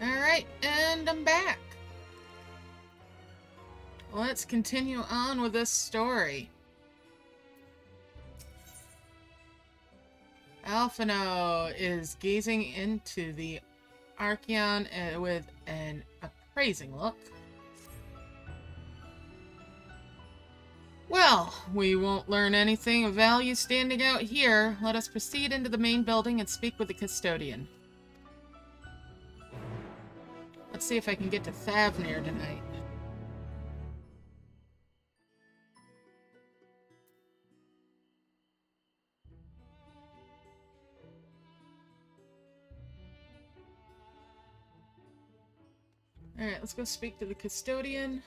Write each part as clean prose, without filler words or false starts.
Alright, and I'm back. Let's continue on with this story. Alphino is gazing into the Archeon with an appraising look. Well, we won't learn anything of value standing out here. Let us proceed into the main building and speak with the custodian. Let's see if I can get to Thavnir tonight. Alright, let's go speak to the custodian.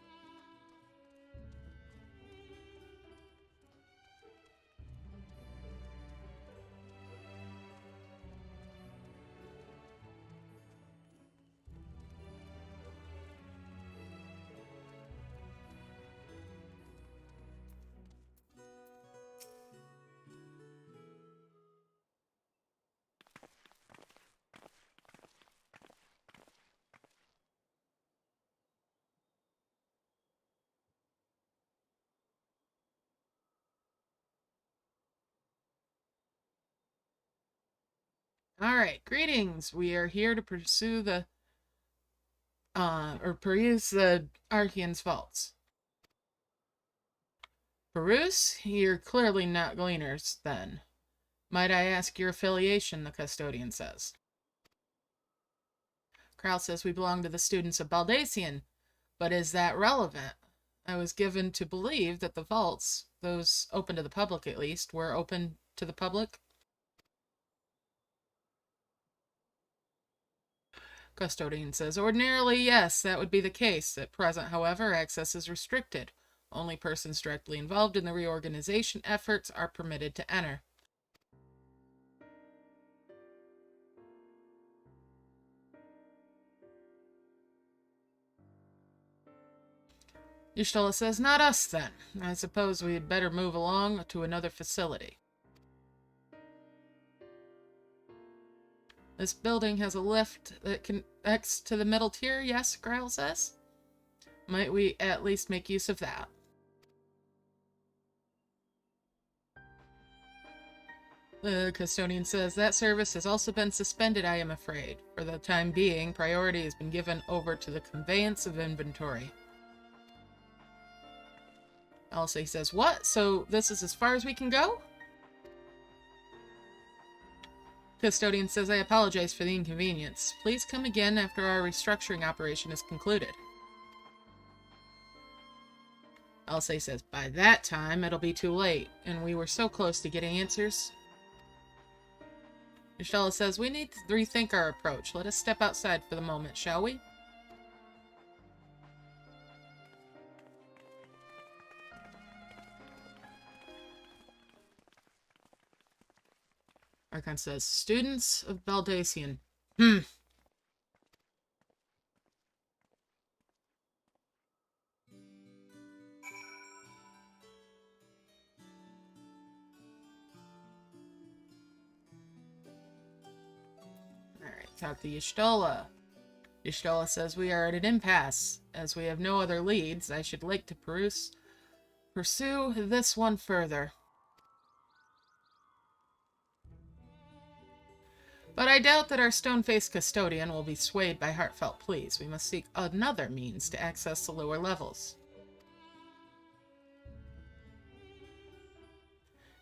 Alright, greetings. We are here to pursue the peruse the Archeon's vaults. Peruse? You're clearly not gleaners, then. Might I ask your affiliation, the custodian says. Kral says we belong to the students of Baldacian, but is that relevant? I was given to believe that the vaults, those open to the public at least, were open to the public. Custodian says, ordinarily, yes, that would be the case. At present, however, access is restricted. Only persons directly involved in the reorganization efforts are permitted to enter. Y'shtola says, not us, then. I suppose we'd better move along to another facility. This building has a lift that connects to the middle tier, yes, Kral says. Might we at least make use of that? The custodian says, that service has also been suspended, I am afraid. For the time being, priority has been given over to the conveyance of inventory. Elsie says, what? So this is as far as we can go? Custodian says, I apologize for the inconvenience. Please come again after our restructuring operation is concluded. Elsie says, by that time, it'll be too late, and we were so close to getting answers. Y'shtola says, we need to rethink our approach. Let us step outside for the moment, shall we? Archon says, students of Baldacian. Alright, talk to Y'shtola. Y'shtola says, we are at an impasse. As we have no other leads, I should like to pursue this one further. But I doubt that our stone-faced custodian will be swayed by heartfelt pleas. We must seek another means to access the lower levels.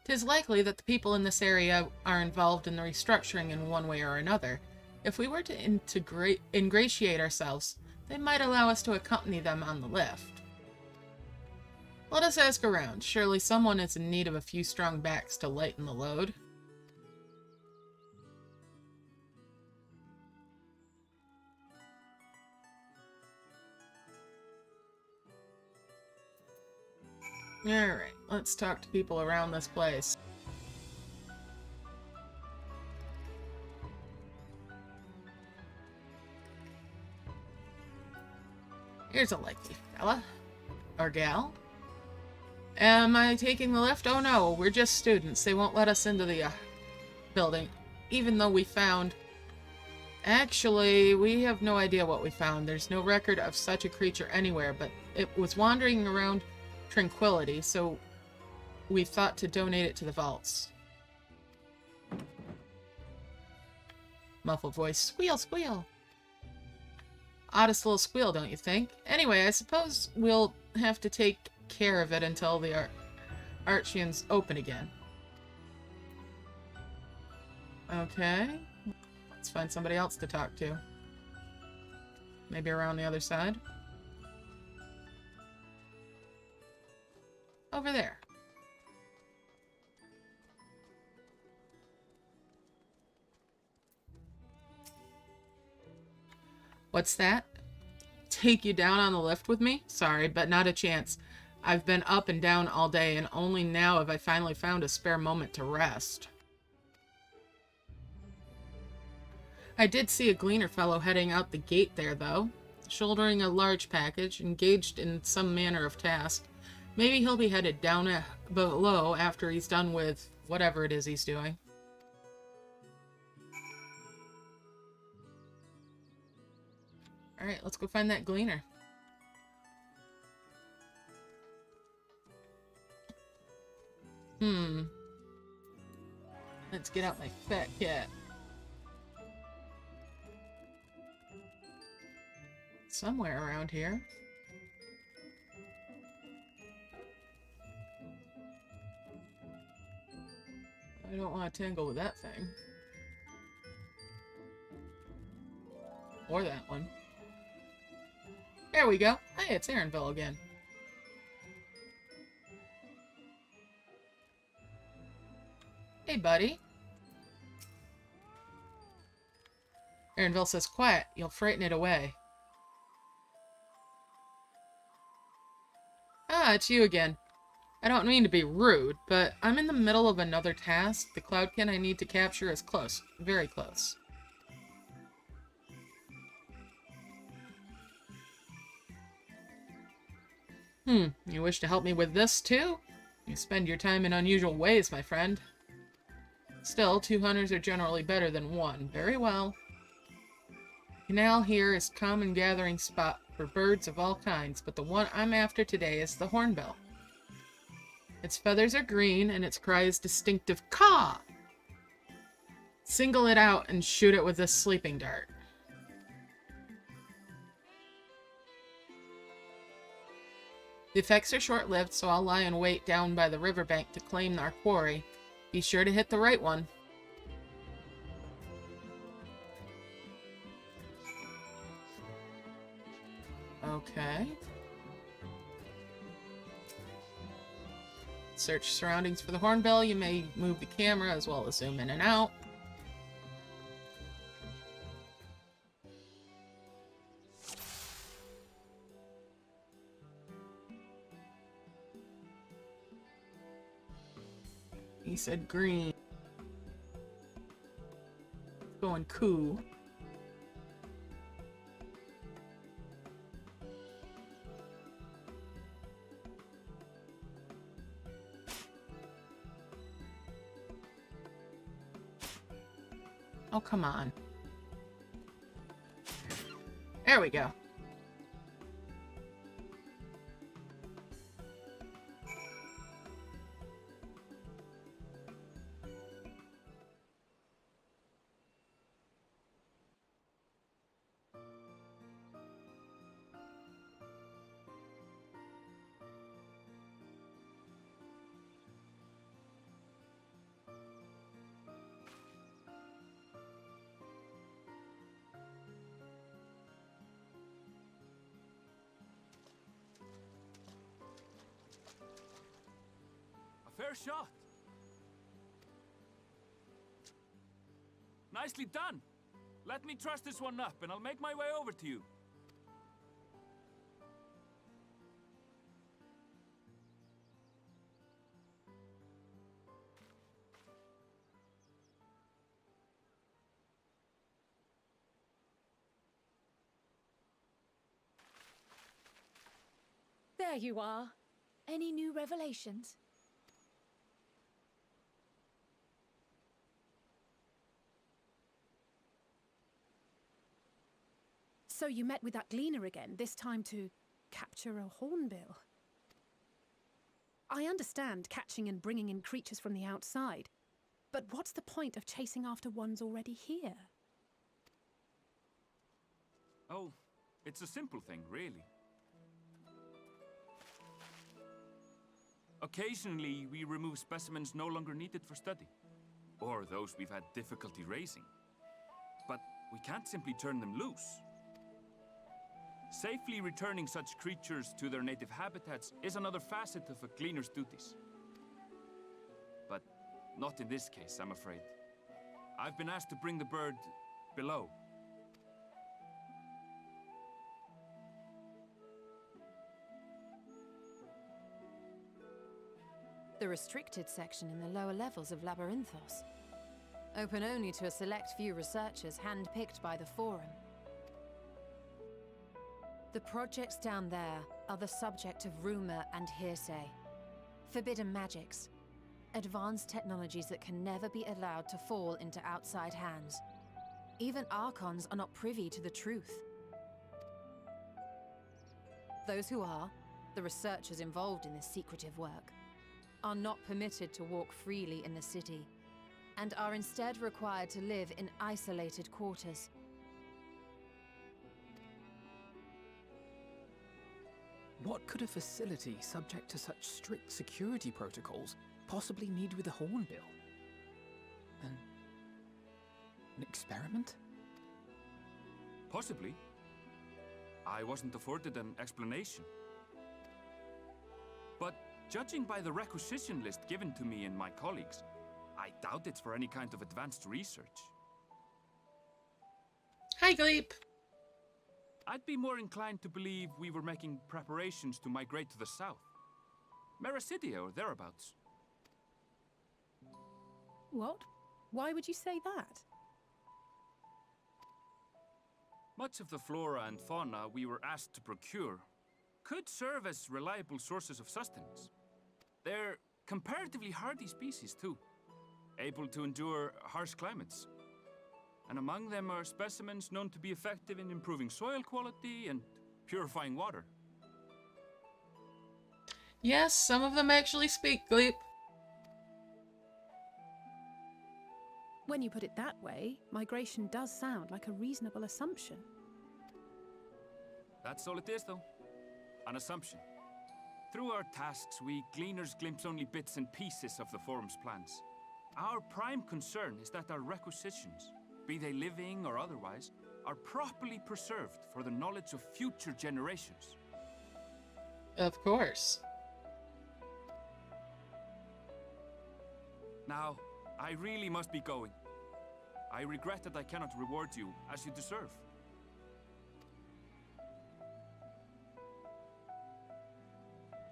'Tis likely that the people in this area are involved in the restructuring in one way or another. If we were to ingratiate ourselves, they might allow us to accompany them on the lift. Let us ask around. Surely someone is in need of a few strong backs to lighten the load. Alright, let's talk to people around this place. Here's a likely fella. Or gal. Am I taking the lift? Oh no, we're just students. They won't let us into the building. Even though we found Actually, we have no idea what we found. There's no record of such a creature anywhere, but it was wandering around Tranquility, so we thought to donate it to the vaults. Muffled voice. Squeal, squeal. Oddest little squeal, don't you think? Anyway, I suppose we'll have to take care of it until the Archians open again. Okay. Let's find somebody else to talk to. Maybe around the other side. Over there. What's that? Take you down on the lift with me? Sorry, but not a chance. I've been up and down all day, and only now have I finally found a spare moment to rest. I did see a gleaner fellow heading out the gate there, though, shouldering a large package, engaged in some manner of task. Maybe he'll be headed down below after he's done with whatever it is he's doing. Alright, let's go find that gleaner. Let's get out my fat cat. Somewhere around here. I don't want to tangle with that thing. Or that one. There we go. Hey, it's Aaronville again. Hey, buddy. Aaronville says, quiet. You'll frighten it away. Ah, it's you again. I don't mean to be rude, but I'm in the middle of another task. The cloudkin I need to capture is close. Very close. You wish to help me with this, too? You spend your time in unusual ways, my friend. Still, 2 hunters are generally better than 1. Very well. The canal here is a common gathering spot for birds of all kinds, but the one I'm after today is the hornbill. Its feathers are green, and its cry is distinctive caw! Single it out and shoot it with this sleeping dart. The effects are short-lived, so I'll lie in wait down by the riverbank to claim our quarry. Be sure to hit the right one. Okay. Search surroundings for the hornbill. You may move the camera as well as zoom in and out. He said green. Going cool. Oh, come on. There we go. Fair shot. Nicely done. Let me truss this one up and I'll make my way over to you. There you are. Any new revelations? So you met with that gleaner again, this time to capture a hornbill. I understand catching and bringing in creatures from the outside, but what's the point of chasing after ones already here? Oh, it's a simple thing, really. Occasionally, we remove specimens no longer needed for study, or those we've had difficulty raising. But we can't simply turn them loose. Safely returning such creatures to their native habitats is another facet of a cleaner's duties. But not in this case, I'm afraid. I've been asked to bring the bird below. The restricted section in the lower levels of Labyrinthos. Open only to a select few researchers handpicked by the Forum. The projects down there are the subject of rumor and hearsay. Forbidden magics. Advanced technologies that can never be allowed to fall into outside hands. Even Archons are not privy to the truth. Those who are, the researchers involved in this secretive work, are not permitted to walk freely in the city, and are instead required to live in isolated quarters. What could a facility subject to such strict security protocols possibly need with a hornbill? An experiment? Possibly. I wasn't afforded an explanation. But judging by the requisition list given to me and my colleagues, I doubt it's for any kind of advanced research. Hi, Gleep. I'd be more inclined to believe we were making preparations to migrate to the south. Mericidia or thereabouts. What? Why would you say that? Much of the flora and fauna we were asked to procure could serve as reliable sources of sustenance. They're comparatively hardy species, too, able to endure harsh climates. And among them are specimens known to be effective in improving soil quality and purifying water. Yes, some of them actually speak, Gleep. When you put it that way, migration does sound like a reasonable assumption. That's all it is, though. An assumption. Through our tasks, we gleaners glimpse only bits and pieces of the Forum's plans. Our prime concern is that our requisitions, be they living or otherwise, are properly preserved for the knowledge of future generations. Of course. Now, I really must be going. I regret that I cannot reward you as you deserve.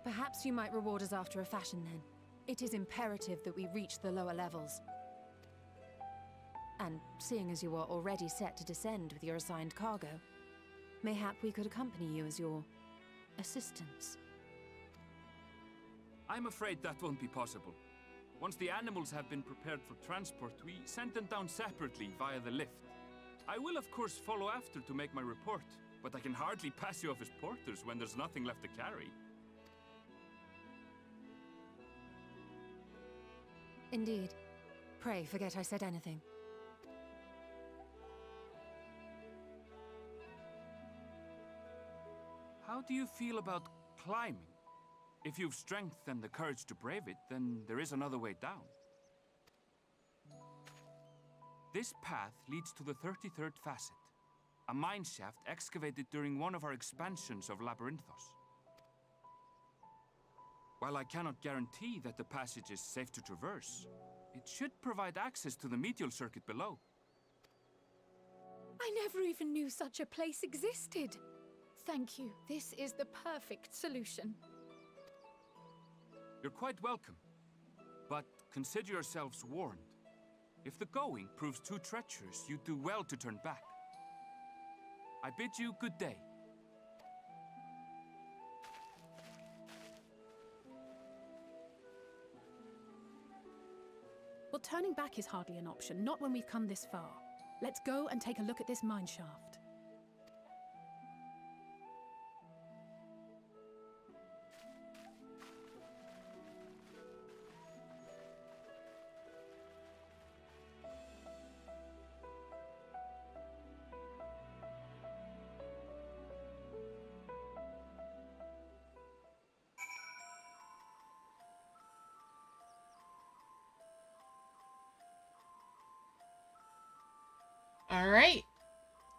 Perhaps you might reward us after a fashion then. It is imperative that we reach the lower levels. And seeing as you are already set to descend with your assigned cargo, mayhap we could accompany you as your assistants. I'm afraid that won't be possible. Once the animals have been prepared for transport, we send them down separately via the lift. I will of course follow after to make my report, but I can hardly pass you off as porters when there's nothing left to carry. Indeed. Pray forget I said anything. How do you feel about climbing? If you've strength and the courage to brave it, then there is another way down. This path leads to the 33rd facet, a mine shaft excavated during one of our expansions of Labyrinthos. While I cannot guarantee that the passage is safe to traverse, it should provide access to the Medial Circuit below. I never even knew such a place existed. Thank you. This is the perfect solution. You're quite welcome, but consider yourselves warned. If the going proves too treacherous, you'd do well to turn back. I bid you good day. Well, turning back is hardly an option, not when we've come this far. Let's go and take a look at this mine shaft. Alright.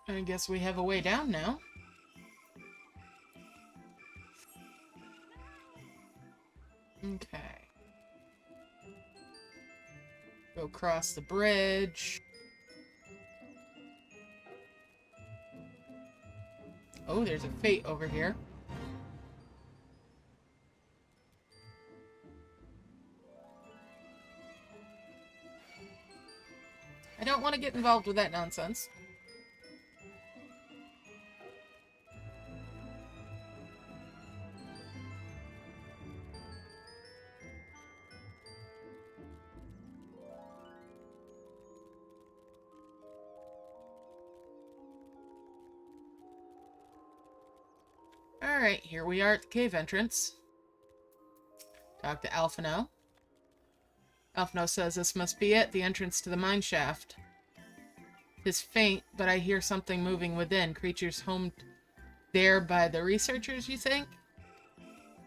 I guess we have a way down now. Okay. Go across the bridge. Oh, there's a fate over here. I don't want to get involved with that nonsense. Alright, here we are at the cave entrance. Talk to Alphino. Alphino says this must be it, the entrance to the mine shaft. It's faint, but I hear something moving within. Creatures homed there by the researchers, you think?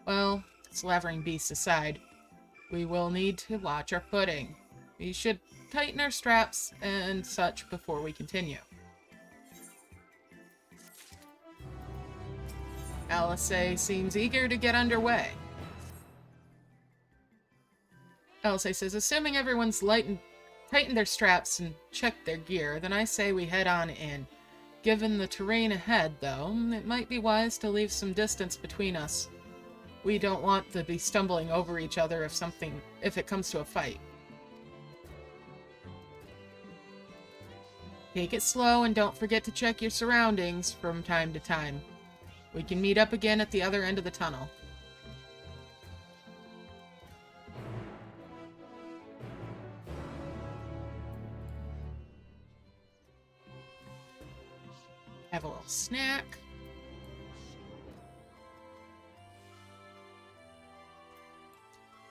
Well, slavering beasts aside, we will need to watch our footing. We should tighten our straps and such before we continue. Alice seems eager to get underway. Alice says, assuming everyone's tightened their straps and checked their gear, then I say we head on in. Given the terrain ahead, though, it might be wise to leave some distance between us. We don't want to be stumbling over each other if it comes to a fight. Take it slow and don't forget to check your surroundings from time to time. We can meet up again at the other end of the tunnel. Have a little snack.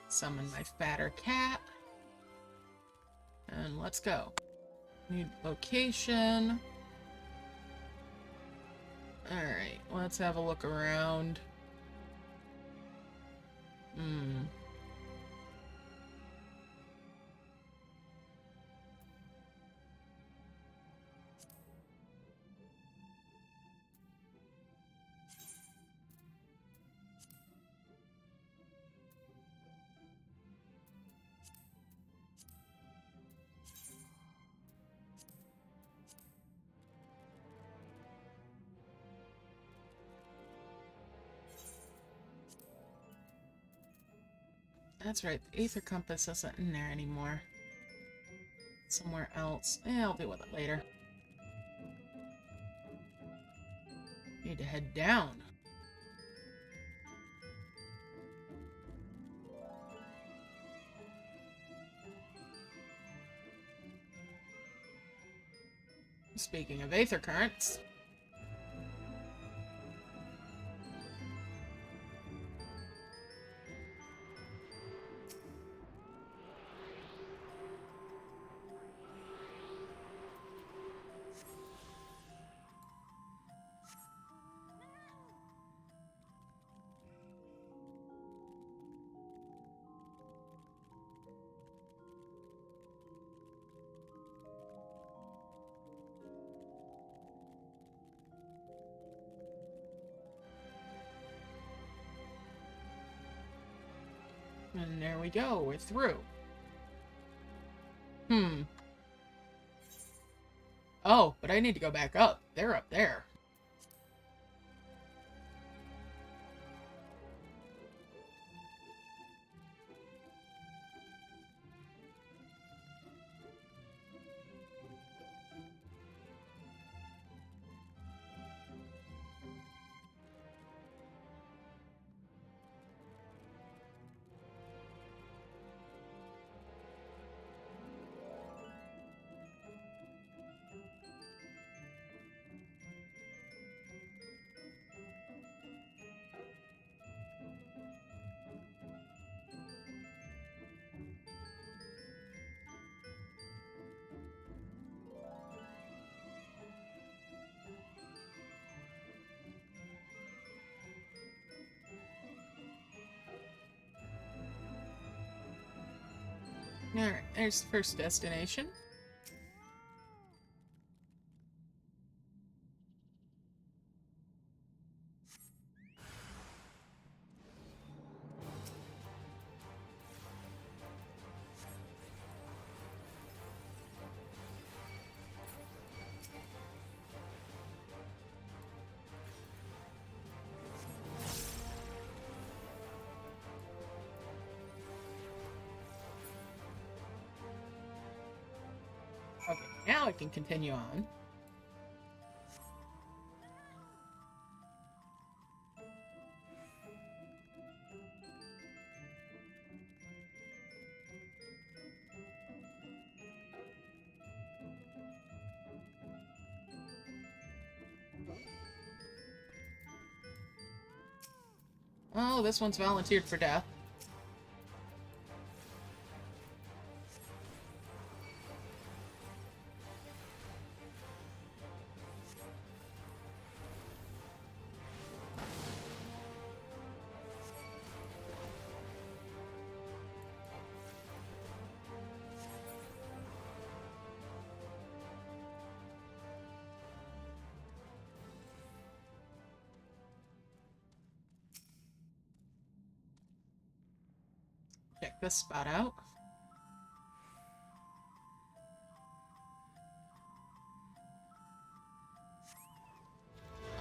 Summon my fatter cat. And let's go. Need location. Alright, let's have a look around. That's right, the Aether Compass isn't in there anymore. Somewhere else. I'll deal with it later. Need to head down. Speaking of Aether Currents... And there we go, we're through. Oh, but I need to go back up. They're up there. Alright, there's the first destination. Now I can continue on. Oh, this one's volunteered for death. Check this spot out.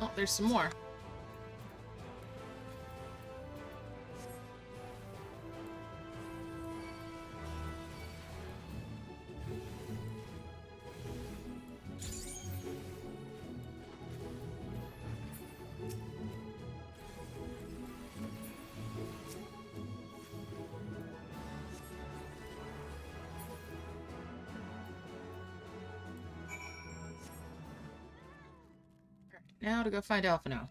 Oh, there's some more. Now to go find Alphino.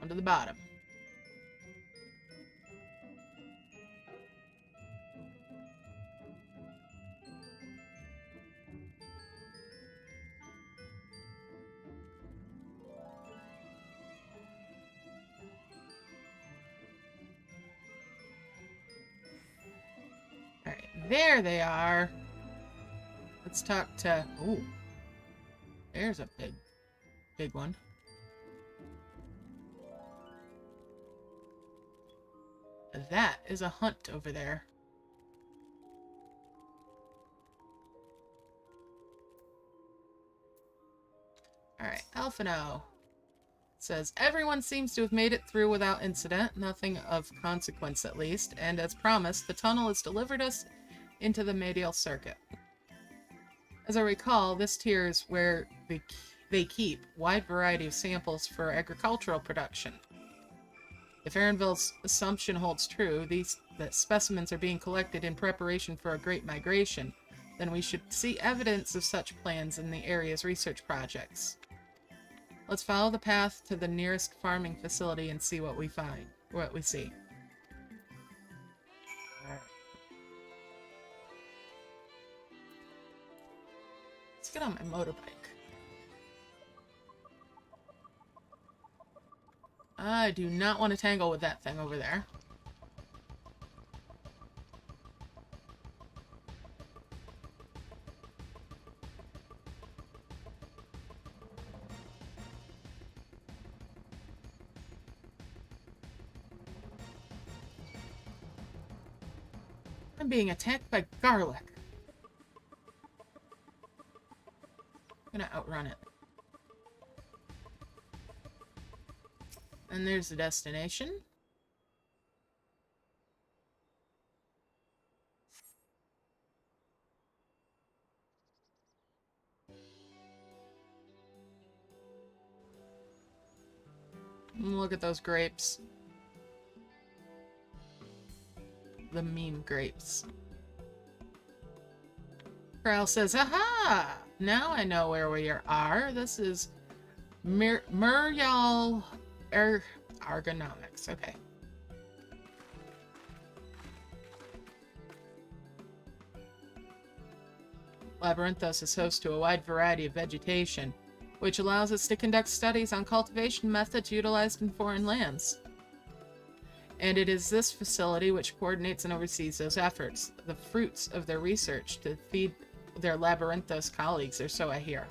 Down to the bottom. Alright, there they are. Let's talk to... Ooh. There's a big one. That is a hunt over there. Alright, Alphino. Says, everyone seems to have made it through without incident, nothing of consequence at least, and as promised, the tunnel has delivered us into the Medial Circuit. As I recall, this tier is where they keep a wide variety of samples for agricultural production. If Aaronville's assumption holds true, that specimens are being collected in preparation for a great migration, then we should see evidence of such plans in the area's research projects. Let's follow the path to the nearest farming facility and see what we see. Let's get on my motorbike. I do not want to tangle with that thing over there. I'm being attacked by garlic. I'm gonna outrun it. And there's the destination. Look at those grapes. The meme grapes. Corral says, aha! Now I know where we are. This is Medial Ergonomics. Okay. Labyrinthos is host to a wide variety of vegetation, which allows us to conduct studies on cultivation methods utilized in foreign lands. And it is this facility which coordinates and oversees those efforts, the fruits of their research to feed their Labyrinthos colleagues, or so I hear.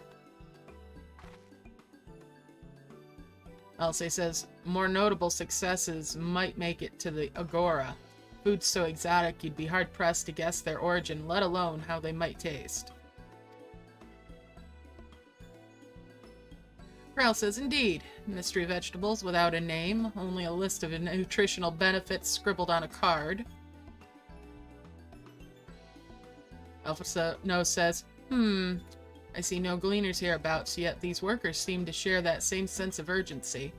Elsie says, more notable successes might make it to the Agora. Foods so exotic you'd be hard-pressed to guess their origin, let alone how they might taste. Corral says, indeed. Mystery vegetables without a name, only a list of nutritional benefits scribbled on a card. Alphino says, I see no gleaners hereabouts, yet these workers seem to share that same sense of urgency.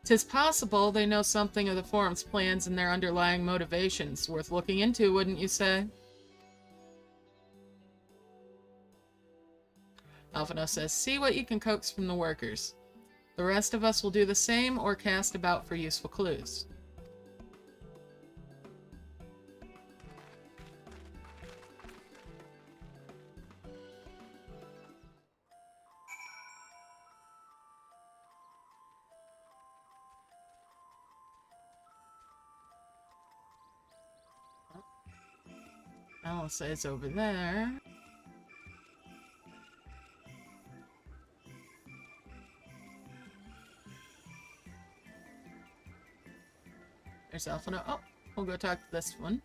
'Tis possible they know something of the Forum's plans and their underlying motivations. Worth looking into, wouldn't you say? Alphino says, see what you can coax from the workers. The rest of us will do the same or cast about for useful clues. Alice is over there. There's Alphino. Oh, we'll go talk to this one.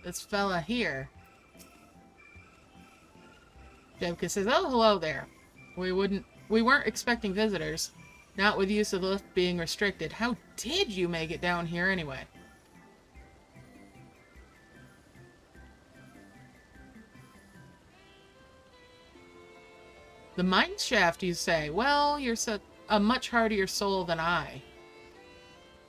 This fella here. Jevka says, oh, hello there. We weren't expecting visitors. Not with use of the lift being restricted. How did you make it down here anyway? The mine shaft, you say? Well, you're a much hardier soul than I.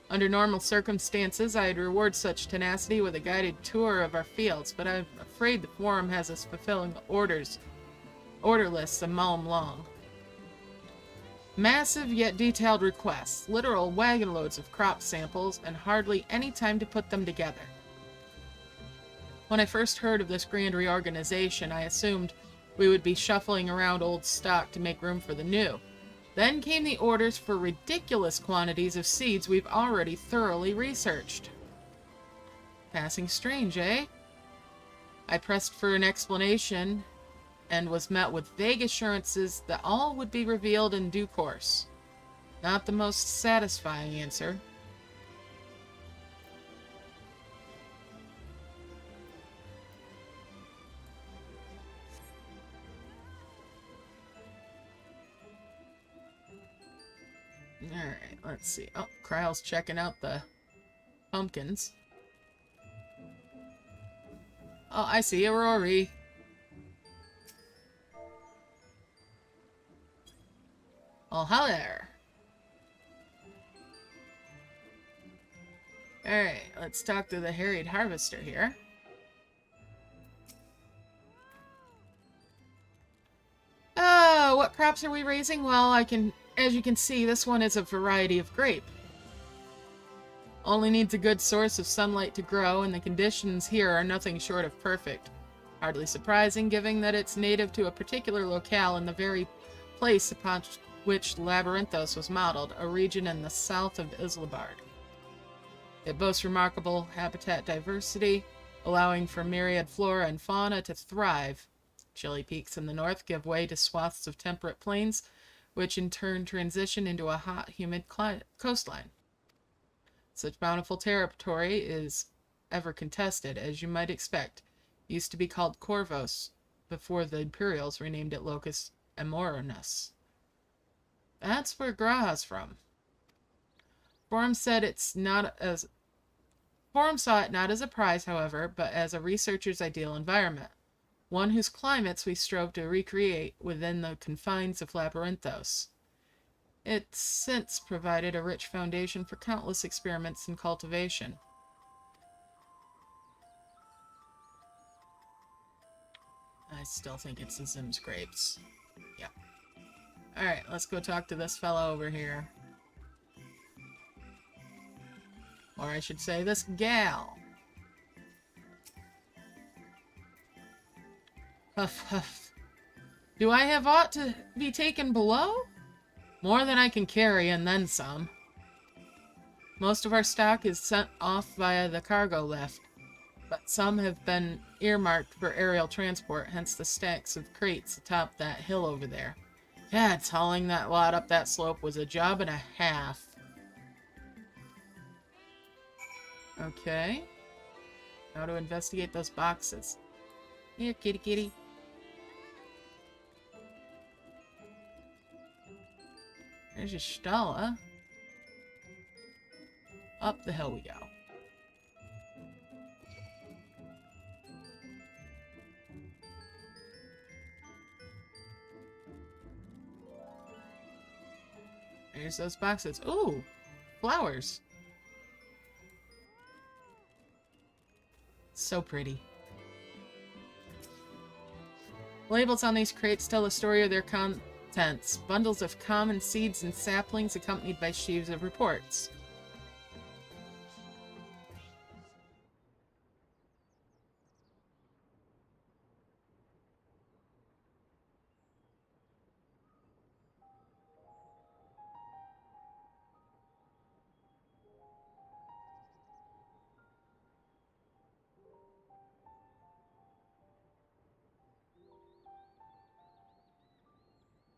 Under normal circumstances, I'd reward such tenacity with a guided tour of our fields, but I'm afraid the Forum has us fulfilling order lists a mile long. Massive yet detailed requests, literal wagon loads of crop samples, and hardly any time to put them together. When I first heard of this grand reorganization, I assumed we would be shuffling around old stock to make room for the new. Then came the orders for ridiculous quantities of seeds we've already thoroughly researched. Passing strange, eh? I pressed for an explanation and was met with vague assurances that all would be revealed in due course. Not the most satisfying answer. Alright, let's see. Oh, Kryle's checking out the pumpkins. Oh, I see a Rory. Oh, hi there. Alright, let's talk to the harried harvester here. What crops are we raising? Well, as you can see, this one is a variety of grape. Only needs a good source of sunlight to grow, and the conditions here are nothing short of perfect. Hardly surprising, given that it's native to a particular locale in the very place upon which Labyrinthos was modeled, a region in the south of Islabard. It boasts remarkable habitat diversity, allowing for myriad flora and fauna to thrive. Chilly peaks in the north give way to swaths of temperate plains, which in turn transition into a hot, humid coastline. Such bountiful territory is ever contested, as you might expect. It used to be called Corvos, before the Imperials renamed it Locus Amorinus. That's where Graha's from. Forum saw it not as a prize, however, but as a researcher's ideal environment. One whose climates we strove to recreate within the confines of Labyrinthos. It's since provided a rich foundation for countless experiments in cultivation. I still think it's the Zim's grapes. Yeah. Alright, let's go talk to this fella over here. Or I should say, this gal. Huff, huff. Do I have aught to be taken below? More than I can carry, and then some. Most of our stock is sent off via the cargo lift, but some have been earmarked for aerial transport, hence the stacks of crates atop that hill over there. God, hauling that lot up that slope was a job and a half. Okay. How to investigate those boxes. Here, kitty kitty. There's your Stala. Up the hill we go. There's those boxes. Ooh! Flowers. So pretty. Labels on these crates tell the story of their contents. Bundles of common seeds and saplings accompanied by sheaves of reports.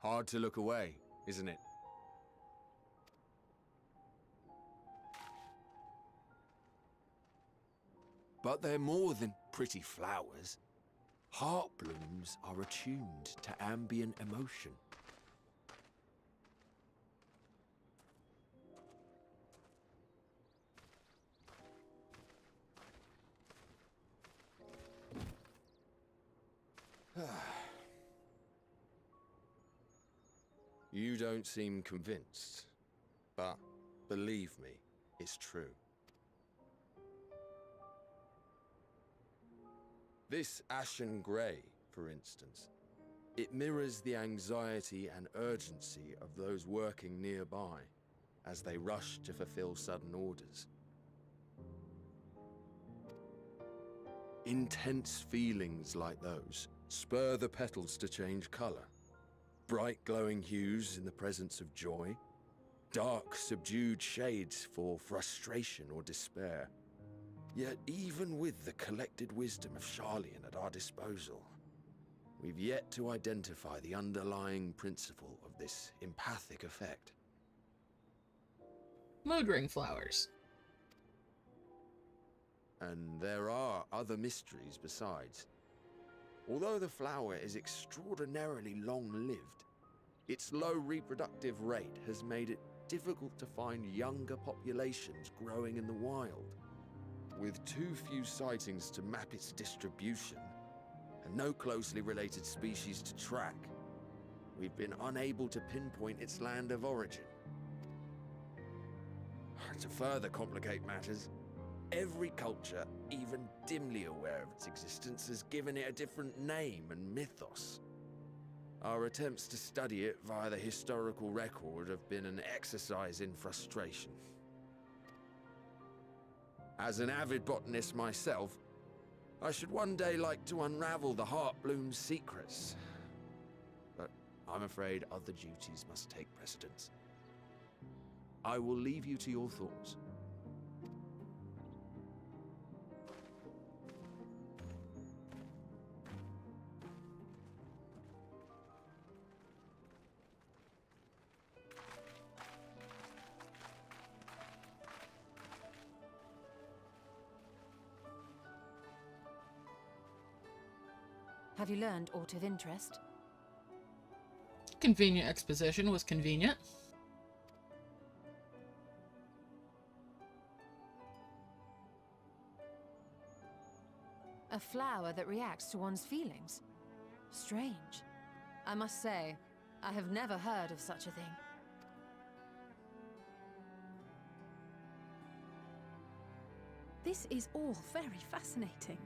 Hard to look away, isn't it? But they're more than pretty flowers. Heart blooms are attuned to ambient emotion. You don't seem convinced, but believe me, it's true. This ashen grey, for instance, it mirrors the anxiety and urgency of those working nearby as they rush to fulfill sudden orders. Intense feelings like those spur the petals to change colour. Bright glowing hues in the presence of joy, dark subdued shades for frustration or despair. Yet even with the collected wisdom of Charlian at our disposal, we've yet to identify the underlying principle of this empathic effect. Mood ring flowers. And there are other mysteries besides. Although the flower is extraordinarily long-lived, its low reproductive rate has made it difficult to find younger populations growing in the wild. With too few sightings to map its distribution, and no closely related species to track, we've been unable to pinpoint its land of origin. To further complicate matters, every culture, even dimly aware of its existence, has given it a different name and mythos. Our attempts to study it via the historical record have been an exercise in frustration. As an avid botanist myself, I should one day like to unravel the Heartbloom's secrets. But I'm afraid other duties must take precedence. I will leave you to your thoughts. Have you learned aught of interest? Convenient exposition was convenient. A flower that reacts to one's feelings? Strange. I must say, I have never heard of such a thing. This is all very fascinating.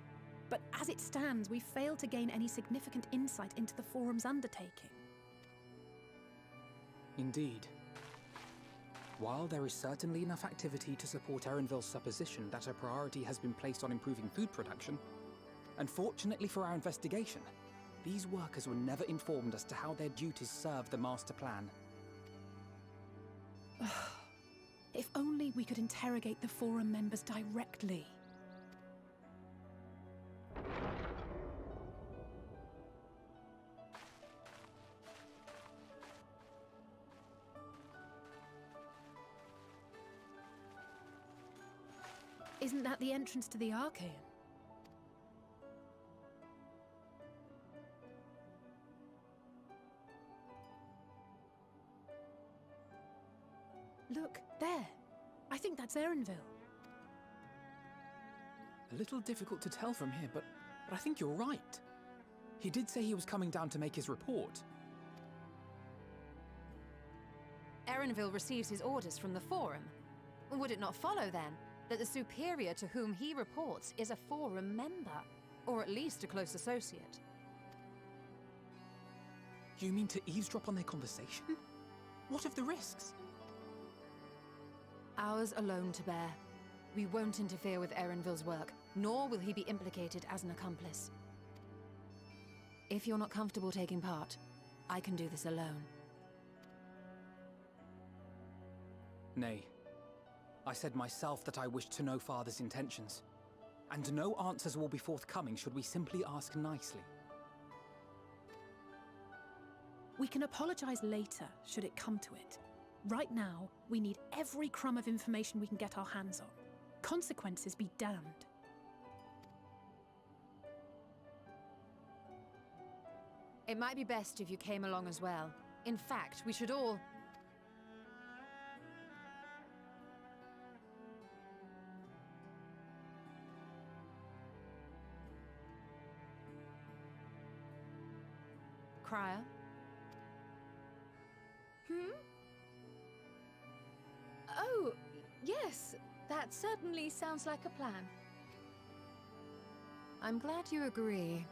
But as it stands, we fail to gain any significant insight into the Forum's undertaking. Indeed. While there is certainly enough activity to support Erenville's supposition that a priority has been placed on improving food production, unfortunately for our investigation, these workers were never informed as to how their duties serve the master plan. If only we could interrogate the Forum members directly. Isn't that the entrance to the Archaean? Look, there. I think that's Erenville. A little difficult to tell from here, but I think you're right. He did say he was coming down to make his report. Erenville receives his orders from the Forum. Would it not follow, then, that the superior to whom he reports is a Forum member, or at least a close associate? You mean to eavesdrop on their conversation? What of the risks? Ours alone to bear. We won't interfere with Erenville's work, nor will he be implicated as an accomplice. If you're not comfortable taking part, I can do this alone. Nay. I said myself that I wished to know Father's intentions, and no answers will be forthcoming should we simply ask nicely. We can apologize later, should it come to it. Right now, we need every crumb of information we can get our hands on. Consequences be damned. It might be best if you came along as well. In fact, we should all... Crier? Oh, yes. That certainly sounds like a plan. I'm glad you agree.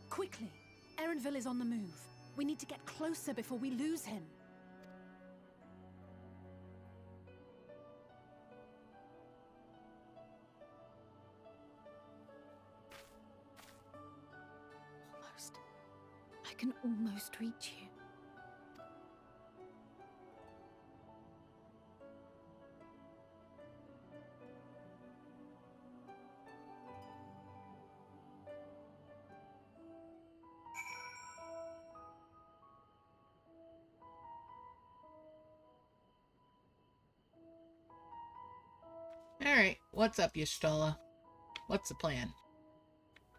Quickly! Erenville is on the move. We need to get closer before we lose him. Almost. I can almost reach you. Alright, what's up, Y'shtola? What's the plan?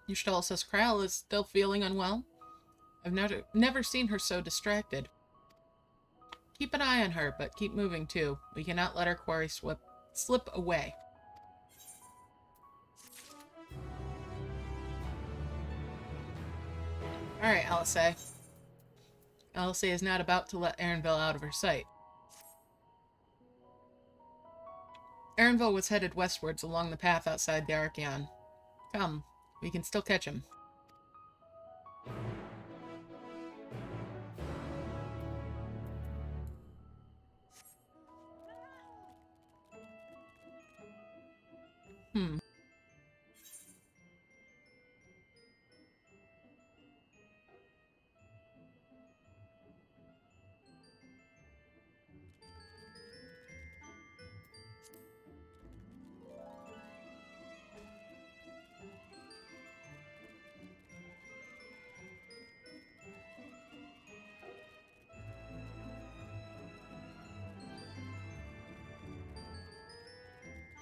Y'shtola says Kral is still feeling unwell. I've never seen her so distracted. Keep an eye on her, but keep moving too. We cannot let our quarry slip away. Alright, Alisei. Alisei is not about to let Erenville out of her sight. Erenville was headed westwards along the path outside the Archeon. Come, we can still catch him.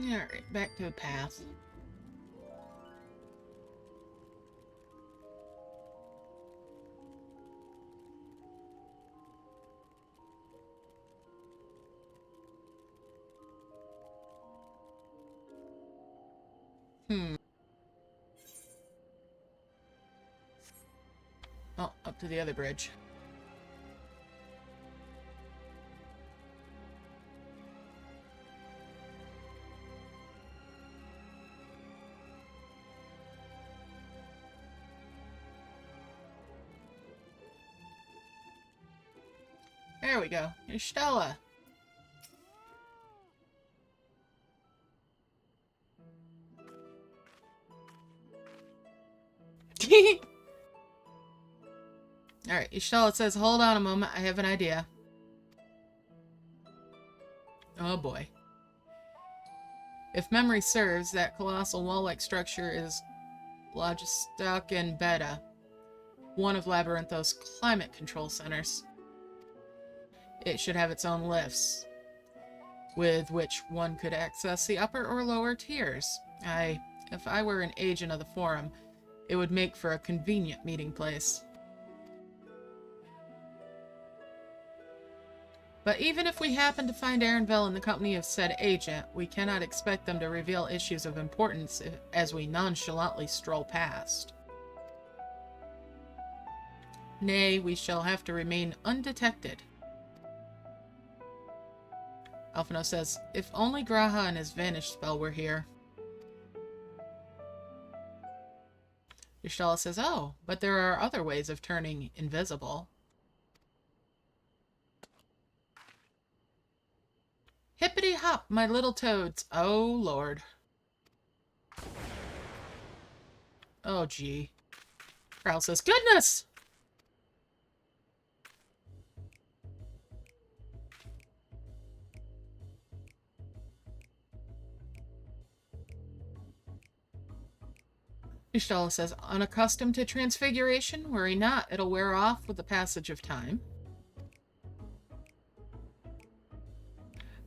Alright, back to the path. Oh, up to the other bridge. There we go. Y'shtola. Alright, Y'shtola says, hold on a moment, I have an idea. Oh boy. If memory serves, that colossal wall-like structure is Logistok and Beta, one of Labyrinthos' climate control centers. It should have its own lifts, with which one could access the upper or lower tiers. If I were an agent of the Forum, It would make for a convenient meeting place. But even if we happen to find Erenville in the company of said agent, we cannot expect them to reveal issues of importance as we nonchalantly stroll past. Nay, we shall have to remain undetected. Alphino says, if only Graha and his vanish spell were here. Yshtala says, oh, but there are other ways of turning invisible. Hippity hop, my little toads. Oh, Lord. Oh, gee. Prowl says, goodness! Yshtala says, unaccustomed to transfiguration? Worry not, it'll wear off with the passage of time.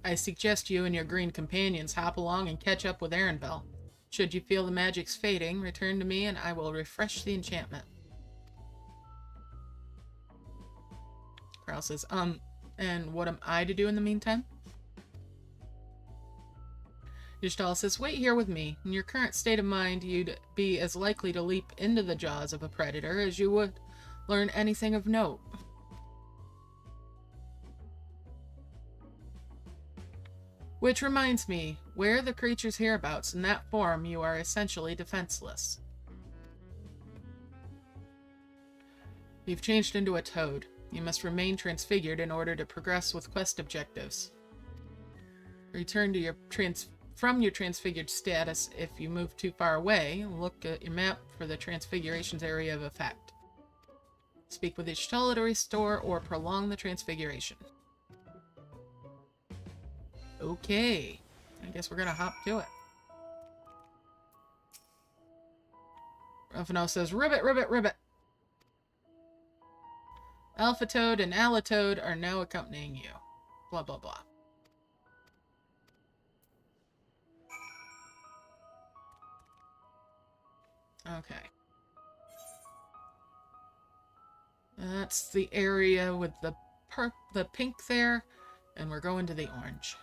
I suggest you and your green companions hop along and catch up with Erenville. Should you feel the magic's fading, return to me and I will refresh the enchantment. Prowl says, and what am I to do in the meantime? Yshtala says, wait here with me. In your current state of mind, you'd be as likely to leap into the jaws of a predator as you would learn anything of note. Which reminds me, where are the creatures hereabouts? In that form, you are essentially defenseless. You've changed into a toad. You must remain transfigured in order to progress with quest objectives. Return to your from your transfigured status if you move too far away. Look at your map for the transfiguration's area of effect. Speak with Yshtala to restore or prolong the transfiguration. Okay. I guess we're gonna hop to it. Ruffino says, ribbit, ribbit, ribbit. Alpha Toad and Alatoad are now accompanying you. Blah, blah, blah. Okay. That's the area with the pink there, and we're going to the orange.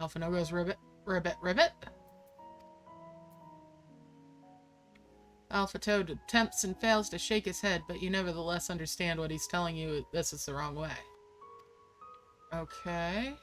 Alphino goes ribbit, ribbit, ribbit. Alpha Toad attempts and fails to shake his head, but you nevertheless understand what he's telling you. This is the wrong way. Okay.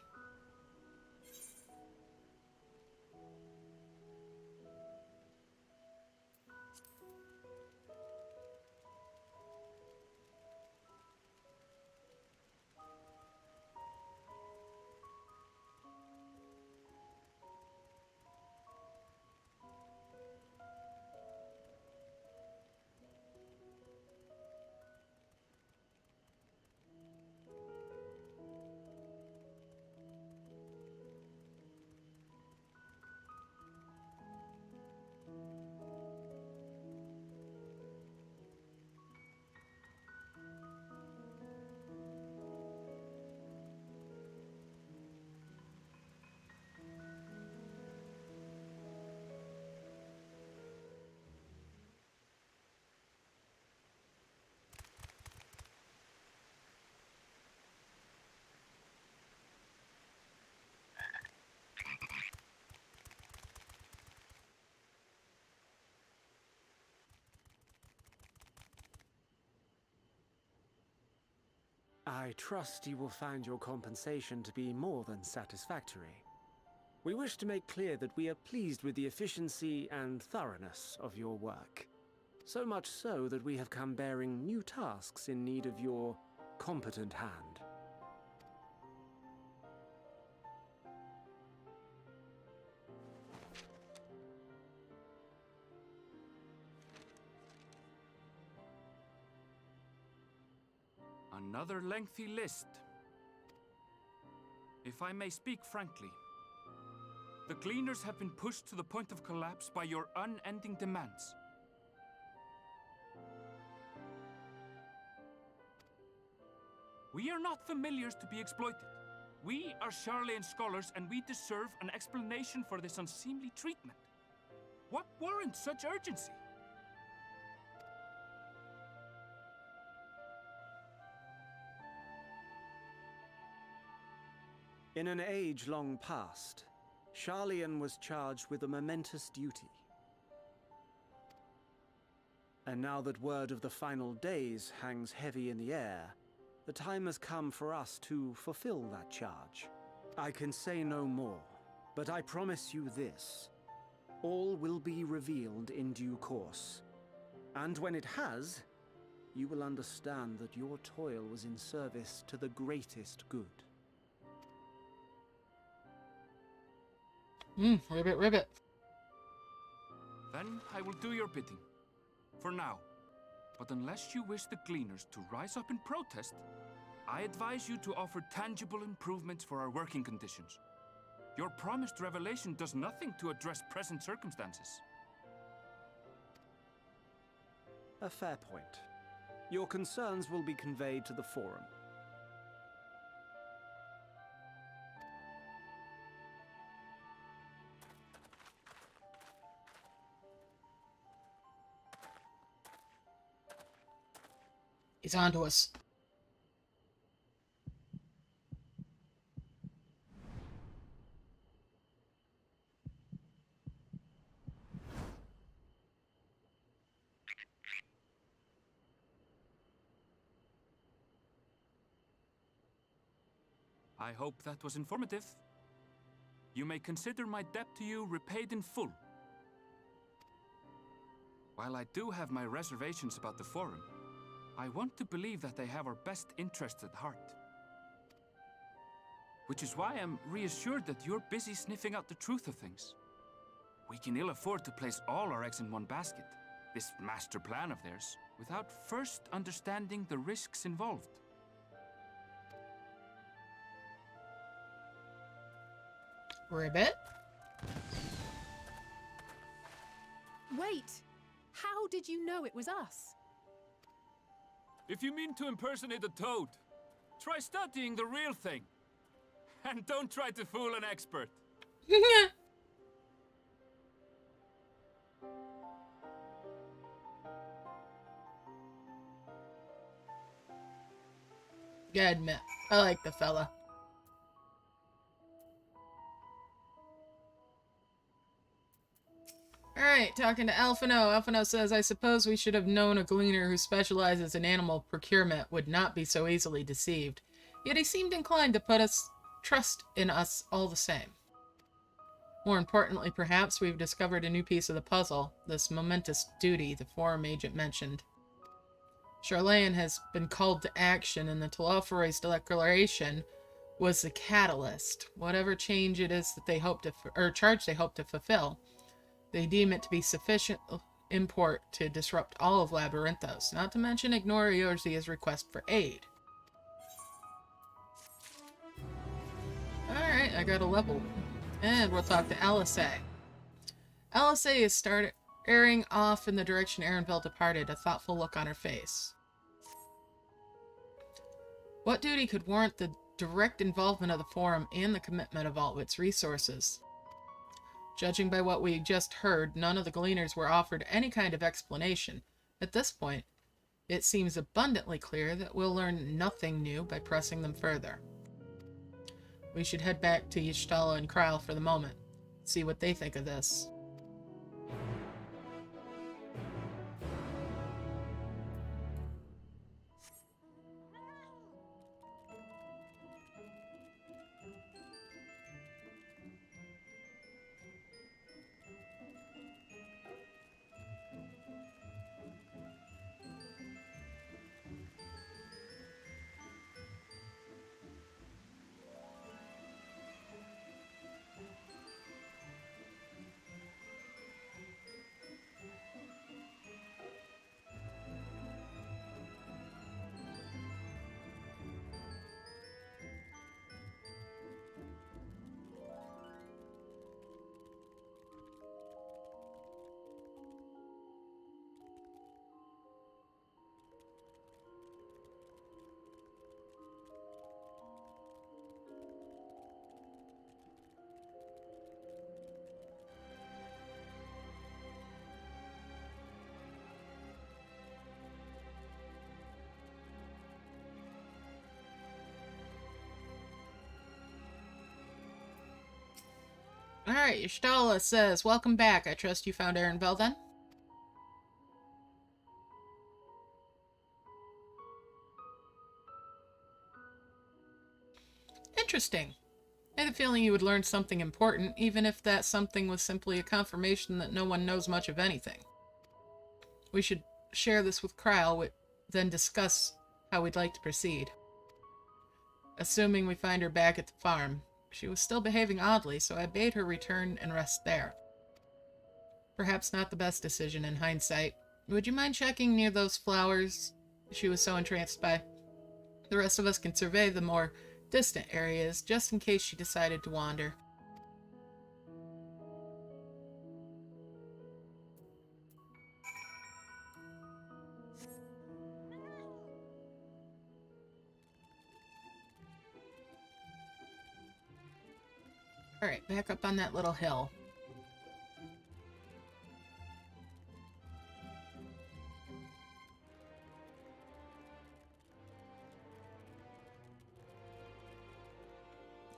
I trust you will find your compensation to be more than satisfactory. We wish to make clear that we are pleased with the efficiency and thoroughness of your work. So much so that we have come bearing new tasks in need of your competent hand. Another lengthy list. If I may speak frankly, the Gleaners have been pushed to the point of collapse by your unending demands. We are not familiars to be exploited. We are Sharlayan scholars, and we deserve an explanation for this unseemly treatment. What warrants such urgency? In an age long past, Sharlayan was charged with a momentous duty. And now that word of the final days hangs heavy in the air, the time has come for us to fulfill that charge. I can say no more, but I promise you this. All will be revealed in due course. And when it has, you will understand that your toil was in service to the greatest good. Ribbit, ribbit. Then I will do your bidding. For now. But unless you wish the Gleaners to rise up in protest, I advise you to offer tangible improvements for our working conditions. Your promised revelation does nothing to address present circumstances. A fair point. Your concerns will be conveyed to the Forum. He's on to us. I hope that was informative. You may consider my debt to you repaid in full. While I do have my reservations about the Forum, I want to believe that they have our best interests at heart. Which is why I'm reassured that you're busy sniffing out the truth of things. We can ill afford to place all our eggs in one basket, this master plan of theirs, without first understanding the risks involved. Ribbit? Wait! How did you know it was us? If you mean to impersonate a toad, try studying the real thing. And don't try to fool an expert. Gotta admit, I like the fella. Alright, talking to Alphino. Alphino says, I suppose we should have known a gleaner who specializes in animal procurement would not be so easily deceived. Yet he seemed inclined to put trust in us all the same. More importantly, perhaps, we've discovered a new piece of the puzzle, this momentous duty the Forum agent mentioned. Sharlayan has been called to action, and the Telophorase declaration was the catalyst. Whatever change it is that they hope to, or charge they hope to fulfill, they deem it to be sufficient import to disrupt all of Labyrinthos, not to mention ignore Eorzea's request for aid. Alright, I got a level. And we'll talk to Alisay. Alisay is staring off in the direction Erenville departed, a thoughtful look on her face. What duty could warrant the direct involvement of the Forum and the commitment of all its resources? Judging by what we just heard, none of the Gleaners were offered any kind of explanation. At this point, it seems abundantly clear that we'll learn nothing new by pressing them further. We should head back to Y'shtala and Krile for the moment, see what they think of this. Alright, Yshtala says, welcome back. I trust you found Erenvel then? Interesting. I had a feeling you would learn something important, even if that something was simply a confirmation that no one knows much of anything. We should share this with Kryle, then discuss how we'd like to proceed. Assuming we find her back at the farm. She was still behaving oddly, so I bade her return and rest there. Perhaps not the best decision in hindsight. Would you mind checking near those flowers she was so entranced by? The rest of us can survey the more distant areas, just in case she decided to wander. Alright, back up on that little hill.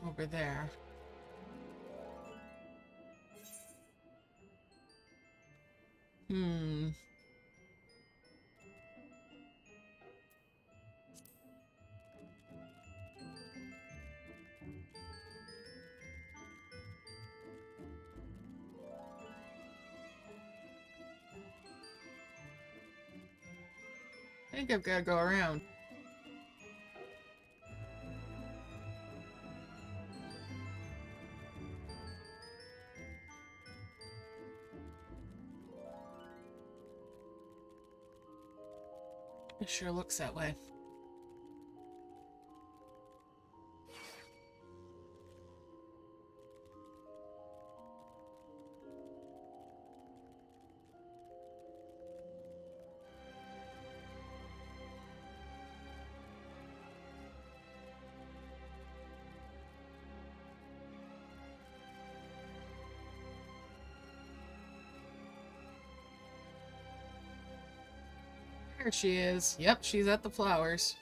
Over there. I think I've got to go around. It sure looks that way. There she is. Yep, she's at the flowers.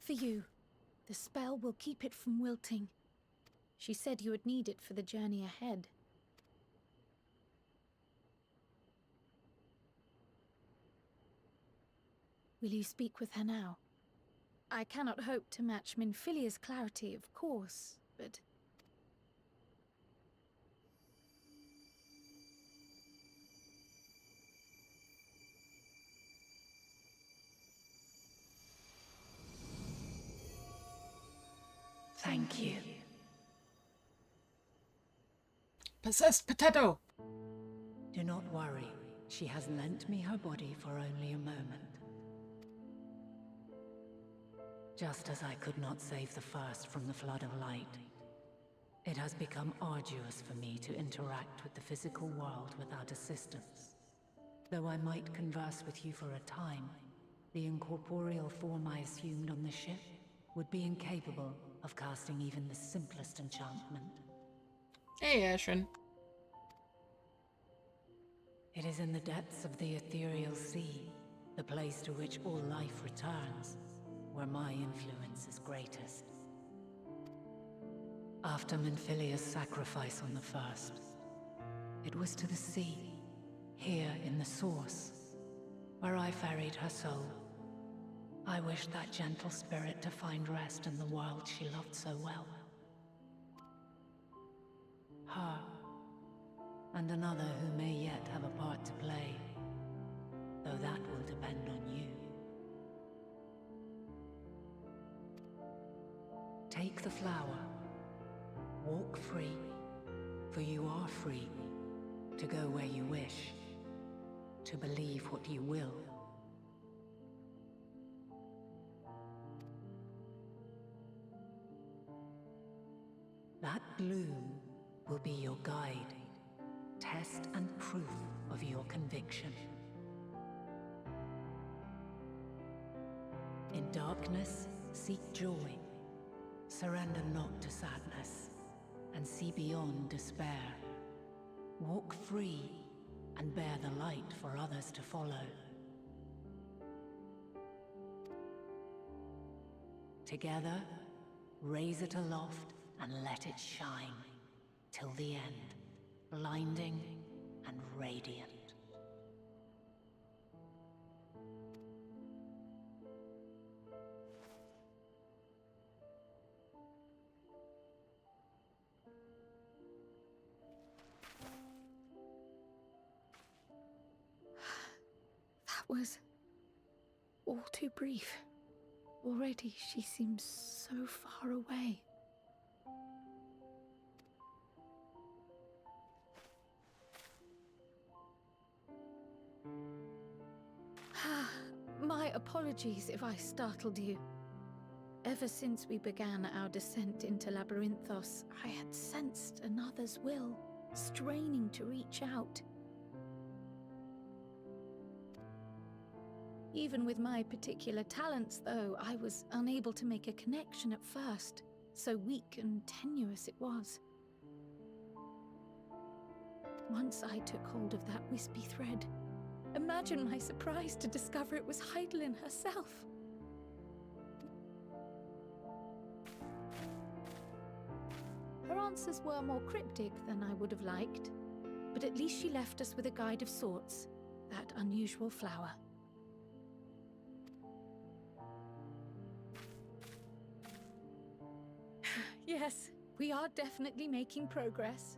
For you. The spell will keep it from wilting. She said you would need it for the journey ahead. Will you speak with her now? I cannot hope to match Minfilia's clarity, of course, but... Thank you. Possessed potato! Do not worry. She has lent me her body for only a moment. Just as I could not save the first from the flood of light, it has become arduous for me to interact with the physical world without assistance. Though I might converse with you for a time, the incorporeal form I assumed on the ship would be incapable of casting even the simplest enchantment. Hey, Ashen. It is in the depths of the ethereal sea, the place to which all life returns, where my influence is greatest. After Minfilia's sacrifice on the first, it was to the sea, here in the source, where I ferried her soul. I wished that gentle spirit to find rest in the world she loved so well. Her, and another who may yet have a part to play, though that will depend on you. Take the flower. Walk free, for you are free to go where you wish, to believe what you will. That bloom will be your guide, test and proof of your conviction. In darkness, seek joy. Surrender not to sadness, and see beyond despair. Walk free, and bear the light for others to follow. Together, raise it aloft and let it shine, till the end, blinding and radiant. That was all too brief. Already she seems so far away. My apologies if I startled you. Ever since we began our descent into Labyrinthos, I had sensed another's will, straining to reach out. Even with my particular talents, though, I was unable to make a connection at first, so weak and tenuous it was. Once I took hold of that wispy thread, imagine my surprise to discover it was Heidelin herself. Her answers were more cryptic than I would have liked, but at least she left us with a guide of sorts, that unusual flower. Yes, we are definitely making progress.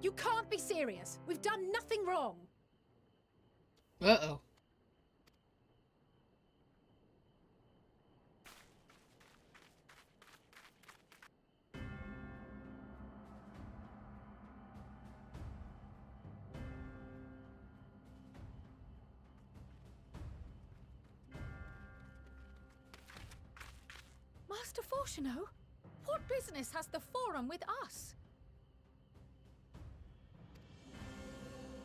You can't be serious! We've done nothing wrong! Uh-oh. Master Fortuno, what business has the Forum with us?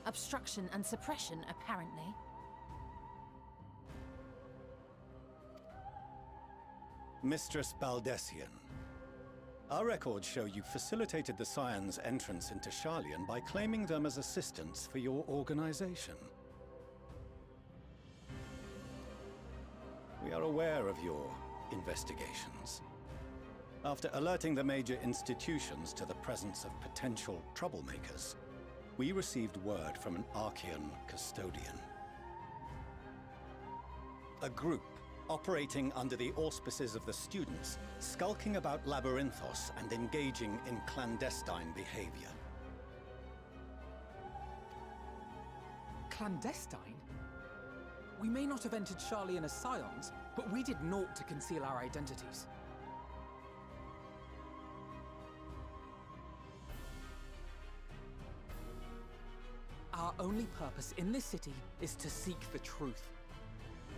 Obstruction and suppression, apparently. Mistress Baldessian, our records show you facilitated the Scions' entrance into Sharlayan by claiming them as assistants for your organization. We are aware of your investigations. After alerting the major institutions to the presence of potential troublemakers, we received word from an Archean custodian. A group operating under the auspices of the students, skulking about Labyrinthos and engaging in clandestine behavior. Clandestine? We may not have entered Sharlayan as Scions, but we did naught to conceal our identities. Our only purpose in this city is to seek the truth.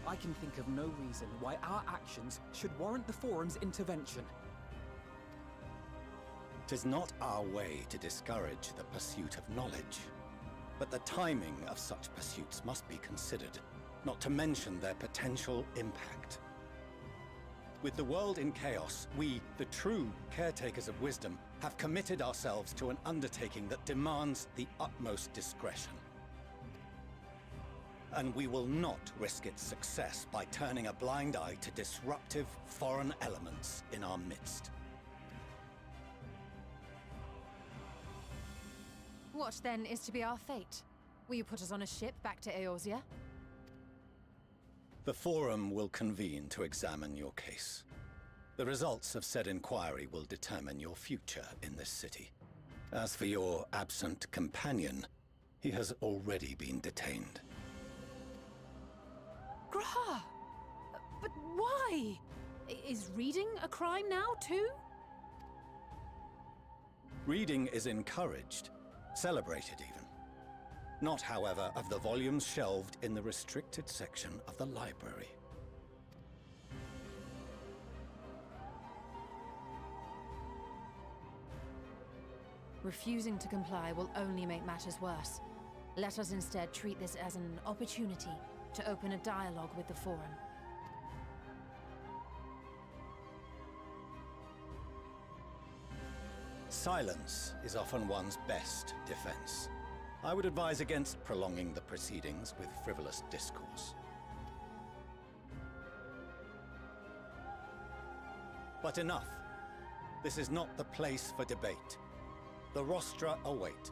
I can think of no reason why our actions should warrant the Forum's intervention. 'Tis not our way to discourage the pursuit of knowledge, but the timing of such pursuits must be considered, not to mention their potential impact. With the world in chaos, we, the true caretakers of wisdom, have committed ourselves to an undertaking that demands the utmost discretion. And we will not risk its success by turning a blind eye to disruptive foreign elements in our midst. What, then, is to be our fate? Will you put us on a ship back to Eorzea? The Forum will convene to examine your case. The results of said inquiry will determine your future in this city. As for your absent companion, he has already been detained. Graha! But why? Is reading a crime now, too? Reading is encouraged, celebrated even. Not, however, of the volumes shelved in the restricted section of the library. Refusing to comply will only make matters worse. Let us instead treat this as an opportunity to open a dialogue with the Forum. Silence is often one's best defense. I would advise against prolonging the proceedings with frivolous discourse. But enough. This is not the place for debate. The rostra await.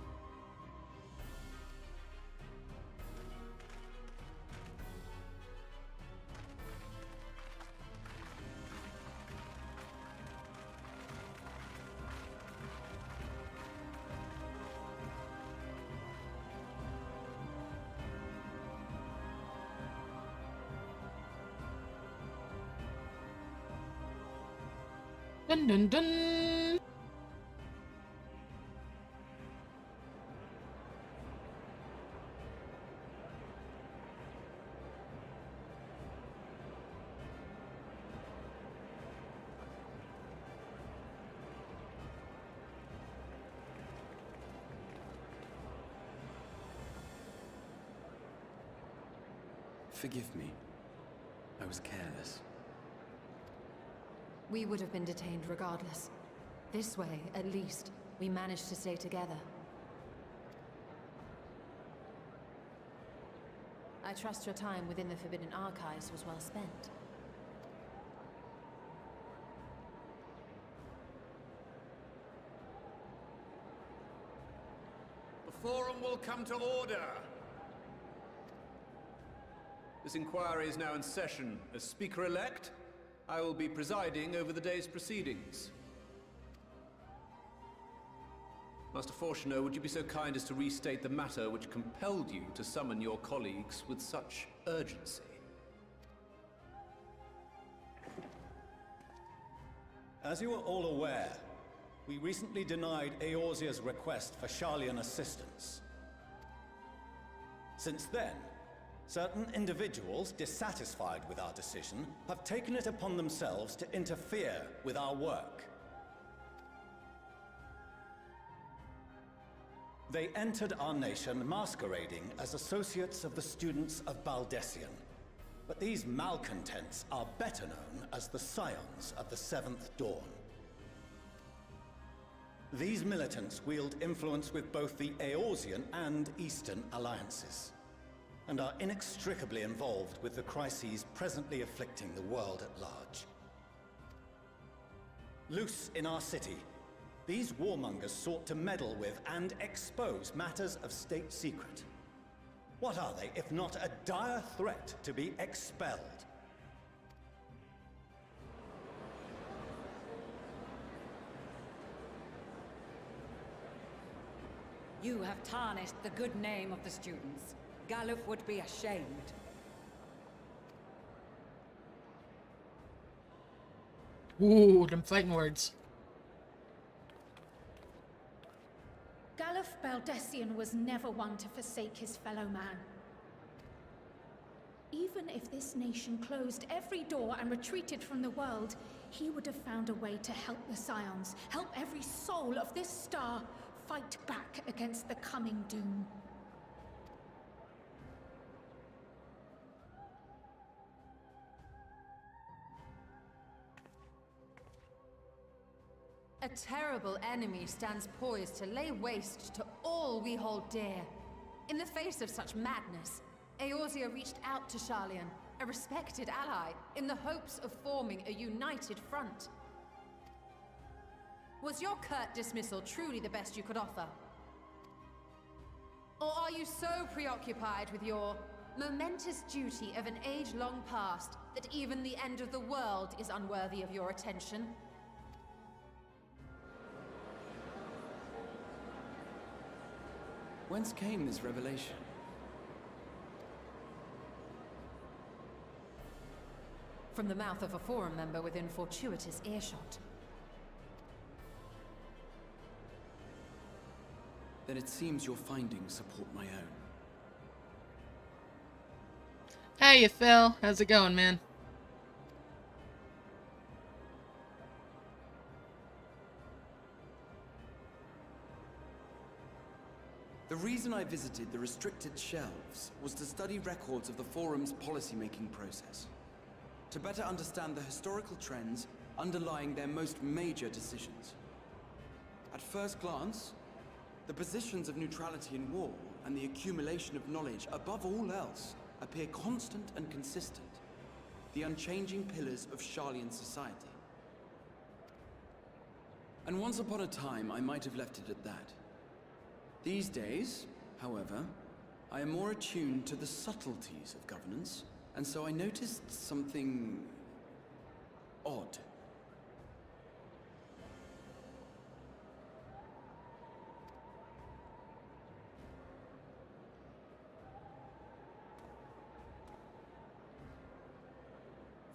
Dun dun dun! Forgive me. I was careless. We would have been detained regardless. This way, at least, we managed to stay together. I trust your time within the Forbidden Archives was well spent. The Forum will come to order! This inquiry is now in session. As Speaker-elect, I will be presiding over the day's proceedings. Master Fortuner, would you be so kind as to restate the matter which compelled you to summon your colleagues with such urgency? As you are all aware, we recently denied Eorzea's request for Sharlayan assistance. Since then, certain individuals dissatisfied with our decision have taken it upon themselves to interfere with our work. They entered our nation masquerading as associates of the students of Baldessian. But these malcontents are better known as the Scions of the Seventh Dawn. These militants wield influence with both the Eorzean and Eastern alliances, and are inextricably involved with the crises presently afflicting the world at large. Loose in our city, these warmongers sought to meddle with and expose matters of state secret. What are they, if not a dire threat to be expelled? You have tarnished the good name of the students. Galuf would be ashamed. Ooh, them fighting words. Galuf Baldessian was never one to forsake his fellow man. Even if this nation closed every door and retreated from the world, he would have found a way to help the Scions, help every soul of this star fight back against the coming doom. A terrible enemy stands poised to lay waste to all we hold dear. In the face of such madness, Eorzea reached out to Sharlayan, a respected ally, in the hopes of forming a united front. Was your curt dismissal truly the best you could offer? Or are you so preoccupied with your momentous duty of an age long past that even the end of the world is unworthy of your attention? Whence came this revelation? From the mouth of a Forum member within fortuitous earshot. Then it seems your findings support my own. Hey, Phil. How's it going, man? I visited the restricted shelves was to study records of the Forum's policy-making process, to better understand the historical trends underlying their most major decisions. At first glance, the positions of neutrality in war and the accumulation of knowledge above all else appear constant and consistent, the unchanging pillars of Sharlayan society. And once upon a time, I might have left it at that. These days, however, I am more attuned to the subtleties of governance, and so I noticed something odd.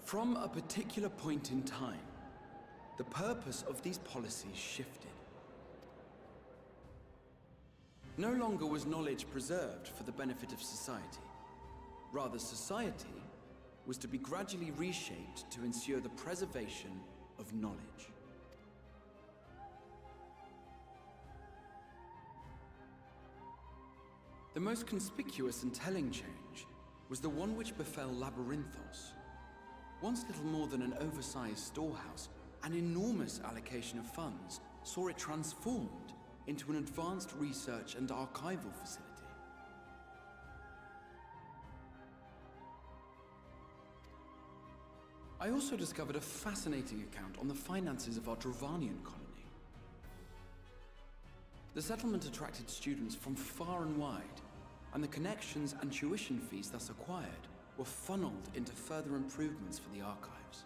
From a particular point in time, the purpose of these policies shifted. No longer was knowledge preserved for the benefit of society. Rather, society was to be gradually reshaped to ensure the preservation of knowledge. The most conspicuous and telling change was the one which befell Labyrinthos. Once little more than an oversized storehouse, an enormous allocation of funds saw it transformed into an advanced research and archival facility. I also discovered a fascinating account on the finances of our Dravanian colony. The settlement attracted students from far and wide, and the connections and tuition fees thus acquired were funneled into further improvements for the archives.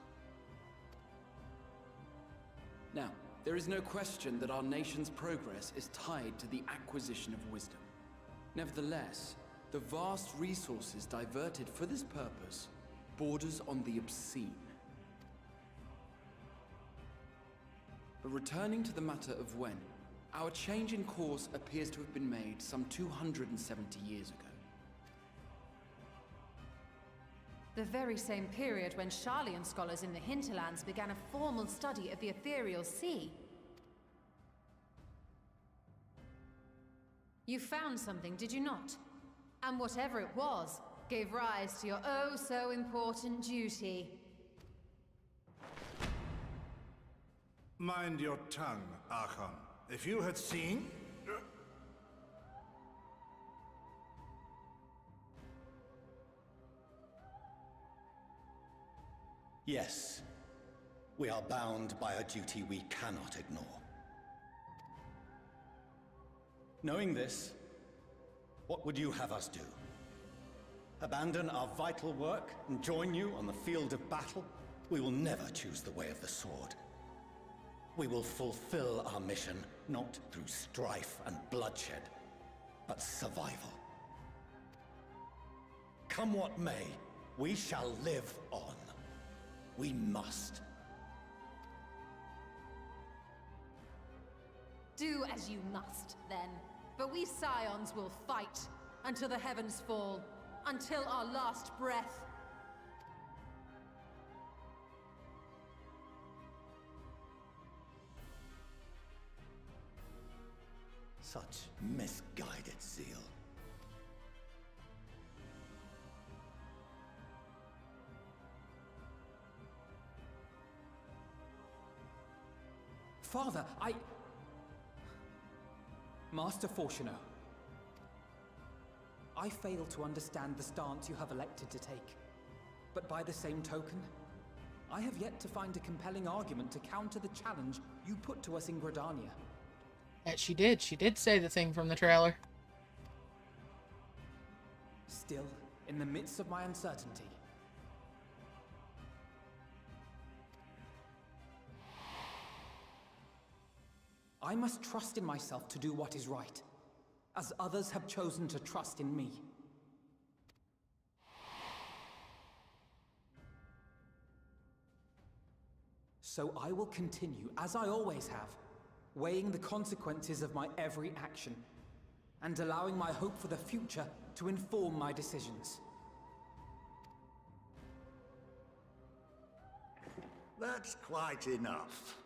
Now, there is no question that our nation's progress is tied to the acquisition of wisdom. Nevertheless, the vast resources diverted for this purpose borders on the obscene. But returning to the matter of when, our change in course appears to have been made some 270 years ago. The very same period when Sharlayan scholars in the hinterlands began a formal study of the ethereal sea. You found something, did you not? And whatever it was, gave rise to your oh-so-important duty. Mind your tongue, Archon. If you had seen... Yes, we are bound by a duty we cannot ignore. Knowing this, what would you have us do? Abandon our vital work and join you on the field of battle? We will never choose the way of the sword. We will fulfill our mission, not through strife and bloodshed, but survival. Come what may, we shall live on. We must. Do as you must, then. But we Scions will fight until the heavens fall, until our last breath. Such misguided zeal. Father, Master Fortuno, I fail to understand the stance you have elected to take. But by the same token, I have yet to find a compelling argument to counter the challenge you put to us in Gridania. She did. She did say the thing from the trailer. Still, in the midst of my uncertainty, I must trust in myself to do what is right, as others have chosen to trust in me. So I will continue, as I always have, weighing the consequences of my every action, and allowing my hope for the future to inform my decisions. That's quite enough.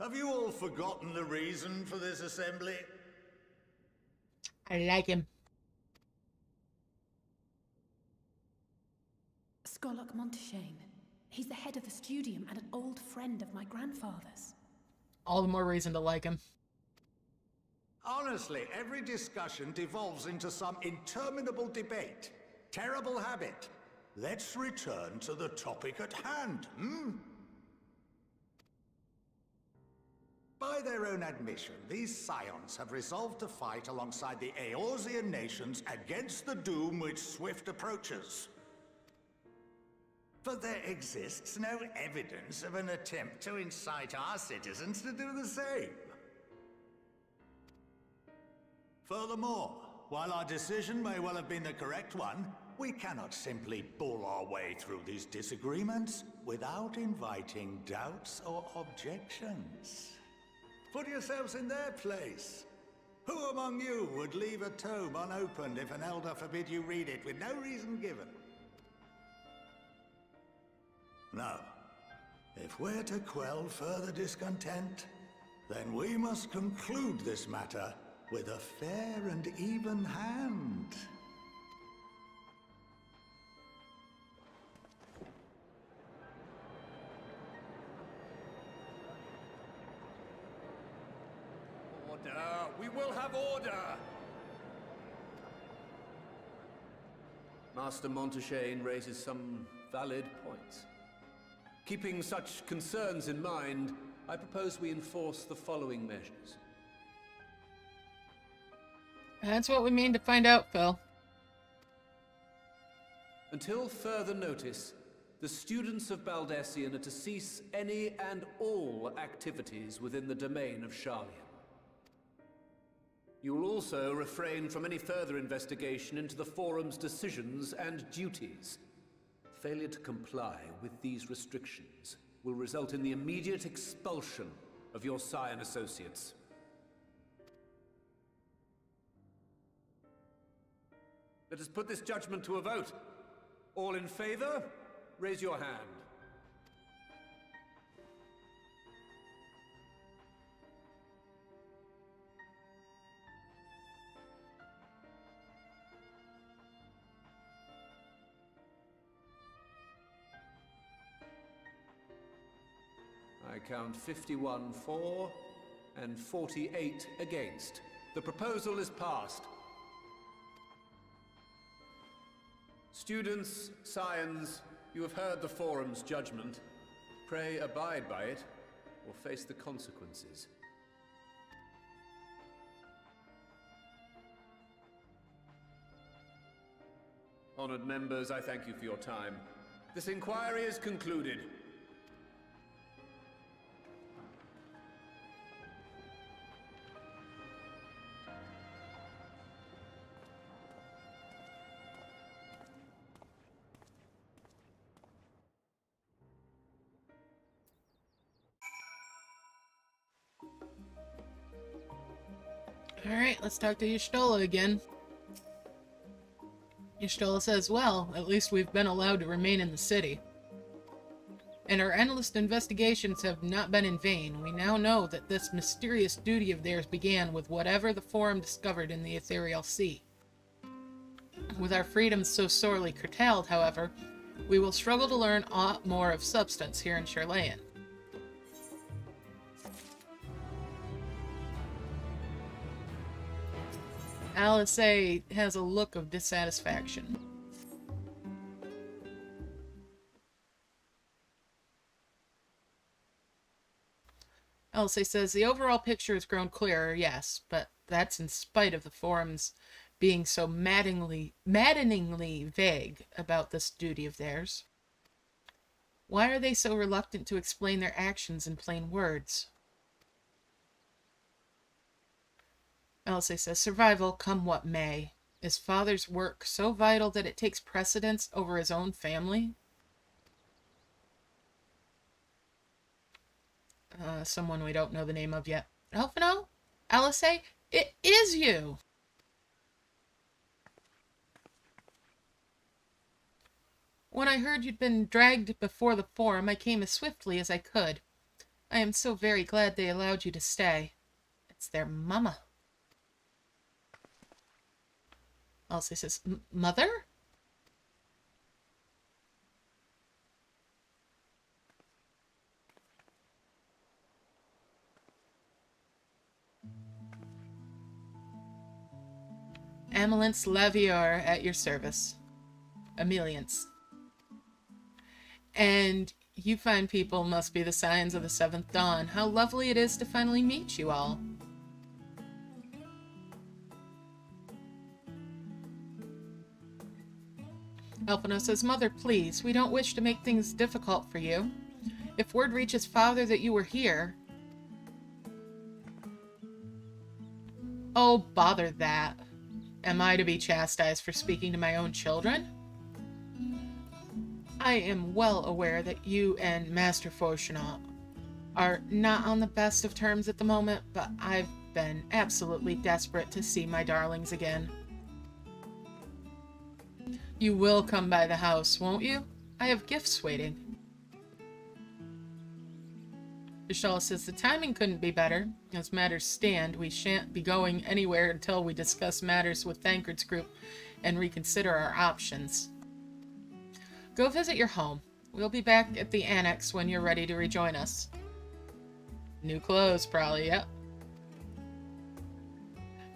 Have you all forgotten the reason for this assembly? I like him. Skolok Monteshane. He's the head of the studium and an old friend of my grandfather's. All the more reason to like him. Honestly, every discussion devolves into some interminable debate. Terrible habit. Let's return to the topic at hand, By their own admission, these Scions have resolved to fight alongside the Eorzean nations against the doom which swift approaches. But there exists no evidence of an attempt to incite our citizens to do the same. Furthermore, while our decision may well have been the correct one, we cannot simply bull our way through these disagreements without inviting doubts or objections. Put yourselves in their place. Who among you would leave a tome unopened if an elder forbid you read it with no reason given? No. If we're to quell further discontent, then we must conclude this matter with a fair and even hand. Order! We will have order! Master Monteshane raises some valid points. Keeping such concerns in mind, I propose we enforce the following measures. That's what we mean to find out, Phil. Until further notice, the students of Baldessian are to cease any and all activities within the domain of Sharlian. You will also refrain from any further investigation into the Forum's decisions and duties. Failure to comply with these restrictions will result in the immediate expulsion of your Scion associates. Let us put this judgment to a vote. All in favor, raise your hand. I count 51 for and 48 against. The proposal is passed. Students, Scions, you have heard the Forum's judgment. Pray abide by it, or face the consequences. Honored members, I thank you for your time. This inquiry is concluded. Alright, let's talk to Y'shtola again. Y'shtola says, well, at least we've been allowed to remain in the city. And our endless investigations have not been in vain. We now know that this mysterious duty of theirs began with whatever the Forum discovered in the Ethereal Sea. With our freedoms so sorely curtailed, however, we will struggle to learn aught more of substance here in Sharlayan. Alice has a look of dissatisfaction. Alice says, the overall picture has grown clearer, yes, but that's in spite of the Forums being so maddeningly vague about this duty of theirs. Why are they so reluctant to explain their actions in plain words? Alice says, survival come what may. Is Father's work so vital that it takes precedence over his own family? Someone we don't know the name of yet. Elfino? Alice, it is you! When I heard you'd been dragged before the Forum, I came as swiftly as I could. I am so very glad they allowed you to stay. It's their mama. Alice says, Mother? Amelance Lavior at your service. Emilience. And you fine people must be the Scions of the Seventh Dawn. How lovely it is to finally meet you all. Elpino says, Mother, please, we don't wish to make things difficult for you. If word reaches Father that you were here... Oh, bother that. Am I to be chastised for speaking to my own children? I am well aware that you and Master Fauchenant are not on the best of terms at the moment, but I've been absolutely desperate to see my darlings again. You will come by the house, won't you? I have gifts waiting. Vishal says the timing couldn't be better. As matters stand, we shan't be going anywhere until we discuss matters with Thancred's group and reconsider our options. Go visit your home. We'll be back at the annex when you're ready to rejoin us. New clothes, probably, yep.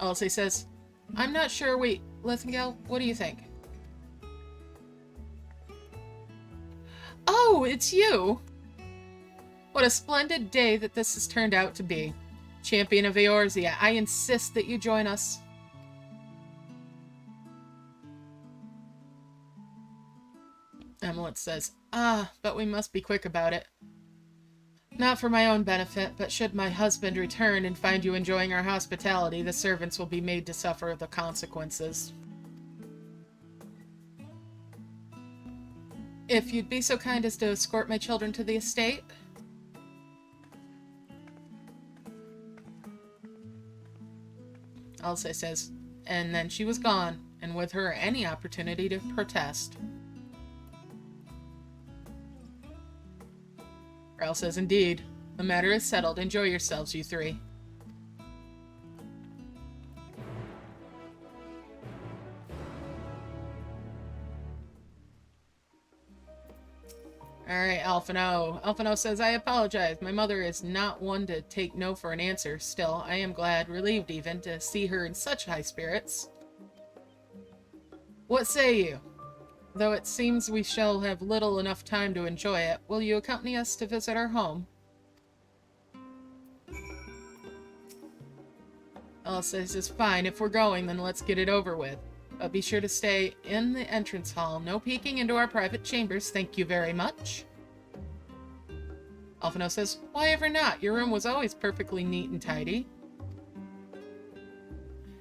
Elsie says, I'm not sure. Wait, Lithengel, what do you think? Oh, it's you! What a splendid day that this has turned out to be. Champion of Eorzea, I insist that you join us. Emelette says, but we must be quick about it. Not for my own benefit, but should my husband return and find you enjoying our hospitality, the servants will be made to suffer the consequences. If you'd be so kind as to escort my children to the estate. Elsa says, and then she was gone, and with her any opportunity to protest. Ralph says, indeed. The matter is settled. Enjoy yourselves, you three. Alright, Alphino. Alphino says, I apologize. My mother is not one to take no for an answer. Still, I am glad, relieved even, to see her in such high spirits. What say you? Though it seems we shall have little enough time to enjoy it, will you accompany us to visit our home? Elsa says, fine, if we're going, then let's get it over with. But be sure to stay in the entrance hall. No peeking into our private chambers, thank you very much. Alphino says, why ever not? Your room was always perfectly neat and tidy.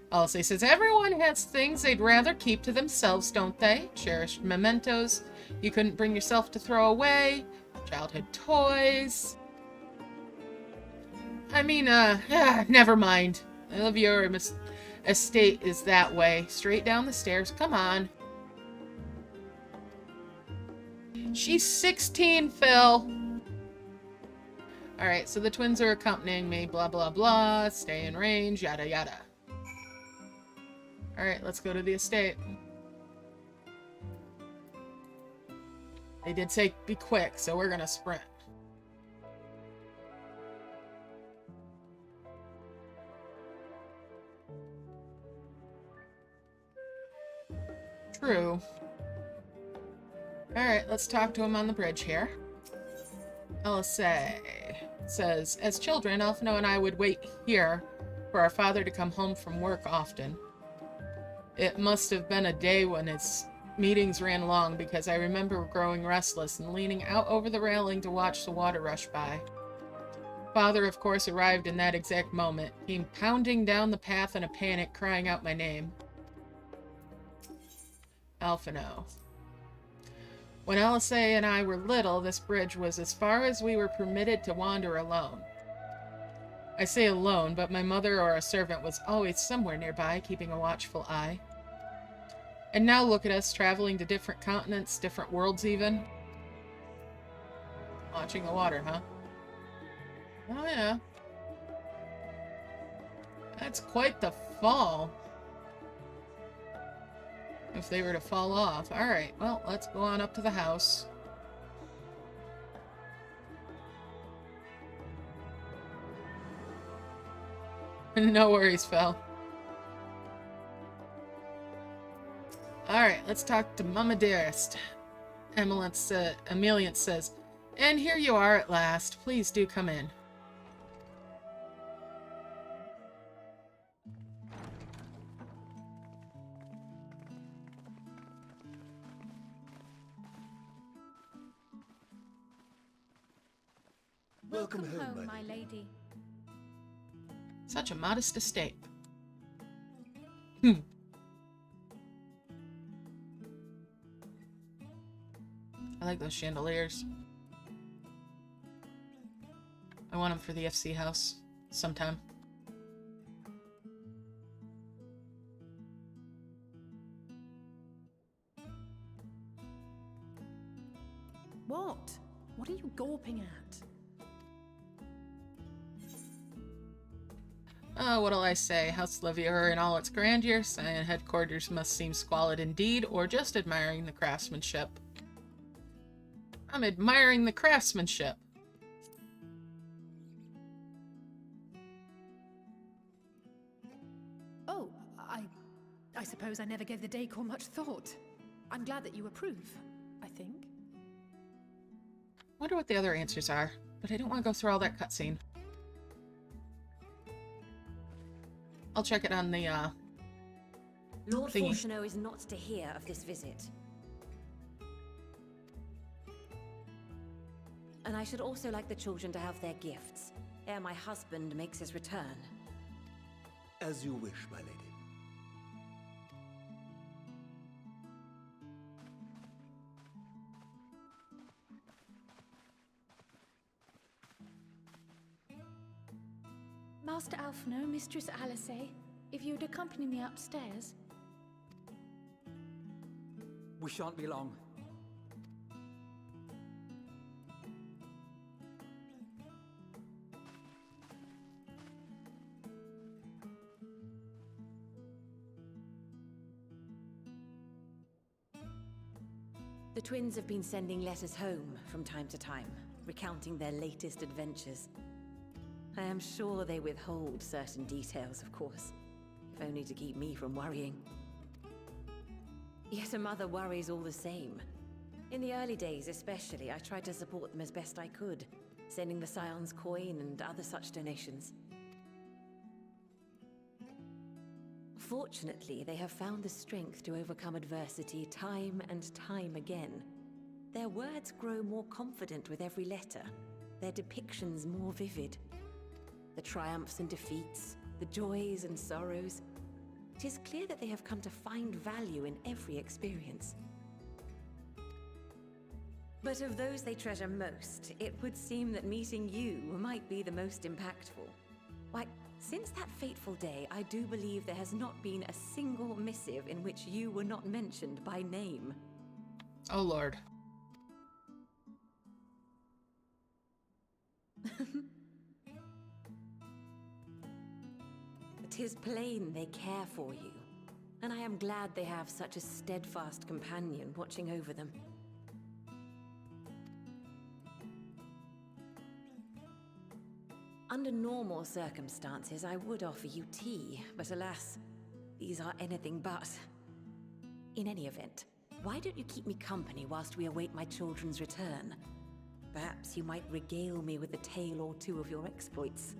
Elsa says, everyone has things they'd rather keep to themselves, don't they? Cherished mementos you couldn't bring yourself to throw away. Childhood toys. I mean, never mind. I love your estate is that way. Straight down the stairs. Come on. She's 16, Phil. Alright, so the twins are accompanying me. Blah, blah, blah. Stay in range. Yada, yada. Alright, let's go to the estate. They did say be quick, so we're gonna sprint. True. Alright, let's talk to him on the bridge here. LSA says, as children, Alphino and I would wait here for our father to come home from work often. It must have been a day when his meetings ran long, because I remember growing restless and leaning out over the railing to watch the water rush by. Father, of course, arrived in that exact moment, came pounding down the path in a panic, crying out my name. Alphino. When LSA and I were little, this bridge was as far as we were permitted to wander alone. I say alone, but my mother or a servant was always somewhere nearby, keeping a watchful eye. And now look at us, traveling to different continents, different worlds even. Watching the water, huh? Oh yeah. That's quite the fall. If they were to fall off. Alright, well, let's go on up to the house. No worries, Phil. Alright, let's talk to Mama Dearest. Emeliant says, and here you are at last. Please do come in. Welcome home, my lady. Such a modest estate. I like those chandeliers. I want them for the FC house sometime. What? What are you gawping at? Oh, what'll I say? House Levier in all its grandeur, Scion headquarters must seem squalid indeed, or just admiring the craftsmanship. I'm admiring the craftsmanship. Oh, I suppose I never gave the decor much thought. I'm glad that you approve, I think. Wonder what the other answers are, but I don't want to go through all that cutscene. I'll check it on the, Lord thingy. Fortuneau is not to hear of this visit. And I should also like the children to have their gifts, ere my husband makes his return. As you wish, my lady. Master Alphino, Mistress Alice, if you'd accompany me upstairs. We shan't be long. The twins have been sending letters home from time to time, recounting their latest adventures. I am sure they withhold certain details, of course, if only to keep me from worrying. Yet a mother worries all the same. In the early days especially, I tried to support them as best I could, sending the Scions coin and other such donations. Fortunately, they have found the strength to overcome adversity time and time again. Their words grow more confident with every letter, their depictions more vivid. The triumphs and defeats, the joys and sorrows. It is clear that they have come to find value in every experience. But of those they treasure most, it would seem that meeting you might be the most impactful. Why, since that fateful day, I do believe there has not been a single missive in which you were not mentioned by name. Oh, Lord. It is plain they care for you, and I am glad they have such a steadfast companion watching over them. Under normal circumstances, I would offer you tea, but alas, these are anything but. In any event, why don't you keep me company whilst we await my children's return? Perhaps you might regale me with a tale or two of your exploits.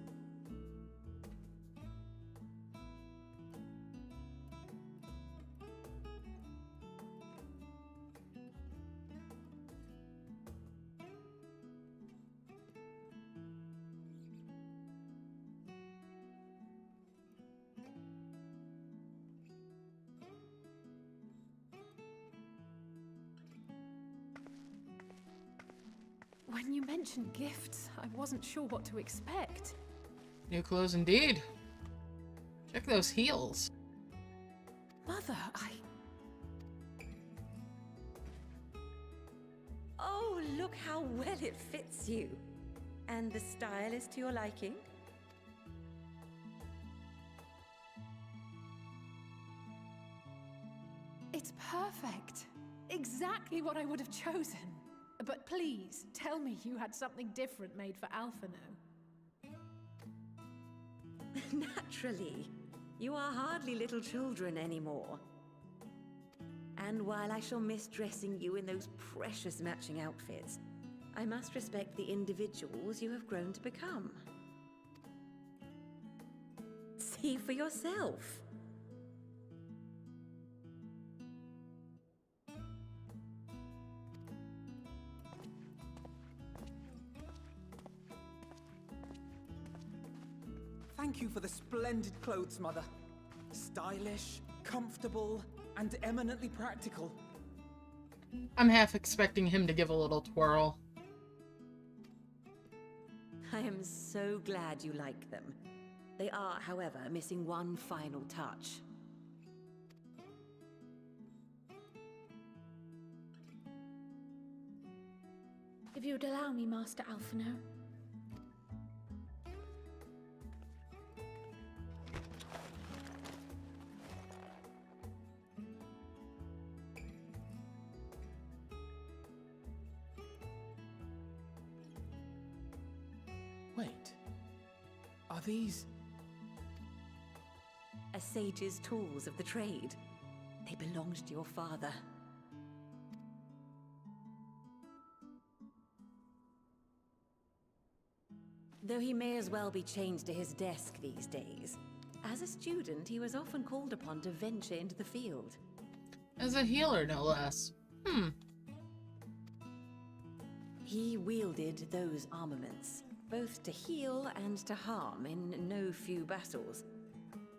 When you mentioned gifts, I wasn't sure what to expect. New clothes indeed. Check those heels. Mother, Oh, look how well it fits you. And the style is to your liking? It's perfect. Exactly what I would have chosen. But please, tell me you had something different made for Alphino. Naturally. You are hardly little children anymore. And while I shall miss dressing you in those precious matching outfits, I must respect the individuals you have grown to become. See for yourself. Thank you for the splendid clothes, Mother. Stylish, comfortable, and eminently practical. I'm half expecting him to give a little twirl. I am so glad you like them. They are, however, missing one final touch. If you would allow me, Master Alphino. Wait. Are these... A sage's tools of the trade. They belonged to your father. Though he may as well be chained to his desk these days, as a student he was often called upon to venture into the field. As a healer, no less. He wielded those armaments, both to heal and to harm in no few battles.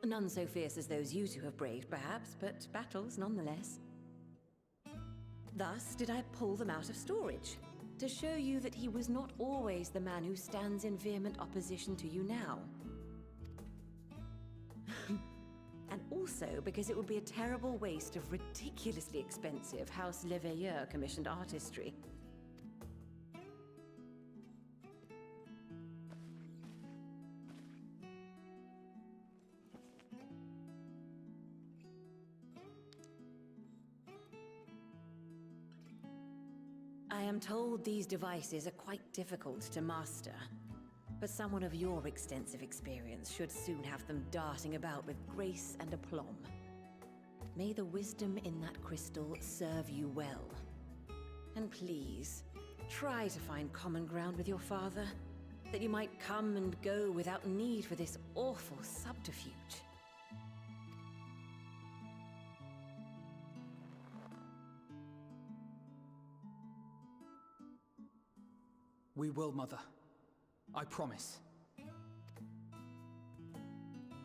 None so fierce as those you two have braved, perhaps, but battles nonetheless. Thus did I pull them out of storage, to show you that he was not always the man who stands in vehement opposition to you now. And also because it would be a terrible waste of ridiculously expensive House Leveilleur commissioned artistry. I am told these devices are quite difficult to master, but someone of your extensive experience should soon have them darting about with grace and aplomb. May the wisdom in that crystal serve you well. And please, try to find common ground with your father, that you might come and go without need for this awful subterfuge. We will, Mother. I promise.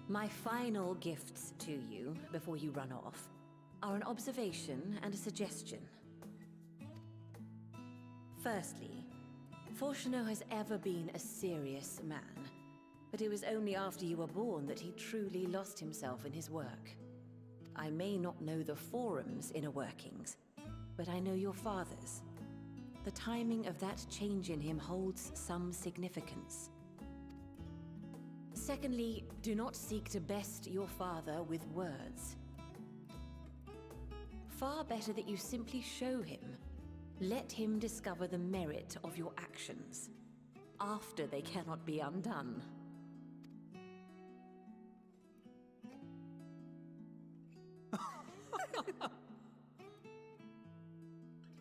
My final gifts to you, before you run off, are an observation and a suggestion. Firstly, Fortuno has ever been a serious man, but it was only after you were born that he truly lost himself in his work. I may not know the Forum's inner workings, but I know your father's. The timing of that change in him holds some significance. Secondly, do not seek to best your father with words. Far better that you simply show him. Let him discover the merit of your actions, after they cannot be undone.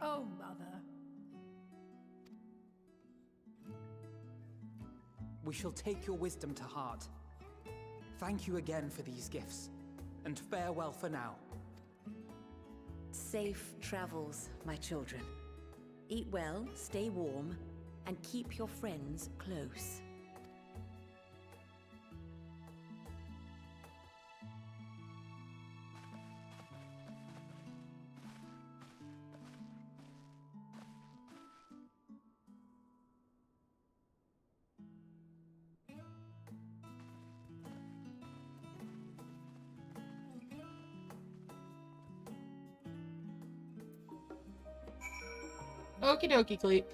Oh, Mother. We shall take your wisdom to heart. Thank you again for these gifts, and farewell for now. Safe travels, my children. Eat well, stay warm, and keep your friends close. Okie dokie, Cleep.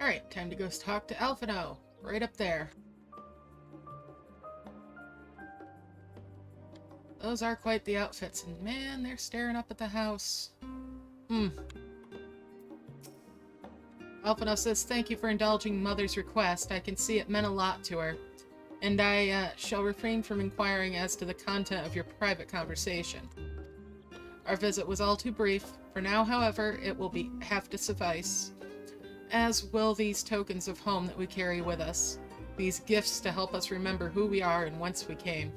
Alright, time to go talk to Alphino. Right up there. Those are quite the outfits, and man, they're staring up at the house. Alphino says, thank you for indulging Mother's request. I can see it meant a lot to her. and I shall refrain from inquiring as to the content of your private conversation. Our visit was all too brief. For now, however, it will have to suffice, as will these tokens of home that we carry with us, these gifts to help us remember who we are and whence we came.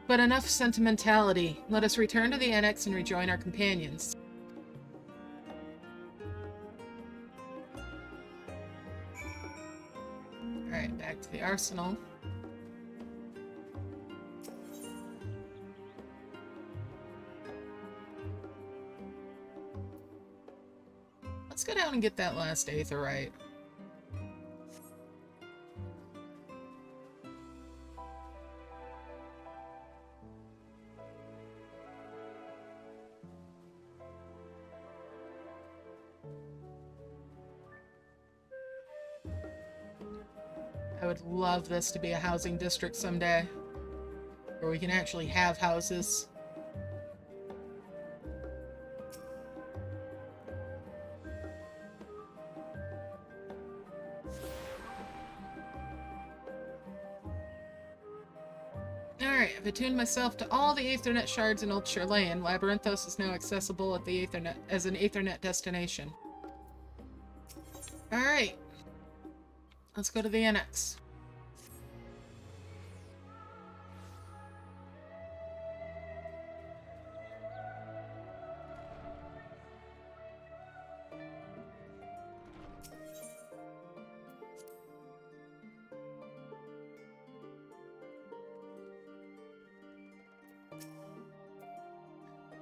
But enough sentimentality. Let us return to the annex and rejoin our companions. Alright, back to the arsenal. Let's go down and get that last aetherite. I would love this to be a housing district someday, where we can actually have houses. Alright, I've attuned myself to all the Aethernet shards in Old Shirlane. Labyrinthos is now accessible at the Aethernet as an Aethernet destination. Alright. Let's go to the annex.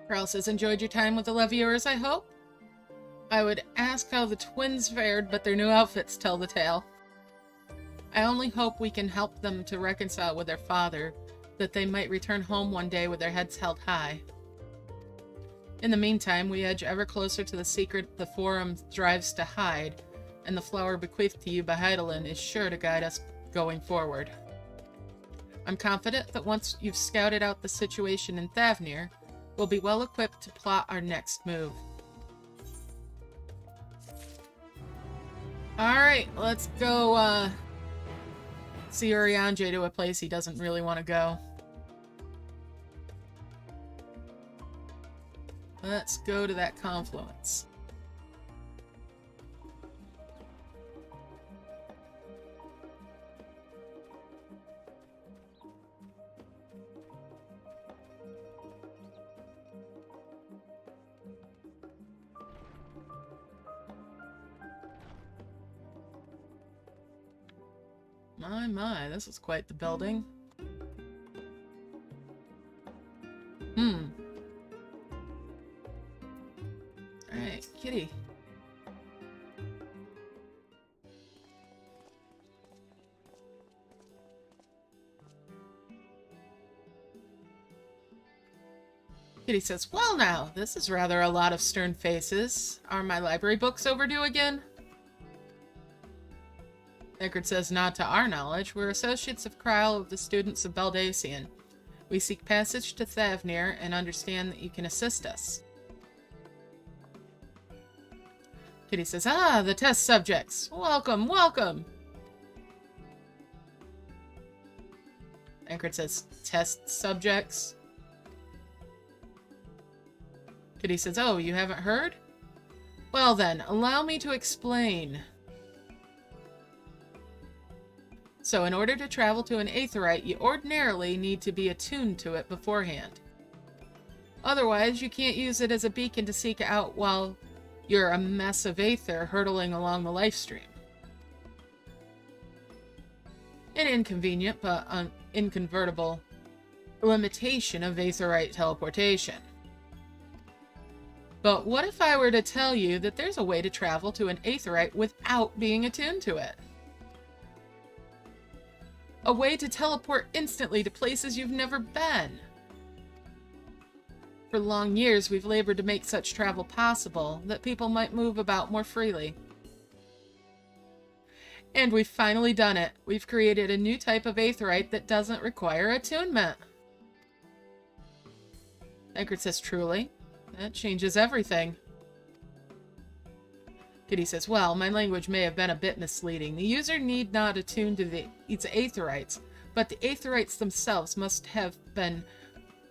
Carl says, enjoyed your time with the Levieurs, I hope? I would ask how the twins fared, but their new outfits tell the tale. I only hope we can help them to reconcile with their father, that they might return home one day with their heads held high. In the meantime, we edge ever closer to the secret the Forum strives to hide, and the flower bequeathed to you by Heidelin is sure to guide us going forward. I'm confident that once you've scouted out the situation in Thavnir, we'll be well equipped to plot our next move. Alright, let's go, see Urianger to a place he doesn't really want to go. Let's go to that confluence. My, this is quite the building. Alright, kitty. Kitty says, well now, this is rather a lot of stern faces. Are my library books overdue again? Eckert says, not to our knowledge. We're associates of Kryl of the students of Baldacian. We seek passage to Thavnir and understand that you can assist us. Kitty says, ah, the test subjects. Welcome, welcome. Eckert says, test subjects? Kitty says, oh, you haven't heard? Well then, allow me to explain. So in order to travel to an aetherite, you ordinarily need to be attuned to it beforehand. Otherwise, you can't use it as a beacon to seek out while you're a mess of aether hurtling along the life stream. An inconvenient but inconvertible limitation of aetherite teleportation. But what if I were to tell you that there's a way to travel to an aetherite without being attuned to it? A way to teleport instantly to places you've never been. For long years, we've labored to make such travel possible, that people might move about more freely. And we've finally done it. We've created a new type of aetherite that doesn't require attunement. Eckert says, truly? That changes everything. Kitty says, well, my language may have been a bit misleading. The user need not attune to its aetherites, but the aetherites themselves must have been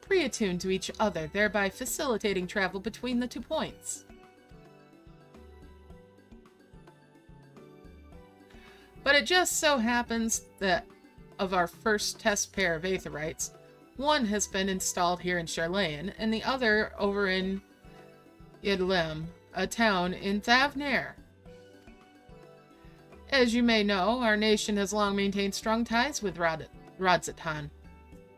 pre-attuned to each other, thereby facilitating travel between the 2 points. But it just so happens that of our first test pair of aetherites, one has been installed here in Charlayan, and the other over in Idlem, a town in Thavnair. As you may know, our nation has long maintained strong ties with Radzatan,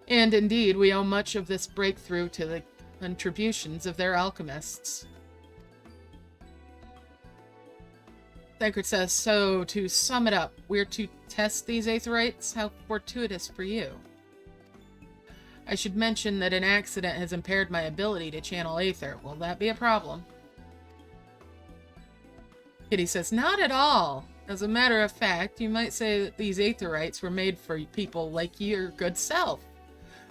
and indeed we owe much of this breakthrough to the contributions of their alchemists. Thancred says, so to sum it up, we're to test these aetherites? How fortuitous for you. I should mention that an accident has impaired my ability to channel aether. Will that be a problem? Kitty says, not at all. As a matter of fact, you might say that these aetherites were made for people like your good self.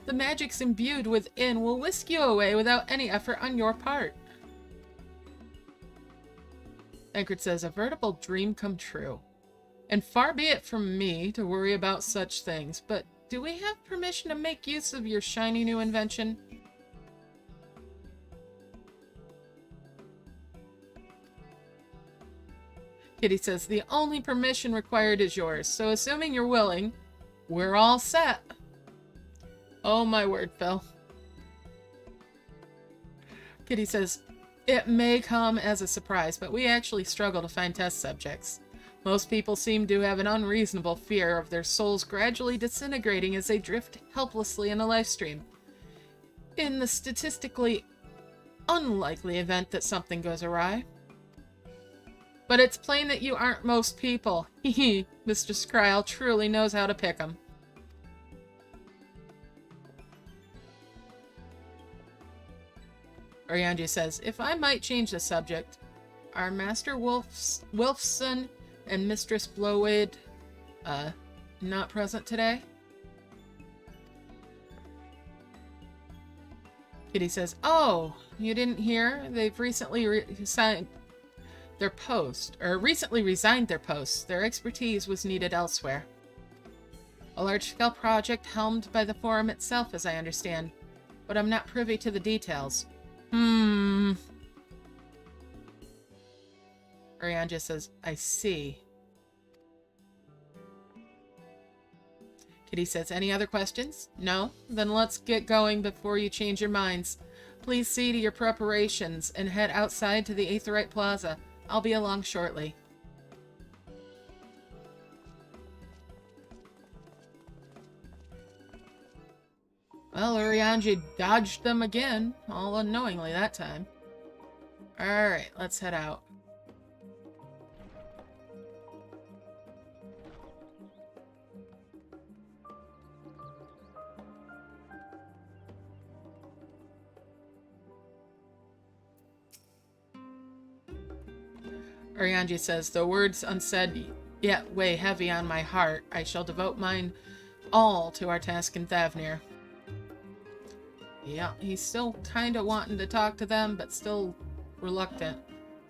The magics imbued within will whisk you away without any effort on your part. Thancred says, a veritable dream come true. And far be it from me to worry about such things, but do we have permission to make use of your shiny new invention? Kitty says, the only permission required is yours, so assuming you're willing, we're all set. Oh my word, Phil. Kitty says, it may come as a surprise, but we actually struggle to find test subjects. Most people seem to have an unreasonable fear of their souls gradually disintegrating as they drift helplessly in a lifestream. In the statistically unlikely event that something goes awry. But it's plain that you aren't most people. Hehe, Mr. Skryl truly knows how to pick 'em. Orianji says, if I might change the subject, are Master Wolfson and Mistress Blowid, not present today? Kitty says, oh, you didn't hear? They've recently resigned their post. Their expertise was needed elsewhere. A large-scale project helmed by the Forum itself, as I understand, but I'm not privy to the details. Orianja says, I see. Kitty says, any other questions? No? Then let's get going before you change your minds. Please see to your preparations and head outside to the Aetherite Plaza. I'll be along shortly. Well, Orianji dodged them again, all unknowingly that time. Alright, let's head out. Orianji says, the words unsaid yet weigh heavy on my heart. I shall devote mine all to our task in Thavnair. Yeah, he's still kind of wanting to talk to them, but still reluctant.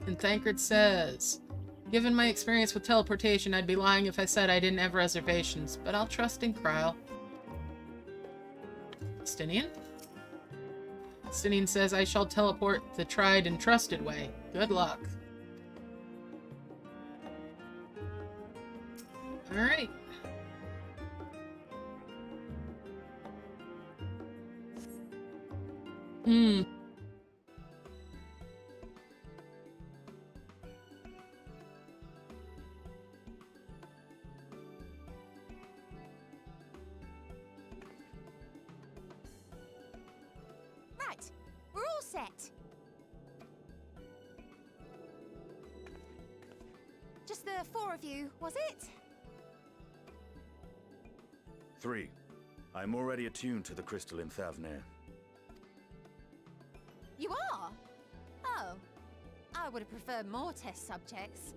And Thancred says, given my experience with teleportation, I'd be lying if I said I didn't have reservations, but I'll trust in Kryl. Stinian? Stinian says, I shall teleport the tried and trusted way. Good luck. Alright. Right, we're all set. Just the 4 of you, was it? 3. I'm already attuned to the crystal in Thavnair. You are? Oh, I would have preferred more test subjects.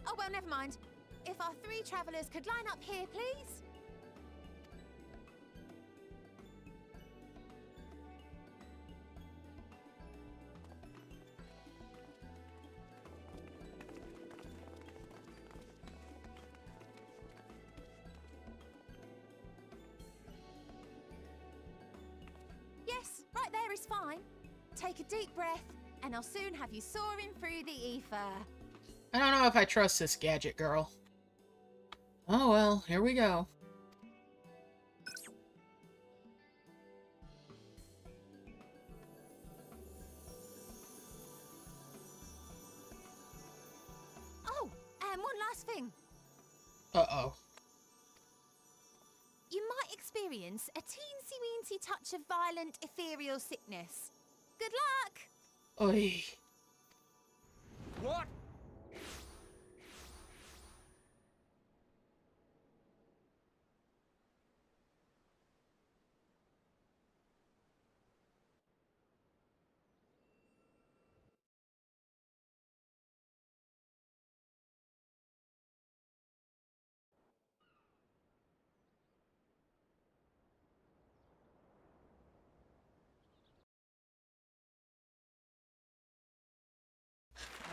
Oh, well, never mind. If our 3 travelers could line up here, please? is fine. Take a deep breath, and I'll soon have you soaring through the ether. I don't know if I trust this gadget girl. Oh well, here we go. Oh, and one last thing. Uh-oh. You might experience a teensy-weensy touch of violent ethereal sickness. Good luck! Oy. What?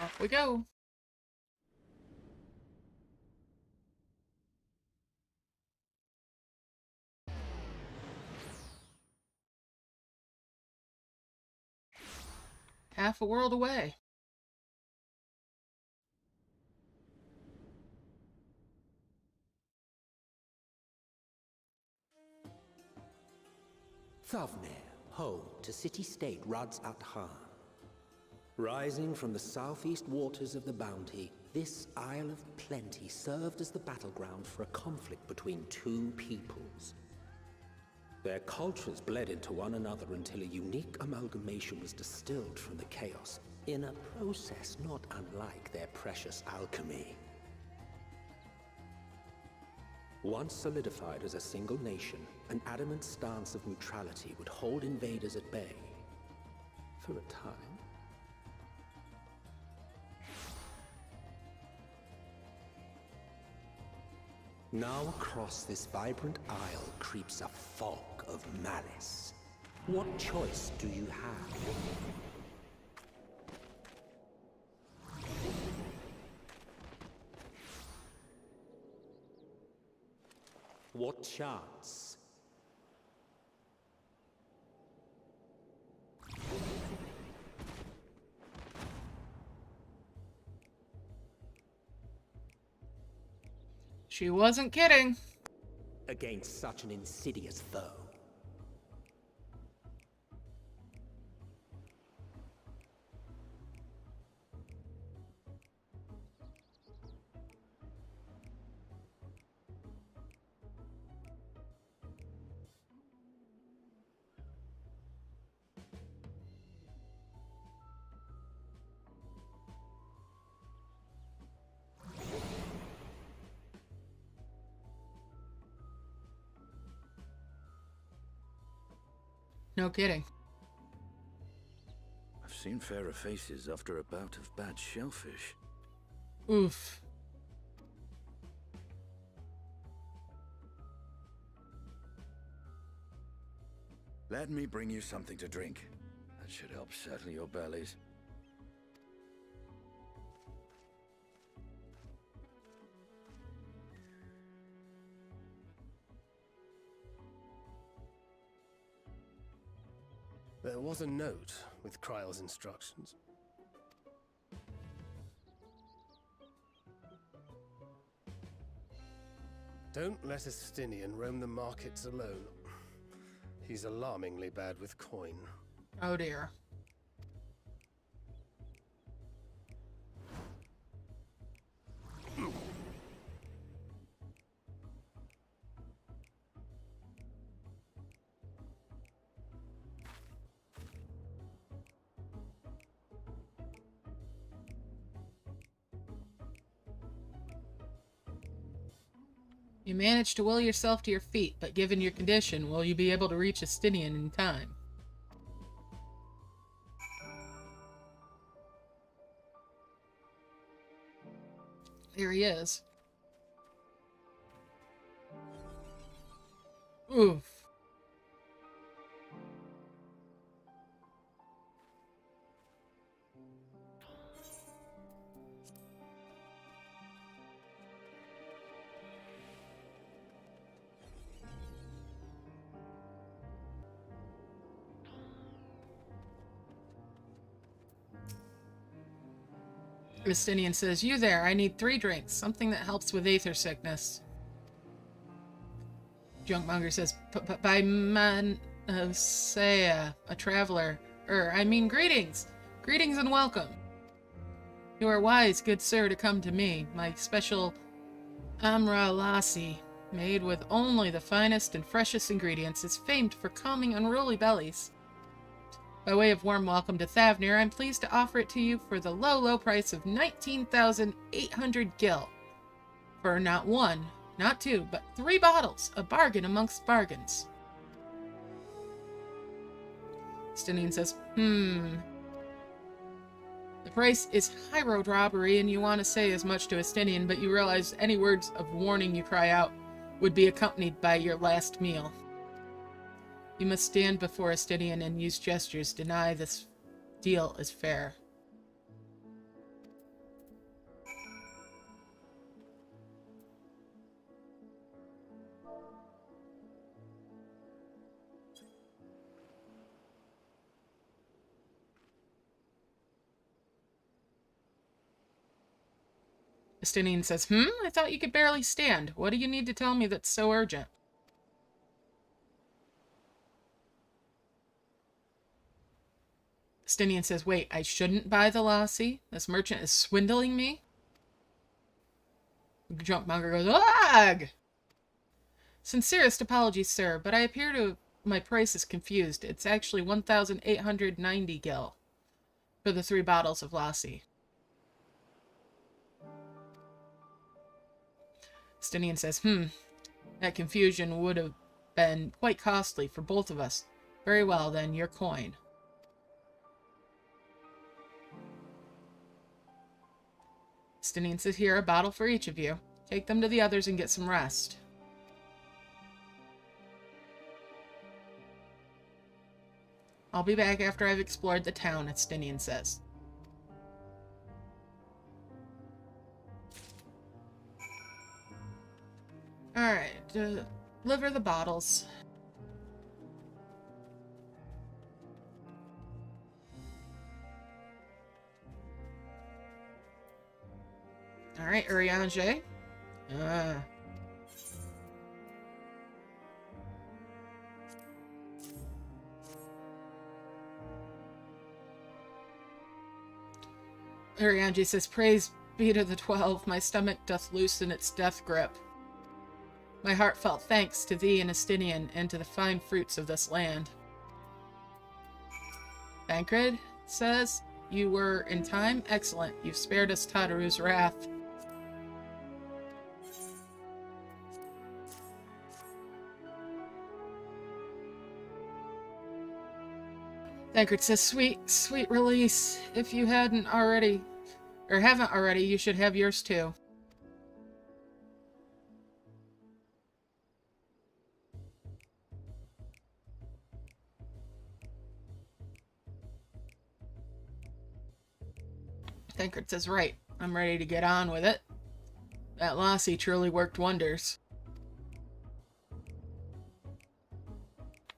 Off we go. Half a world away. Thavnir, home to city-state Rads at Han. Rising from the southeast waters of the Bounty, this Isle of Plenty served as the battleground for a conflict between two peoples. Their cultures bled into one another until a unique amalgamation was distilled from the chaos, in a process not unlike their precious alchemy. Once solidified as a single nation, an adamant stance of neutrality would hold invaders at bay. For a time. Now across this vibrant isle creeps a fog of malice. What choice do you have? What chance? She wasn't kidding. Against such an insidious foe. No kidding. I've seen fairer faces after a bout of bad shellfish. Oof. Let me bring you something to drink. That should help settle your bellies. There was a note with Kryle's instructions. Don't let a Stinian roam the markets alone. He's alarmingly bad with coin. Oh dear. You managed to will yourself to your feet, but given your condition, will you be able to reach Estinian in time? Here he is. Oof. Justinian says, "You there, I need 3 drinks, something that helps with aether sickness." Junkmonger says, "By man, say, a traveler. Greetings. Greetings and welcome. You are wise, good sir, to come to me. My special Amra Lassi, made with only the finest and freshest ingredients, is famed for calming unruly bellies. By way of warm welcome to Thavnir, I'm pleased to offer it to you for the low, low price of 19,800 gil. For not 1, not 2, but 3 bottles, a bargain amongst bargains." Justinian says, The price is high road robbery, and you want to say as much to Justinian, but you realize any words of warning you cry out would be accompanied by your last meal. You must stand before Justinian and use gestures, deny this deal is fair. Justinian says, I thought you could barely stand. What do you need to tell me that's so urgent? Justinian says, wait, I shouldn't buy the lassie? This merchant is swindling me? Junkmonger goes, Ugh! Sincerest apologies, sir, but I appear to my price is confused. It's actually 1,890 gil for the 3 bottles of lassie. Justinian says, that confusion would have been quite costly for both of us. Very well, then, your coin. Justinian says, here, a bottle for each of you. Take them to the others and get some rest. I'll be back after I've explored the town, Justinian says. Alright, deliver the bottles. Alright, Urianger. Urianger says, praise be to the 12, my stomach doth loosen its death grip. My heartfelt thanks to thee and Justinian, and to the fine fruits of this land. Thancred says, you were in time? Excellent. You've spared us Tataru's wrath. Thancred says, sweet release. If you haven't already, you should have yours too. Thancred says, right, I'm ready to get on with it. That lassie truly worked wonders.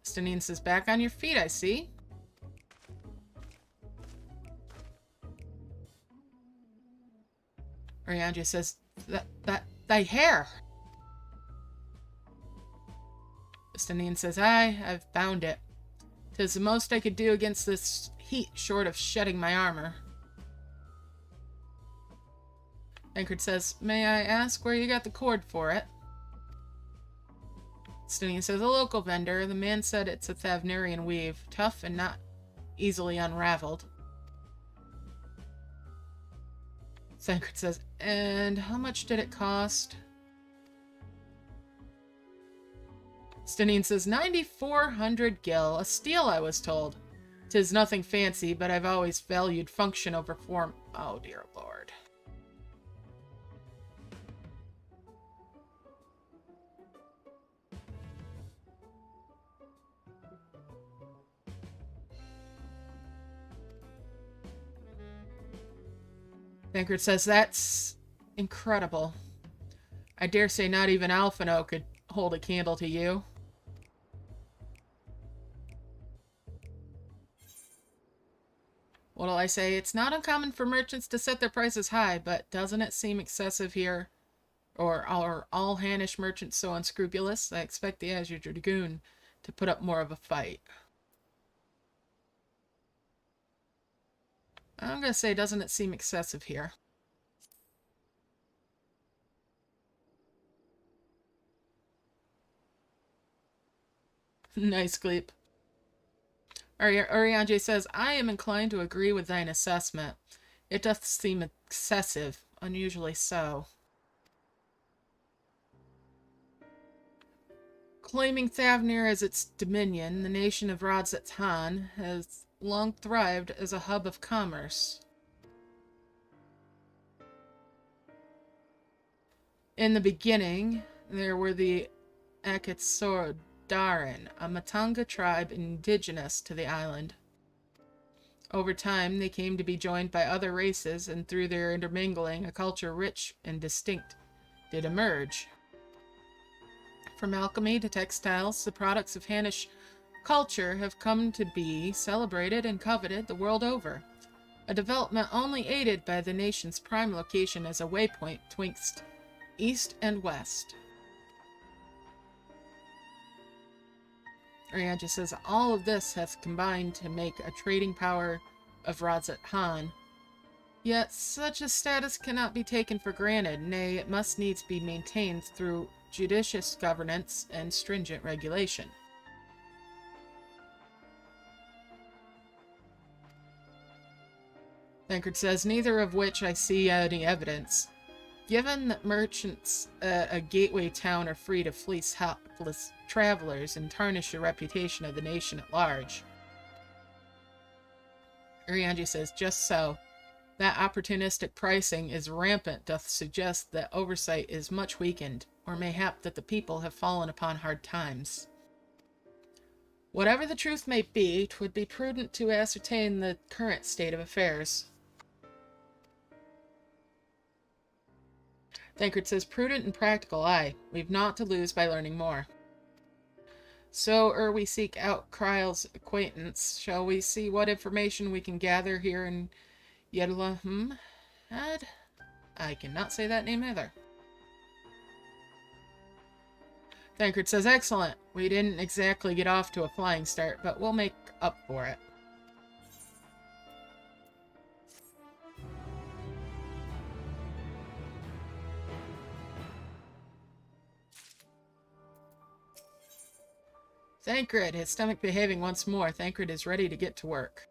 Justinian says, back on your feet, I see. Urianger says, thy hair. Justinian says, I've found it. 'Tis the most I could do against this heat, short of shedding my armor. Thancred says, may I ask where you got the cord for it? Justinian says, a local vendor. The man said it's a Thavnirian weave, tough and not easily unraveled. Thancred says, and how much did it cost? Justinian says, 9,400 gil. A steal, I was told. 'Tis nothing fancy, but I've always valued function over form. Oh, dear lord. Thancred says, that's incredible. I dare say not even Alphino could hold a candle to you. What'll I say? It's not uncommon for merchants to set their prices high, but doesn't it seem excessive here? Or are all Hannish merchants so unscrupulous? I expect the Azure Dragoon to put up more of a fight. I'm gonna say, doesn't it seem excessive here? Nice Gleep. Oriange says, I am inclined to agree with thine assessment. It doth seem excessive, unusually so. Claiming Thavnir as its dominion, the nation of Radzat-Han has long thrived as a hub of commerce. In the beginning, there were the Akitsodaran, a Matanga tribe indigenous to the island. Over time, they came to be joined by other races, and through their intermingling, a culture rich and distinct did emerge. From alchemy to textiles, the products of Hannish culture have come to be celebrated and coveted the world over, a development only aided by the nation's prime location as a waypoint twixt east and west. Oriange says, all of this has combined to make a trading power of Radzat-Han. Yet such a status cannot be taken for granted, nay, it must needs be maintained through judicious governance and stringent regulation. Thancred says, neither of which I see any evidence. Given that merchants at a gateway town are free to fleece helpless travelers and tarnish the reputation of the nation at large. Oriange says, just so. That opportunistic pricing is rampant doth suggest that oversight is much weakened, or mayhap that the people have fallen upon hard times. Whatever the truth may be, 'twould be prudent to ascertain the current state of affairs. Thancred says, prudent and practical, aye. We've naught to lose by learning more. So, ere we seek out Kryle's acquaintance, shall we see what information we can gather here in Yedla, I cannot say that name either. Thancred says, excellent. We didn't exactly get off to a flying start, but we'll make up for it. Thancred, his stomach behaving once more. Thancred is ready to get to work.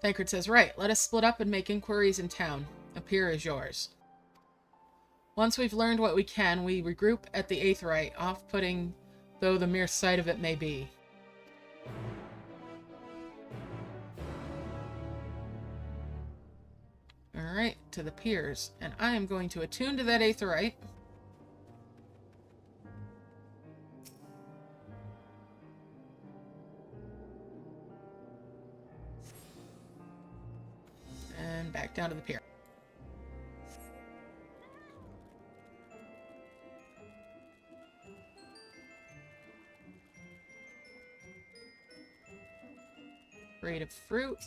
Thancred says, right, let us split up and make inquiries in town. A pier is yours. Once we've learned what we can, we regroup at the Aetheryte, off-putting though the mere sight of it may be. Alright, to the piers. And I am going to attune to that Aetheryte. And back down to the pier. Crate of fruit.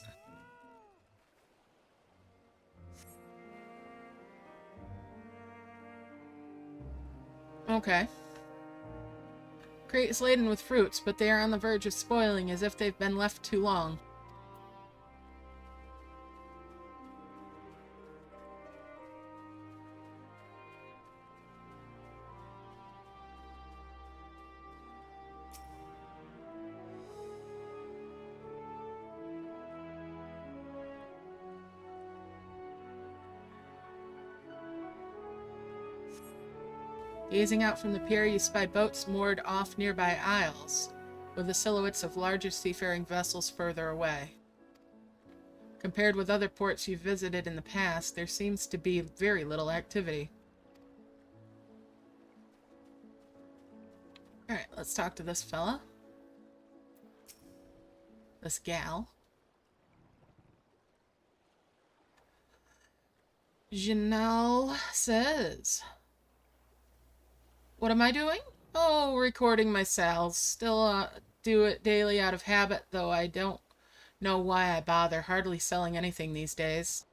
Okay. Crate is laden with fruits, but they are on the verge of spoiling as if they've been left too long. Gazing out from the pier, you spy boats moored off nearby isles, with the silhouettes of larger seafaring vessels further away. Compared with other ports you've visited in the past, there seems to be very little activity. Alright, let's talk to this fella. This gal. Janelle says... What am I doing? Oh, recording my sales. Still do it daily out of habit, though I don't know why I bother, hardly selling anything these days.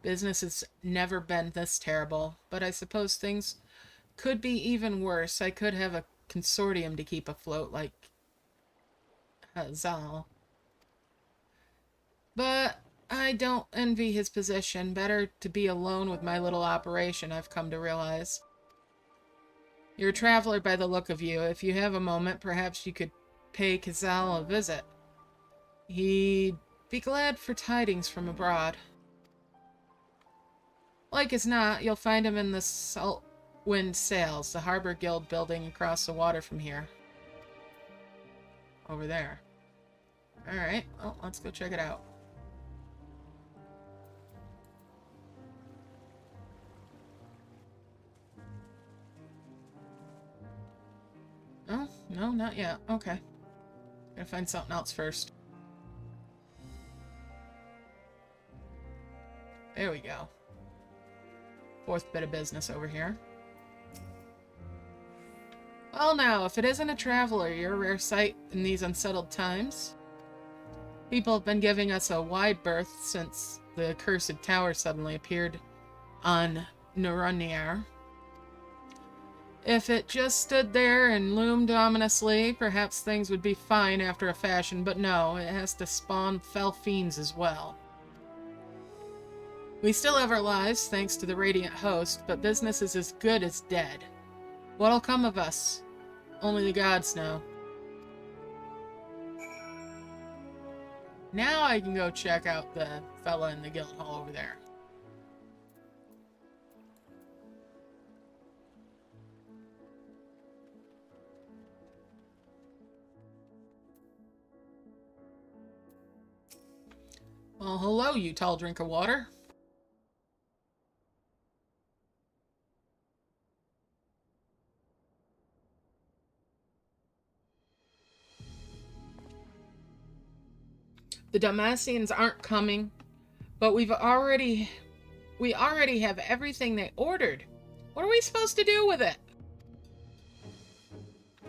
Business has never been this terrible, but I suppose things could be even worse. I could have a consortium to keep afloat like Zal. But I don't envy his position. Better to be alone with my little operation, I've come to realize. You're a traveler by the look of you. If you have a moment, perhaps you could pay Kazal a visit. He'd be glad for tidings from abroad. Like as not, you'll find him in the Salt Wind Sails, the Harbor Guild building across the water from here. Over there. Alright, well, let's go check it out. Oh, no, not yet. Okay. Gotta find something else first. There we go. Fourth bit of business over here. Well now, if it isn't a traveler, you're a rare sight in these unsettled times. People have been giving us a wide berth since the accursed tower suddenly appeared on Nurunniar. If it just stood there and loomed ominously, perhaps things would be fine after a fashion, but no, it has to spawn fell fiends as well. We still have our lives, thanks to the Radiant Host, but business is as good as dead. What'll come of us? Only the gods know. Now I can go check out the fella in the guild hall over there. Well, hello, you tall drink of water. The Dalmatians aren't coming, but we already have everything they ordered. What are we supposed to do with it?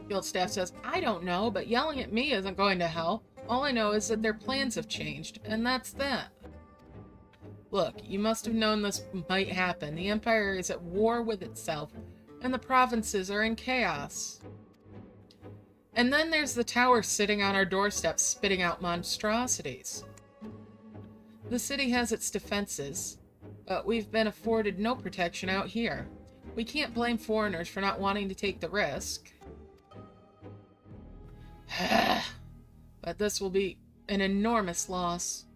Guild staff says, I don't know, but yelling at me isn't going to help. All I know is that their plans have changed, and that's that. Look, you must have known this might happen. The Empire is at war with itself, and the provinces are in chaos. And then there's the tower sitting on our doorstep spitting out monstrosities. The city has its defenses, but we've been afforded no protection out here. We can't blame foreigners for not wanting to take the risk. But this will be an enormous loss.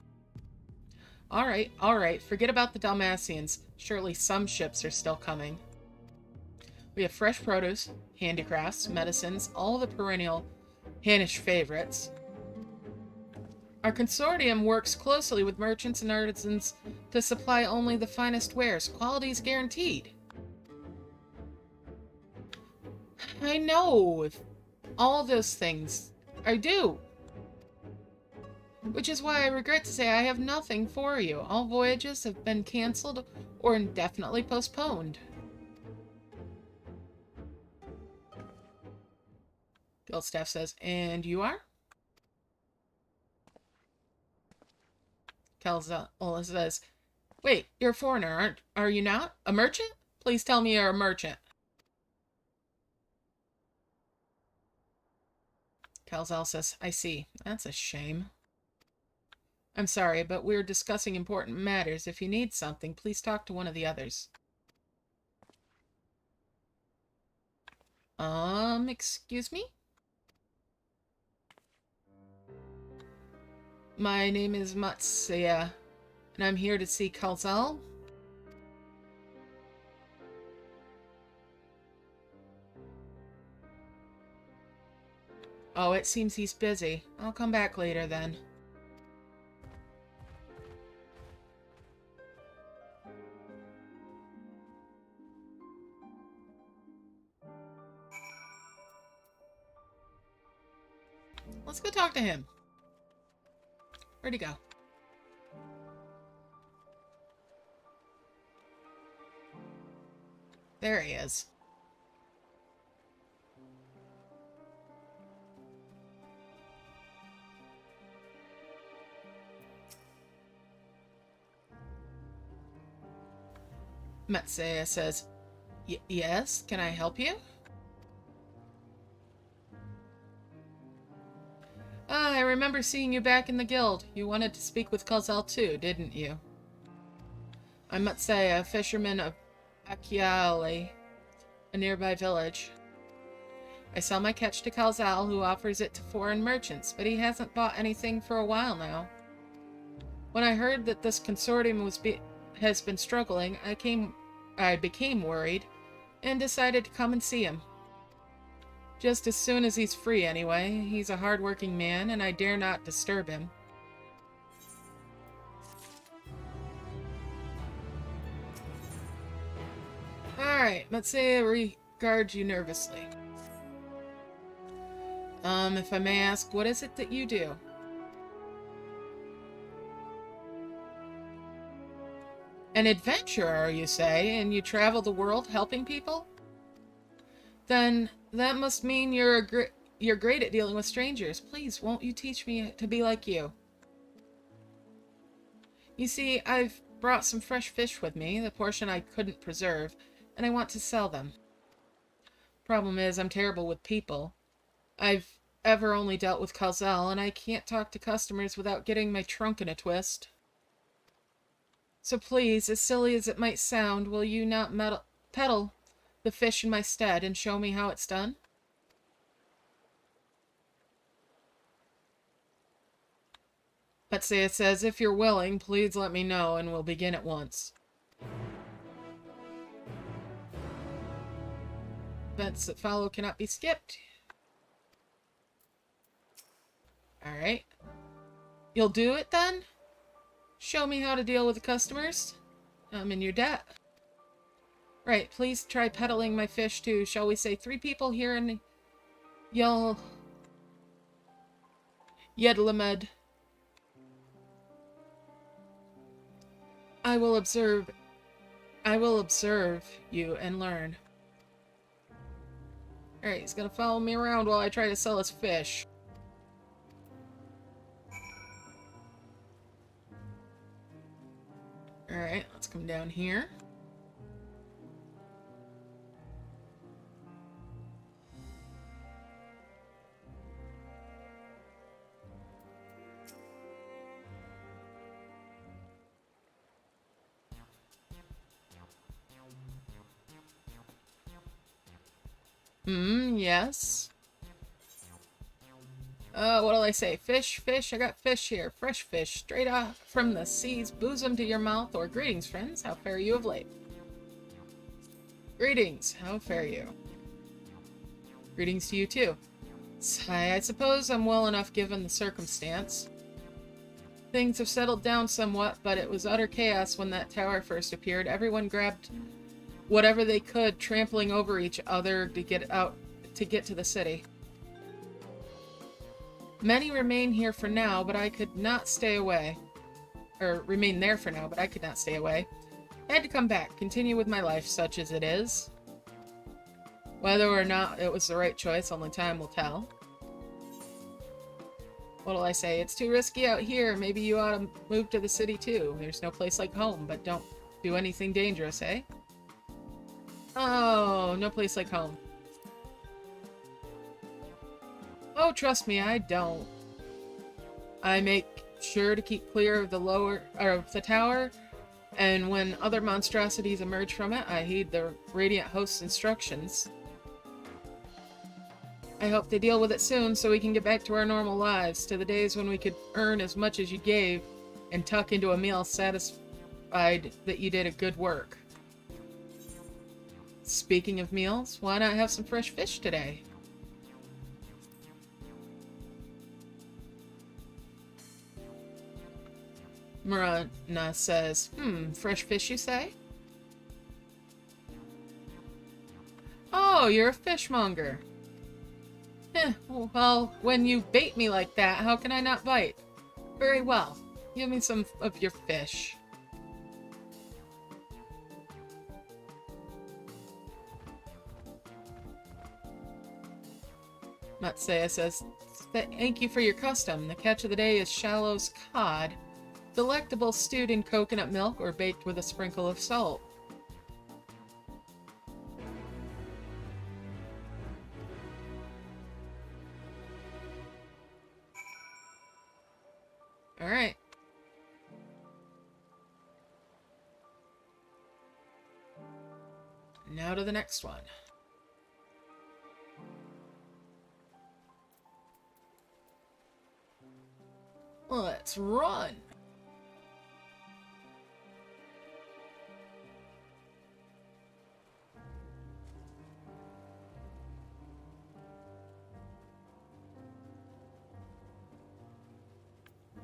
Alright, forget about the Dalmatians. Surely some ships are still coming. We have fresh produce, handicrafts, medicines, all the perennial Hannish favorites. Our consortium works closely with merchants and artisans to supply only the finest wares. Quality is guaranteed. I know all those things. I do. Which is why I regret to say I have nothing for you. All voyages have been cancelled or indefinitely postponed. Guild staff says, and you are? Kelza says, wait, you're a foreigner, are you not? A merchant? Please tell me you're a merchant. Calzal says, I see. That's a shame. I'm sorry, but we're discussing important matters. If you need something, please talk to one of the others. Excuse me? My name is Matsuya, and I'm here to see Calzal. Oh, it seems he's busy. I'll come back later then. Let's go talk to him. Where'd he go? There he is. Matsuya says, yes, can I help you? I remember seeing you back in the guild. You wanted to speak with Kalzel too, didn't you? I'm Matsuya, a fisherman of Akiale, a nearby village. I sell my catch to Kalzel, who offers it to foreign merchants, but he hasn't bought anything for a while now. When I heard that this consortium has been struggling, I became worried and decided to come and see him. Just as soon as he's free, anyway. He's a hard-working man, and I dare not disturb him. Alright, Matsuya regards you nervously. If I may ask, what is it that you do? An adventurer, you say, and you travel the world helping people? Then that must mean you're great at dealing with strangers. Please, won't you teach me to be like you? You see, I've brought some fresh fish with me, the portion I couldn't preserve, and I want to sell them. Problem is, I'm terrible with people. I've ever only dealt with Kalzel, and I can't talk to customers without getting my trunk in a twist. So please, as silly as it might sound, will you not peddle the fish in my stead and show me how it's done? Matsuya says, if you're willing, please let me know and we'll begin at once. Events that follow cannot be skipped. Alright. You'll do it then? Show me how to deal with the customers? I'm in your debt. Right, please try peddling my fish to, shall we say, 3 people here in Yedlamed. I will observe you and learn. Alright, he's gonna follow me around while I try to sell his fish. Alright, let's come down here. Yes. What'll I say? Fish, I got fish here. Fresh fish, straight off from the sea's bosom to your mouth, or greetings, friends. How fare you of late? Greetings, how fare you? Greetings to you, too. I suppose I'm well enough given the circumstance. Things have settled down somewhat, but it was utter chaos when that tower first appeared. Everyone grabbed whatever they could, trampling over each other to get to the city. Many remain here for now, but I could not stay away. Or remain there for now, but I could not stay away. I had to come back, continue with my life, such as it is. Whether or not it was the right choice, only time will tell. What'll I say? It's too risky out here. Maybe you ought to move to the city too. There's no place like home, but don't do anything dangerous, eh? Oh, no place like home. Oh, trust me, I don't. I make sure to keep clear of the tower, and when other monstrosities emerge from it, I heed the Radiant Host's instructions. I hope they deal with it soon so we can get back to our normal lives, to the days when we could earn as much as you gave and tuck into a meal satisfied that you did a good work. Speaking of meals, why not have some fresh fish today? Marana says, fresh fish you say? Oh, you're a fishmonger. Well, when you bait me like that, how can I not bite? Very well. Give me some of your fish. Matsuya says, thank you for your custom. The catch of the day is Shallow's cod. Delectable, stewed in coconut milk or baked with a sprinkle of salt. Alright. Now to the next one. Let's run!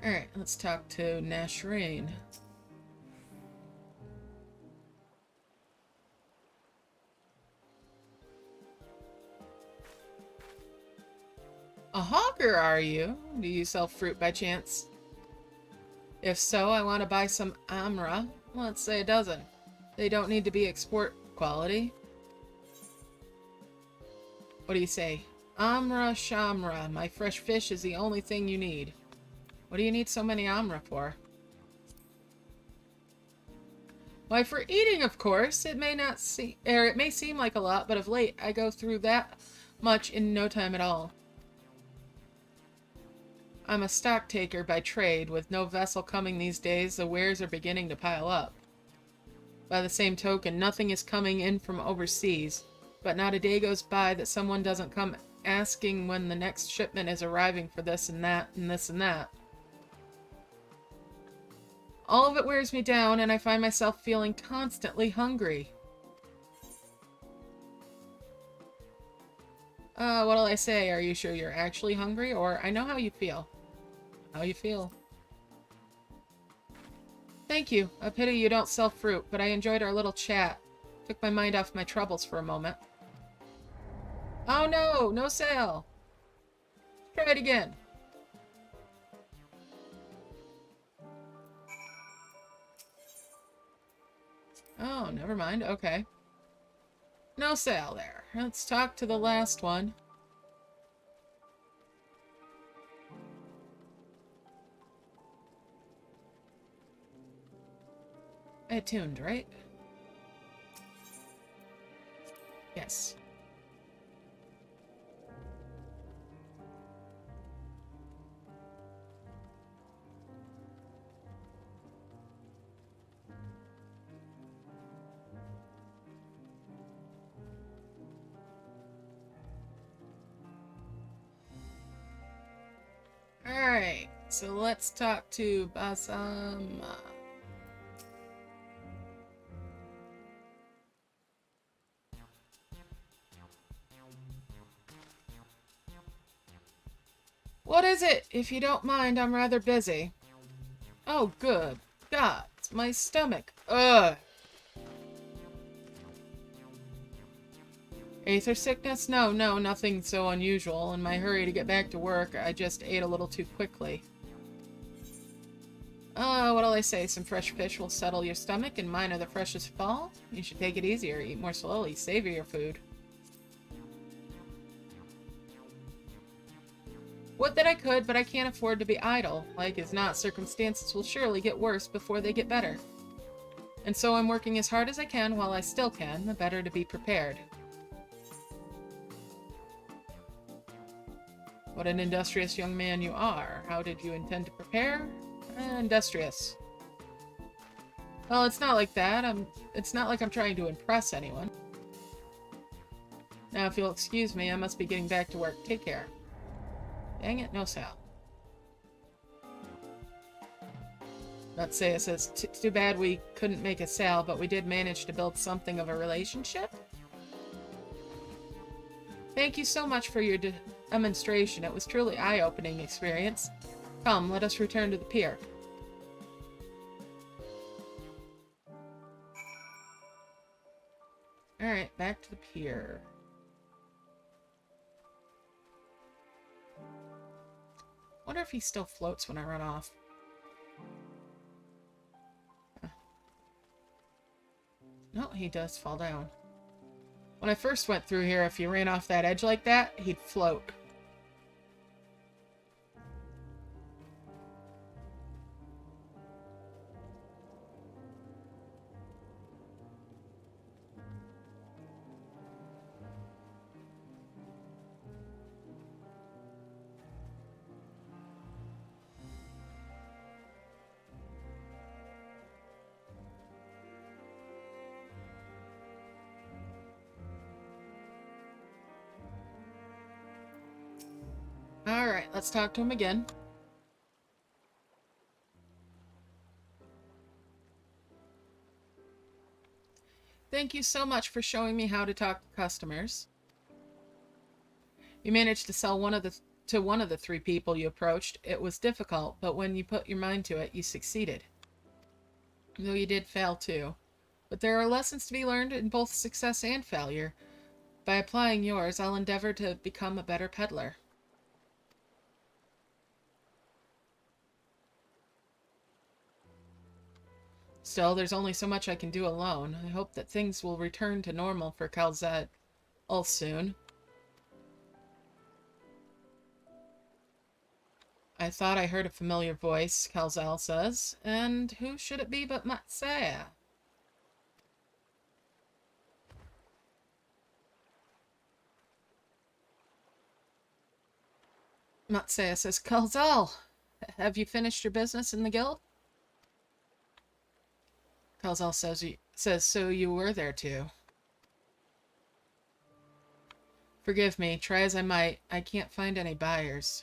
Alright, let's talk to Nashreen. A hawker, are you? Do you sell fruit by chance? If so, I want to buy some amra. Let's say a dozen. They don't need to be export quality. What do you say? Amra shamra. My fresh fish is the only thing you need. What do you need so many amra for? Why, for eating, of course. It may seem like a lot, but of late I go through that much in no time at all. I'm a stock taker by trade. With no vessel coming these days, the wares are beginning to pile up. By the same token, nothing is coming in from overseas, but not a day goes by that someone doesn't come asking when the next shipment is arriving for this and that and this and that. All of it wears me down, and I find myself feeling constantly hungry. What'll I say? Are you sure you're actually hungry? Or I know how you feel. How you feel. Thank you. A pity you don't sell fruit, but I enjoyed our little chat. Took my mind off my troubles for a moment. Oh no! No sale! Try it again. Oh, never mind. Okay. No sale there. Let's talk to the last one. Attuned, right? Yes. Alright, so let's talk to Basam. What is it? If you don't mind, I'm rather busy. Oh, good. God, my stomach. Ugh. Aether sickness? No, nothing so unusual. In my hurry to get back to work, I just ate a little too quickly. What'll I say? Some fresh fish will settle your stomach, and mine are the freshest of all? You should take it easier, eat more slowly, savor your food. Would that I could, but I can't afford to be idle. Like as not, circumstances will surely get worse before they get better. And so I'm working as hard as I can while I still can, the better to be prepared. What an industrious young man you are. How did you intend to prepare? Industrious. Well, it's not like that. It's not like I'm trying to impress anyone. Now, if you'll excuse me, I must be getting back to work. Take care. Dang it, no sale. Not say it says, too bad we couldn't make a sale, but we did manage to build something of a relationship. Thank you so much for your demonstration. It was truly eye-opening experience. Come, let us return to the pier. Alright, back to the pier. Wonder if he still floats when I run off. No, he does fall down. When I first went through here, if you ran off that edge like that, he'd float. Alright, let's talk to him again. Thank you so much for showing me how to talk to customers. You managed to sell one of the 3 people you approached. It was difficult, but when you put your mind to it, you succeeded. Though you did fail too. But there are lessons to be learned in both success and failure. By applying yours, I'll endeavor to become a better peddler. Still, there's only so much I can do alone. I hope that things will return to normal for Calzette all soon. I thought I heard a familiar voice, Calzelle says. And who should it be but Matsea? Matsea says, Calzelle, have you finished your business in the guild? Calzelle says, so you were there too. Forgive me, try as I might, I can't find any buyers.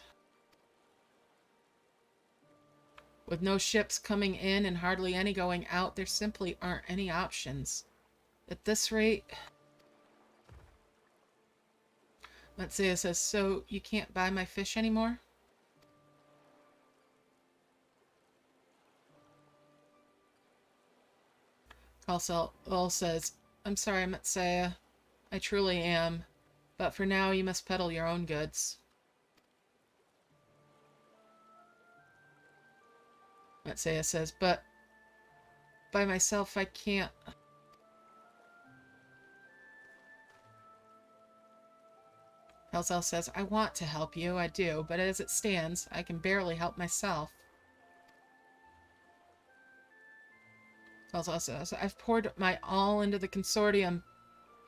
With no ships coming in and hardly any going out, there simply aren't any options. At this rate... Matsea says, so you can't buy my fish anymore? Calzelle says, I'm sorry, Matsea. I truly am. But for now, you must peddle your own goods. Matsea says, but by myself I can't. Calzelle says, I want to help you, I do, but as it stands, I can barely help myself. Calzelle says, I've poured my all into the consortium,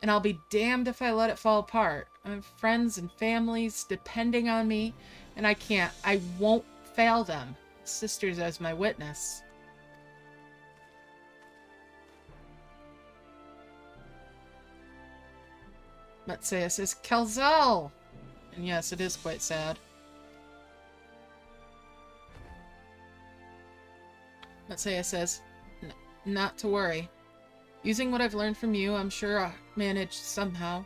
and I'll be damned if I let it fall apart. I have friends and families depending on me, and I won't fail them. Sisters as my witness. Matsea says, Calzelle! And yes, it is quite sad. Matsea says, not to worry. Using what I've learned from you, I'm sure I'll manage somehow.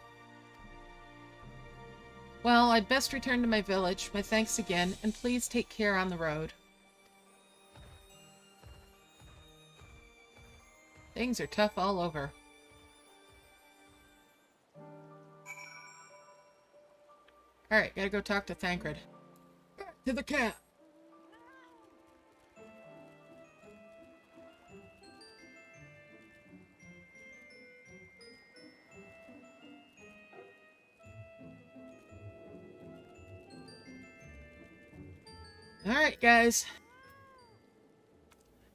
Well, I'd best return to my village. My thanks again, and please take care on the road. Things are tough all over. Alright, gotta go talk to Thancred. Back to the camp! Alright, guys.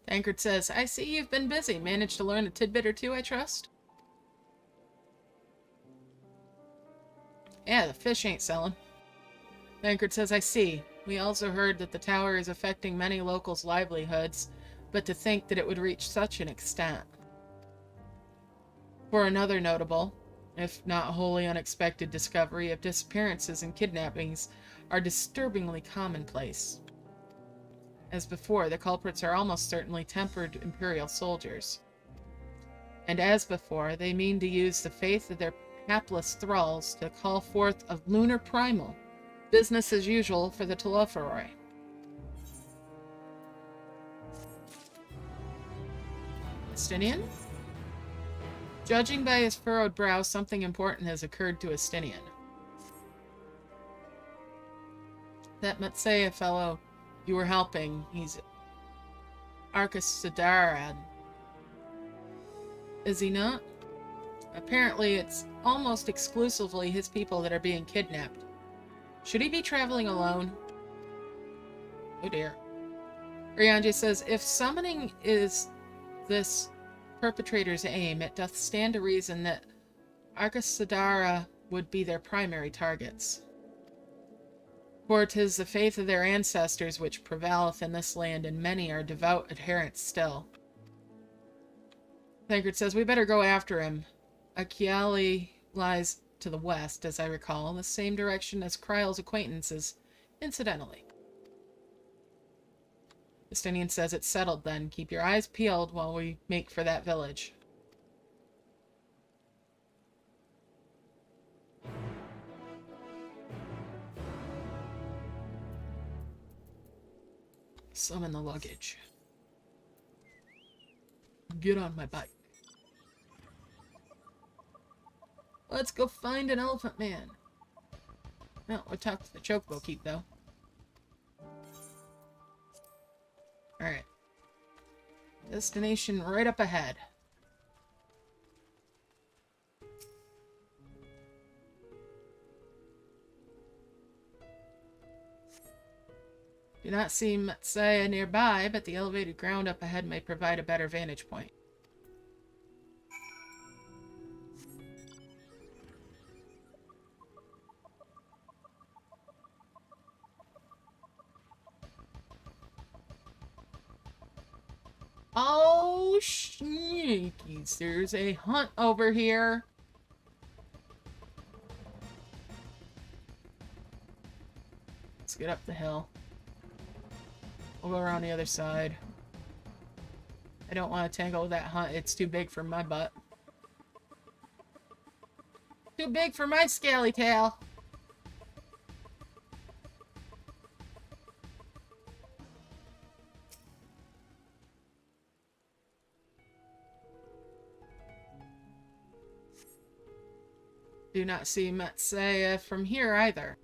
Thancred says, I see you've been busy. Managed to learn a tidbit or two, I trust? Yeah, the fish ain't selling. Thancred says, I see. We also heard that the tower is affecting many locals' livelihoods, but to think that it would reach such an extent. For another notable, if not wholly unexpected discovery of disappearances and kidnappings are disturbingly commonplace. As before, the culprits are almost certainly tempered Imperial soldiers. And as before, they mean to use the faith of their hapless thralls to call forth a lunar primal. Business as usual for the Telophoroi. Estinian? Judging by his furrowed brow, something important has occurred to Estinian. That Matsea fellow you were helping, he's Arcus Sidaran. Is he not? Apparently it's almost exclusively his people that are being kidnapped. Should he be traveling alone? Oh dear. Ryanje says, if summoning is this perpetrator's aim, it doth stand to reason that Arcus Sidara would be their primary targets. For 'tis the faith of their ancestors which prevaileth in this land, and many are devout adherents still. Thancred says, we better go after him. Achiali lies to the west, as I recall, the same direction as Kryle's acquaintances Incidentally. Justinian says it's settled then. Keep your eyes peeled while we make for that village. Summon the luggage. Get on my bike. Let's go find an elephant man. No, we'll talk to the chocobo keep though. Alright. Destination right up ahead. Do not see Matsaya nearby, but the elevated ground up ahead may provide a better vantage point. Oh, shnikes. There's a hunt over here. Let's get up the hill. We'll go around the other side. I don't want to tangle with that hunt. It's too big for my butt. Too big for my scaly tail. Do not see Matsaya from here either.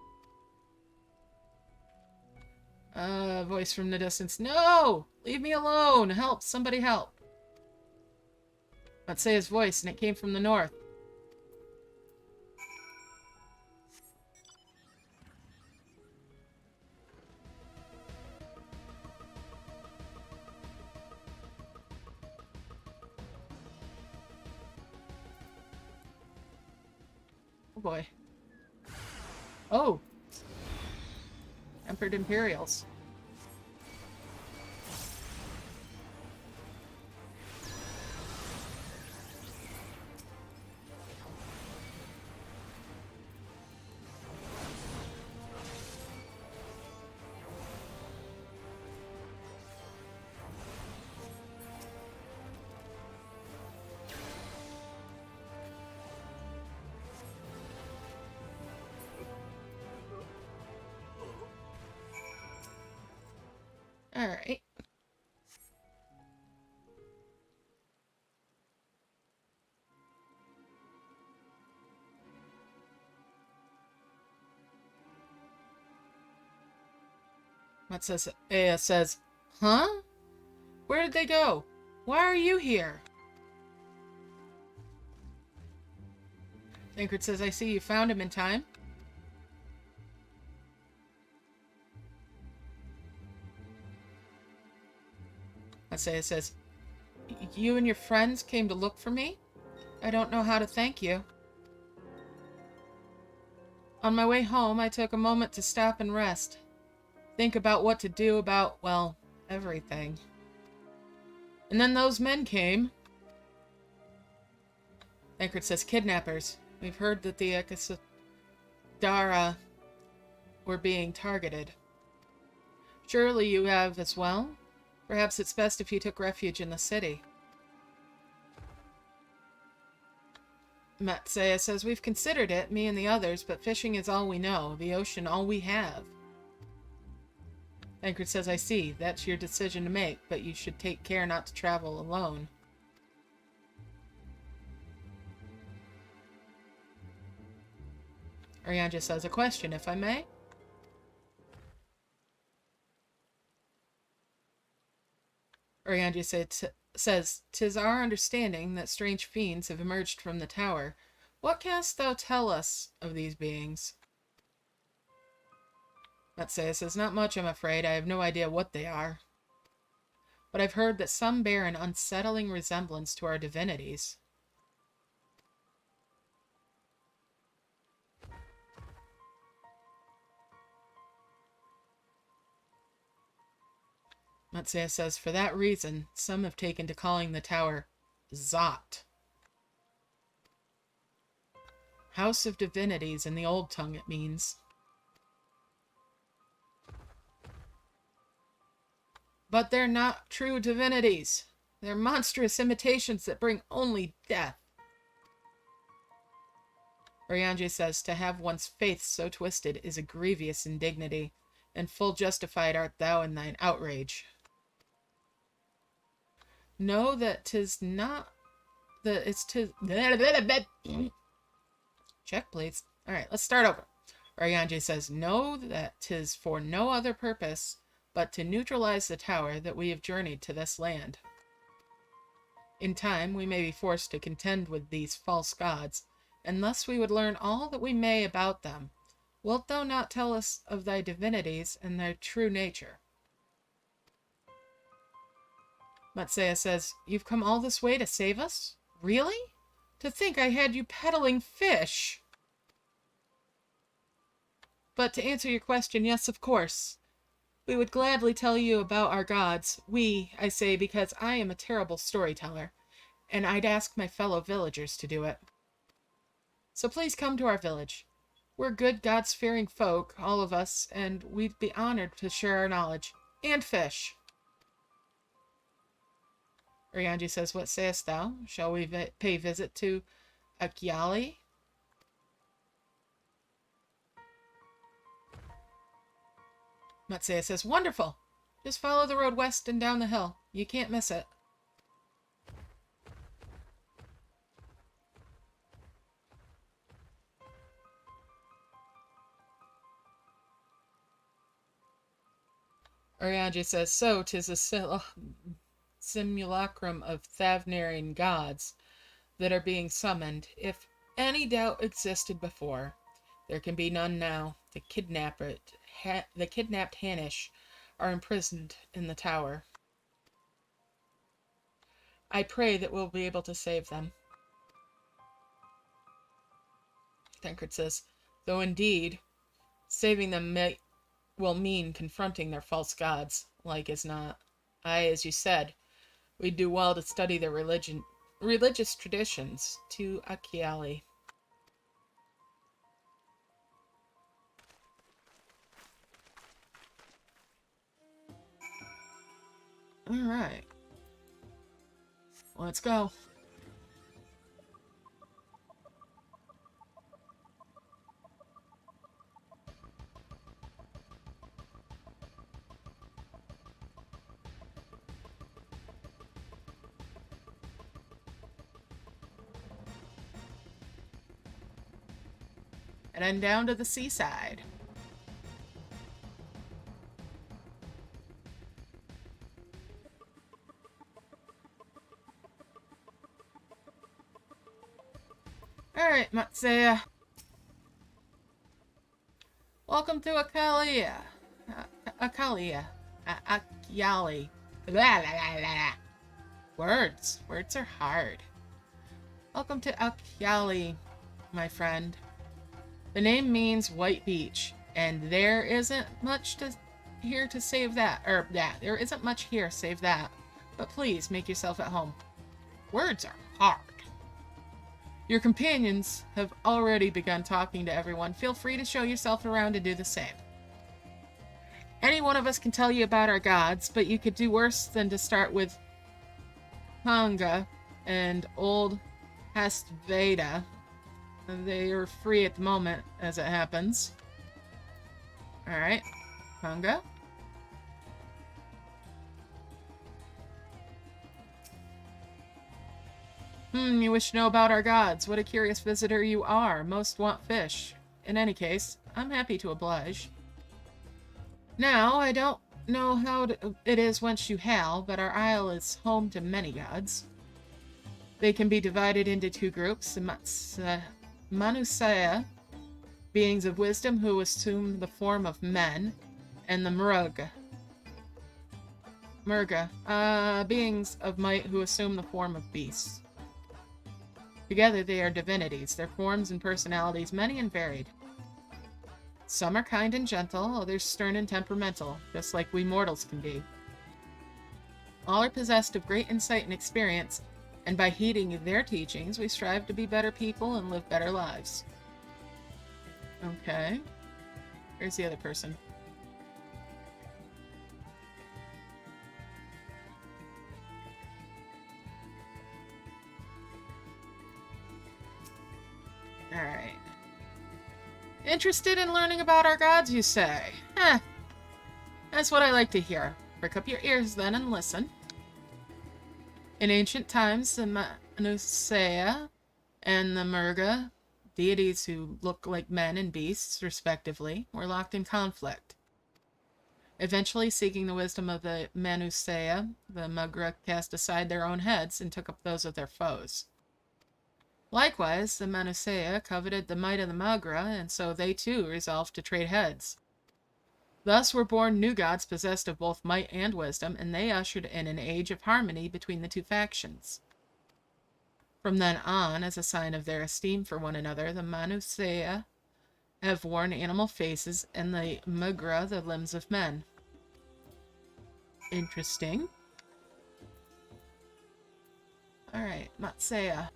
Voice from the distance. No! Leave me alone! Help! Somebody help! Matsaya's voice, and it came from the north. Oh boy. Oh! Tempered Imperials. Alright. Matsaya says, huh? Where did they go? Why are you here? Tancred says, I see you found him in time. Matsaya says, you and your friends came to look for me? I don't know how to thank you. On my way home, I took a moment to stop and rest. Think about what to do about, well, everything. And then those men came. Tancred says, kidnappers. We've heard that the Akasadara were being targeted. Surely you have as well? Perhaps it's best if you took refuge in the city. Matsaya says, we've considered it, me and the others, but fishing is all we know, the ocean all we have. Tancred says, I see, that's your decision to make, but you should take care not to travel alone. Arianja says, a question, if I may? Arianja says, 'Tis our understanding that strange fiends have emerged from the tower. What canst thou tell us of these beings? Matsaya says, not much, I'm afraid. I have no idea what they are. But I've heard that some bear an unsettling resemblance to our divinities. Matsaya says, for that reason, some have taken to calling the tower Zot. House of Divinities in the old tongue, it means. But they're not true divinities. They're monstrous imitations that bring only death. Oriange says, to have one's faith so twisted is a grievous indignity, and full justified art thou in thine outrage. Know that 'tis not... that it's 'tis... Check, please. Alright, let's start over. Oriange says, know that 'tis for no other purpose but to neutralize the tower that we have journeyed to this land. In time, we may be forced to contend with these false gods, and thus we would learn all that we may about them. Wilt thou not tell us of thy divinities and their true nature? Matsea says, you've come all this way to save us? Really? To think I had you peddling fish! But to answer your question, yes, of course. We would gladly tell you about our gods. We, I say, because I am a terrible storyteller, and I'd ask my fellow villagers to do it. So please come to our village. We're good gods-fearing folk, all of us, and we'd be honored to share our knowledge. And fish. Oriange says, what sayest thou? Shall we pay visit to Akyali? Matsea says, wonderful! Just follow the road west and down the hill. You can't miss it. Oriange says, so 'tis a simulacrum of Thavnarian gods that are being summoned. If any doubt existed before, there can be none now. The kidnapped Hanish are imprisoned in the tower. I pray that we'll be able to save them. Tancred says, though indeed, saving them will mean confronting their false gods, like as not. Aye, as you said, we'd do well to study their religious traditions to Akyali. Alright. Let's go. And then down to the seaside. Alright, Matsea. Welcome to Akyali. Akyali. Words are hard. Welcome to Akyali, my friend. The name means white beach, and there isn't much here to save that. There isn't much here save that. But please make yourself at home. Words are hard. Your companions have already begun talking to everyone. Feel free to show yourself around and do the same. Any one of us can tell you about our gods, but you could do worse than to start with Hanga and old Hestveda. They are free at the moment, as it happens. Alright. Hanga. You wish to know about our gods. What a curious visitor you are. Most want fish. In any case, I'm happy to oblige. Now, I don't know how it is whence you hail, but our isle is home to many gods. They can be divided into two groups. The Manusaya, beings of wisdom who assume the form of men, and the Murga, beings of might who assume the form of beasts. Together they are divinities, their forms and personalities many and varied. Some are kind and gentle, others stern and temperamental, just like we mortals can be. All are possessed of great insight and experience, and by heeding their teachings, we strive to be better people and live better lives. Okay. Where's the other person? Interested in learning about our gods, you say? Heh. That's what I like to hear. Prick up your ears then and listen. In ancient times, the Manusea and the Murga, deities who look like men and beasts, respectively, were locked in conflict. Eventually, seeking the wisdom of the Manusea, the Mugra cast aside their own heads and took up those of their foes. Likewise, the Manusea coveted the might of the Mugra, and so they too resolved to trade heads. Thus were born new gods possessed of both might and wisdom, and they ushered in an age of harmony between the two factions. From then on, as a sign of their esteem for one another, the Manusea have worn animal faces and the Mugra the limbs of men. Interesting. Alright, Matsea.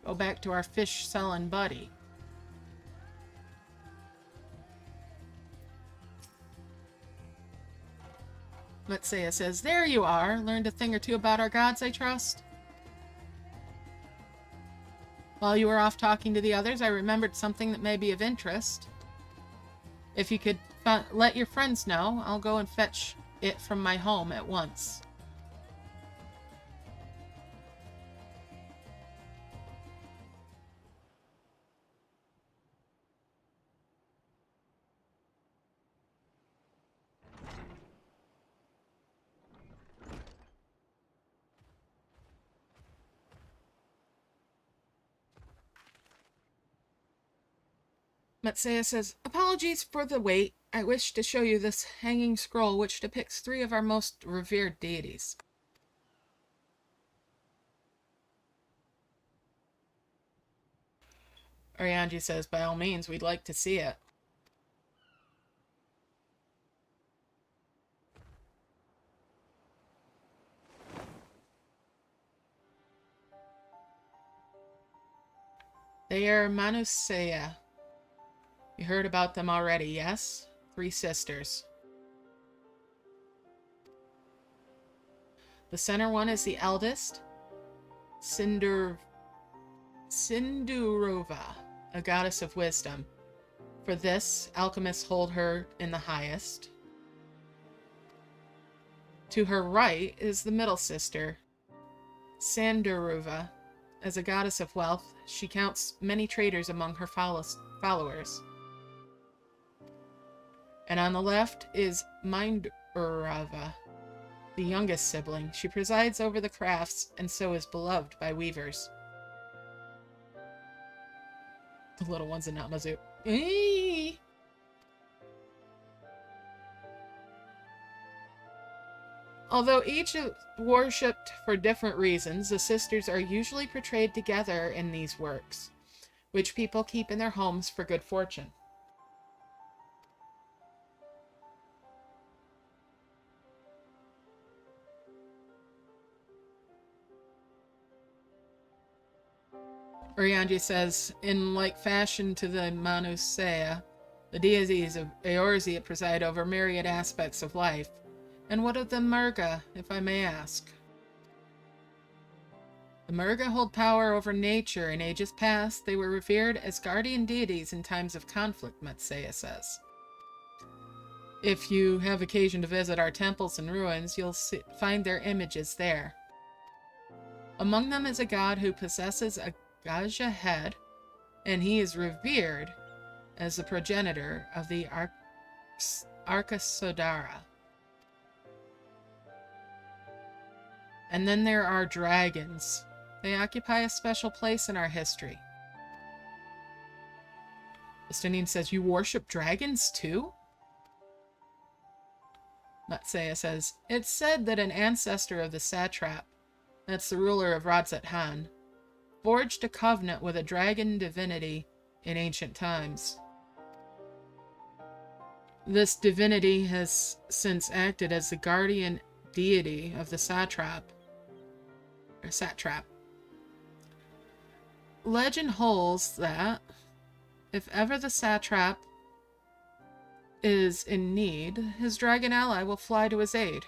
Go back to our fish-selling buddy. Matsea says, there you are. Learned a thing or two about our gods, I trust? While you were off talking to the others, I remembered something that may be of interest. If you could let your friends know, I'll go and fetch it from my home at once. Matsea says, apologies for the wait. I wish to show you this hanging scroll which depicts 3 of our most revered deities. Arianji says, by all means, we'd like to see it. They are Manusea. You heard about them already, yes? 3 sisters. The center one is the eldest, Sindurova, a goddess of wisdom. For this, alchemists hold her in the highest. To her right is the middle sister, Sandurova. As a goddess of wealth, she counts many traders among her followers. And on the left is Mindurava, the youngest sibling. She presides over the crafts and so is beloved by weavers. The little ones in Namazu. Eee! Although each is worshipped for different reasons, the sisters are usually portrayed together in these works, which people keep in their homes for good fortune. Urianji says, in like fashion to the Manusea, the deities of Eorzea preside over myriad aspects of life. And what of the Murga, if I may ask? The Murga hold power over nature. In ages past, they were revered as guardian deities in times of conflict, Matsea says. If you have occasion to visit our temples and ruins, you'll find their images there. Among them is a god who possesses a Gaja head, and he is revered as the progenitor of the Arkasodara. And then there are dragons. They occupy a special place in our history. Justinian says, you worship dragons too? Matsea says, it's said that an ancestor of the satrap, that's the ruler of Radzat-Han, forged a covenant with a dragon divinity in ancient times. This divinity has since acted as the guardian deity of the satrap. Legend holds that if ever the satrap is in need, his dragon ally will fly to his aid.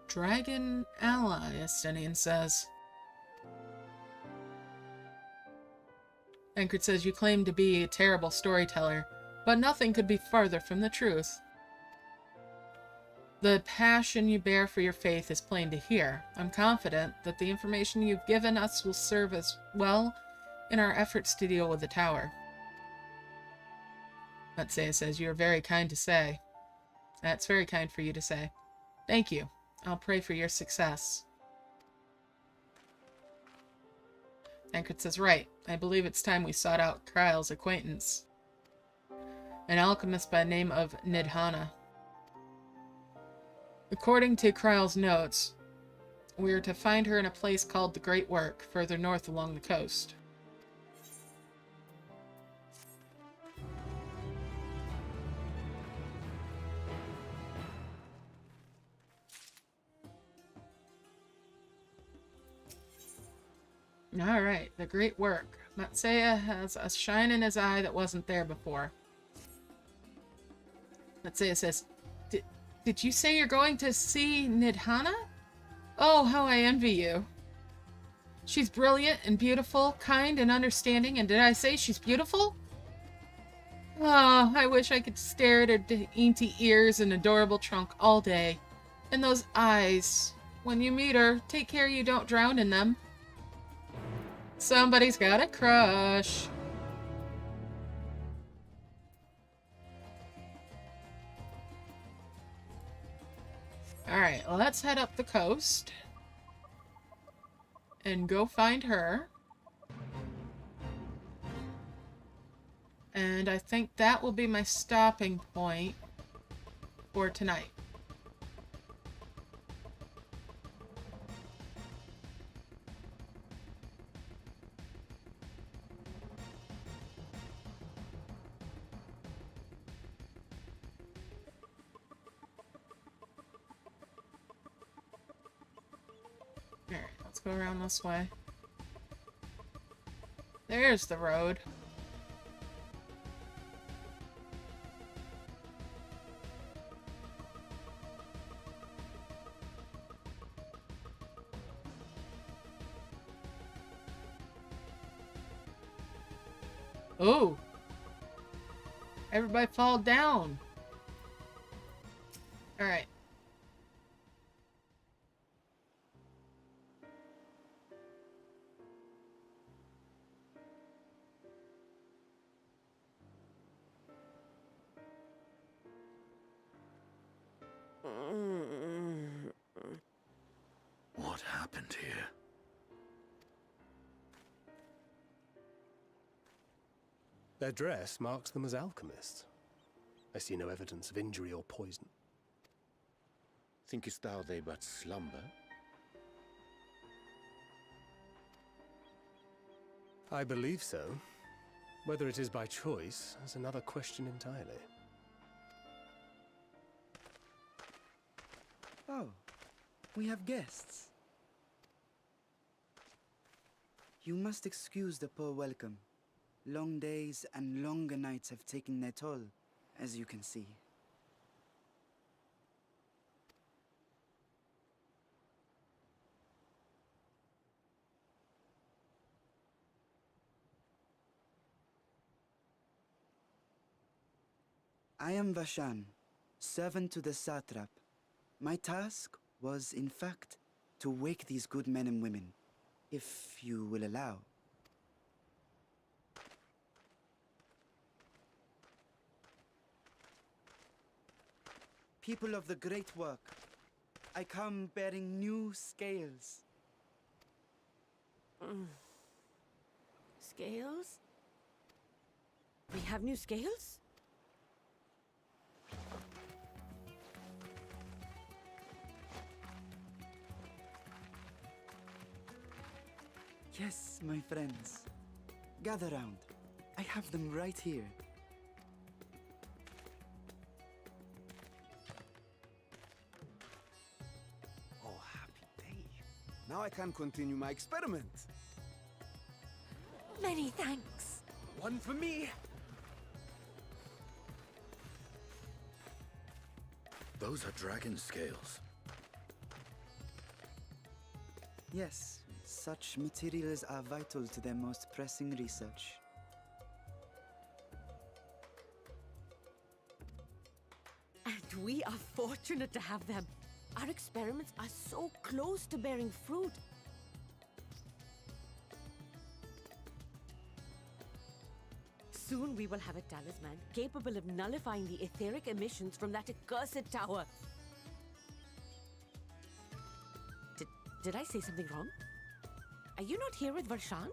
Dragon ally, Estinian says. Enkert says you claim to be a terrible storyteller, but nothing could be farther from the truth. The passion you bear for your faith is plain to hear. I'm confident that the information you've given us will serve as well in our efforts to deal with the tower. Matsea says, you are very kind to say. That's very kind for you to say. Thank you. I'll pray for your success. Enkert says, right. I believe it's time we sought out Kryle's acquaintance. An alchemist by the name of Nidhana. According to Kryle's notes, we are to find her in a place called the Great Work, further north along the coast. Alright, the Great Work. Matsea has a shine in his eye that wasn't there before. Matsea says, Did you say you're going to see Nidhana? Oh, how I envy you. She's brilliant and beautiful, kind and understanding, and did I say she's beautiful? Oh, I wish I could stare at her dainty ears and adorable trunk all day. And those eyes. When you meet her, take care you don't drown in them. Somebody's got a crush. Alright, let's head up the coast and go find her. And I think that will be my stopping point for tonight. Go around this way. There's the road. Oh! Everybody fall down. Alright. What happened here? Their dress marks them as alchemists. I see no evidence of injury or poison. Thinkest thou they but slumber? I believe so. Whether it is by choice is another question entirely. Oh, we have guests. You must excuse the poor welcome. Long days and longer nights have taken their toll, as you can see. I am Vashan, servant to the satrap. My task was, in fact, to wake these good men and women, if you will allow. People of the Great Work, I come bearing new scales. Scales? We have new scales? Yes, my friends. Gather round. I have them right here. Oh, happy day. Now I can continue my experiment. Many thanks. One for me. Those are dragon scales. Yes, such materials are vital to their most pressing research. And we are fortunate to have them. Our experiments are so close to bearing fruit. Soon we will have a talisman capable of nullifying the etheric emissions from that accursed tower. Did I say something wrong? Are you not here with Varshan?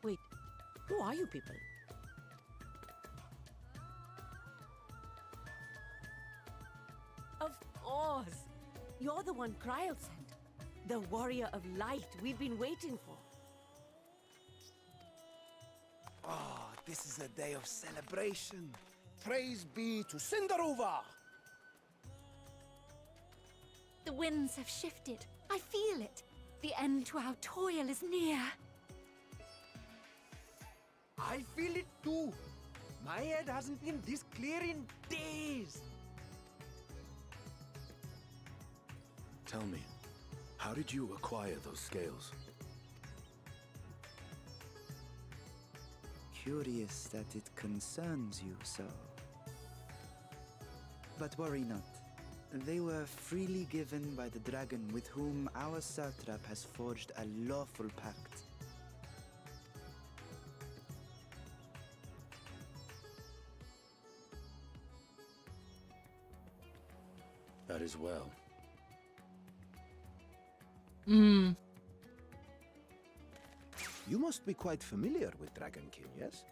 Wait, who are you people? Of course! You're the one Kryl sent. The warrior of light we've been waiting for. Oh, this is a day of celebration. Praise be to Cinderova! The winds have shifted. I feel it. The end to our toil is near. I feel it too. My head hasn't been this clear in days. Tell me, how did you acquire those scales? Curious that it concerns you so. But worry not. They were freely given by the dragon with whom our satrap has forged a lawful pact. That is well. Hmm. You must be quite familiar with Dragon King, yes?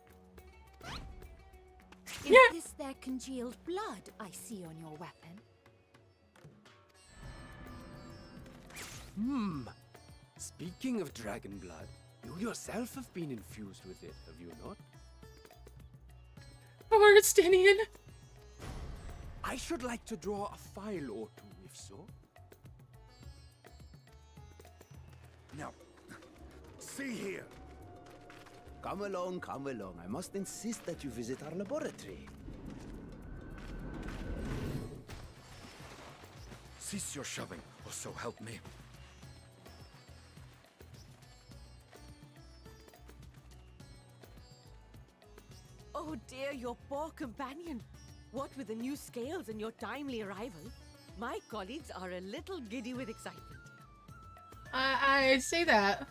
Is this their congealed blood I see on your weapon? Speaking of dragon blood, you yourself have been infused with it, have you not? Augustinian! I should like to draw a file or two, if so. Now, see here. Come along, come along. I must insist that you visit our laboratory. Cease your shoving, or so help me. Oh dear, your poor companion. What with the new scales and your timely arrival, my colleagues are a little giddy with excitement. I see that.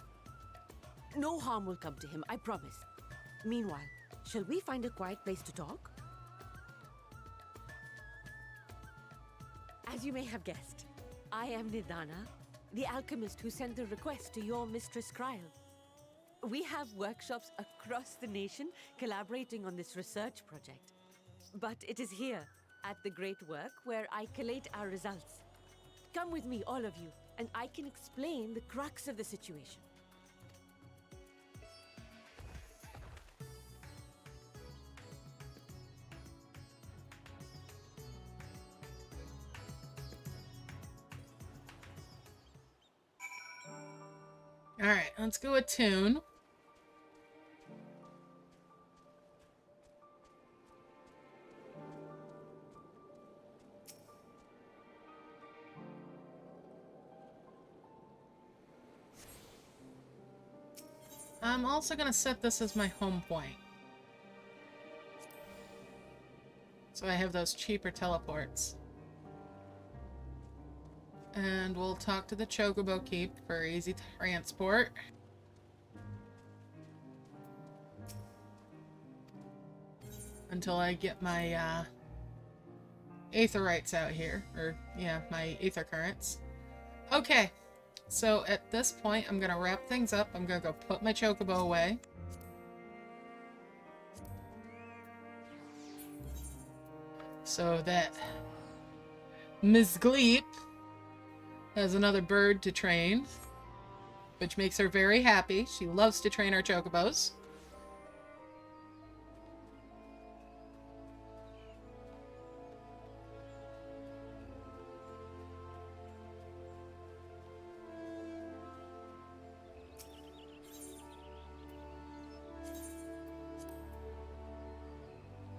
No harm will come to him, I promise. Meanwhile, shall we find a quiet place to talk? As you may have guessed, I am Nidana, the alchemist who sent the request to your mistress Kryl. We have workshops across the nation collaborating on this research project. But it is here, at the Great Work, where I collate our results. Come with me, all of you, and I can explain the crux of the situation. Alright, let's go attune. I'm also going to set this as my home point. So I have those cheaper teleports. And we'll talk to the Chocobo Keep for easy transport. Until I get my aetherites out here. Or, yeah, my aether currents. Okay. So at this point, I'm going to wrap things up. I'm going to go put my Chocobo away. So that Ms. Gleep has another bird to train, which makes her very happy. She loves to train our Chocobos.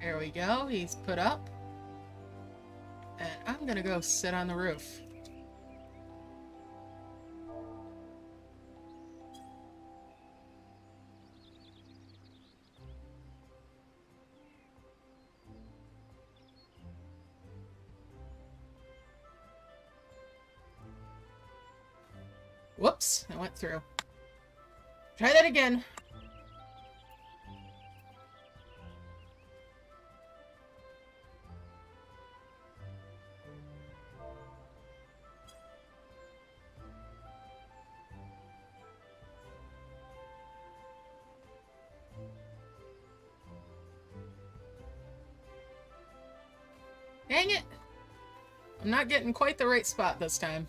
There we go, he's put up. And I'm gonna go sit on the roof. Whoops, I went through. Try that again. Dang it! I'm not getting quite the right spot this time.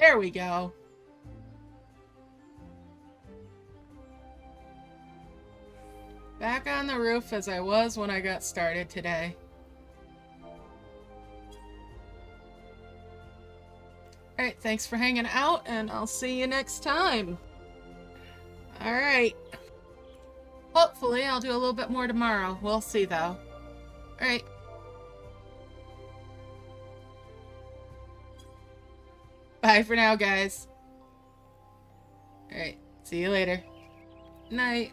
There we go. Back on the roof as I was when I got started today. Alright, thanks for hanging out, and I'll see you next time. Alright. Hopefully, I'll do a little bit more tomorrow. We'll see, though. Alright. Bye for now, guys. Alright, see you later. Night.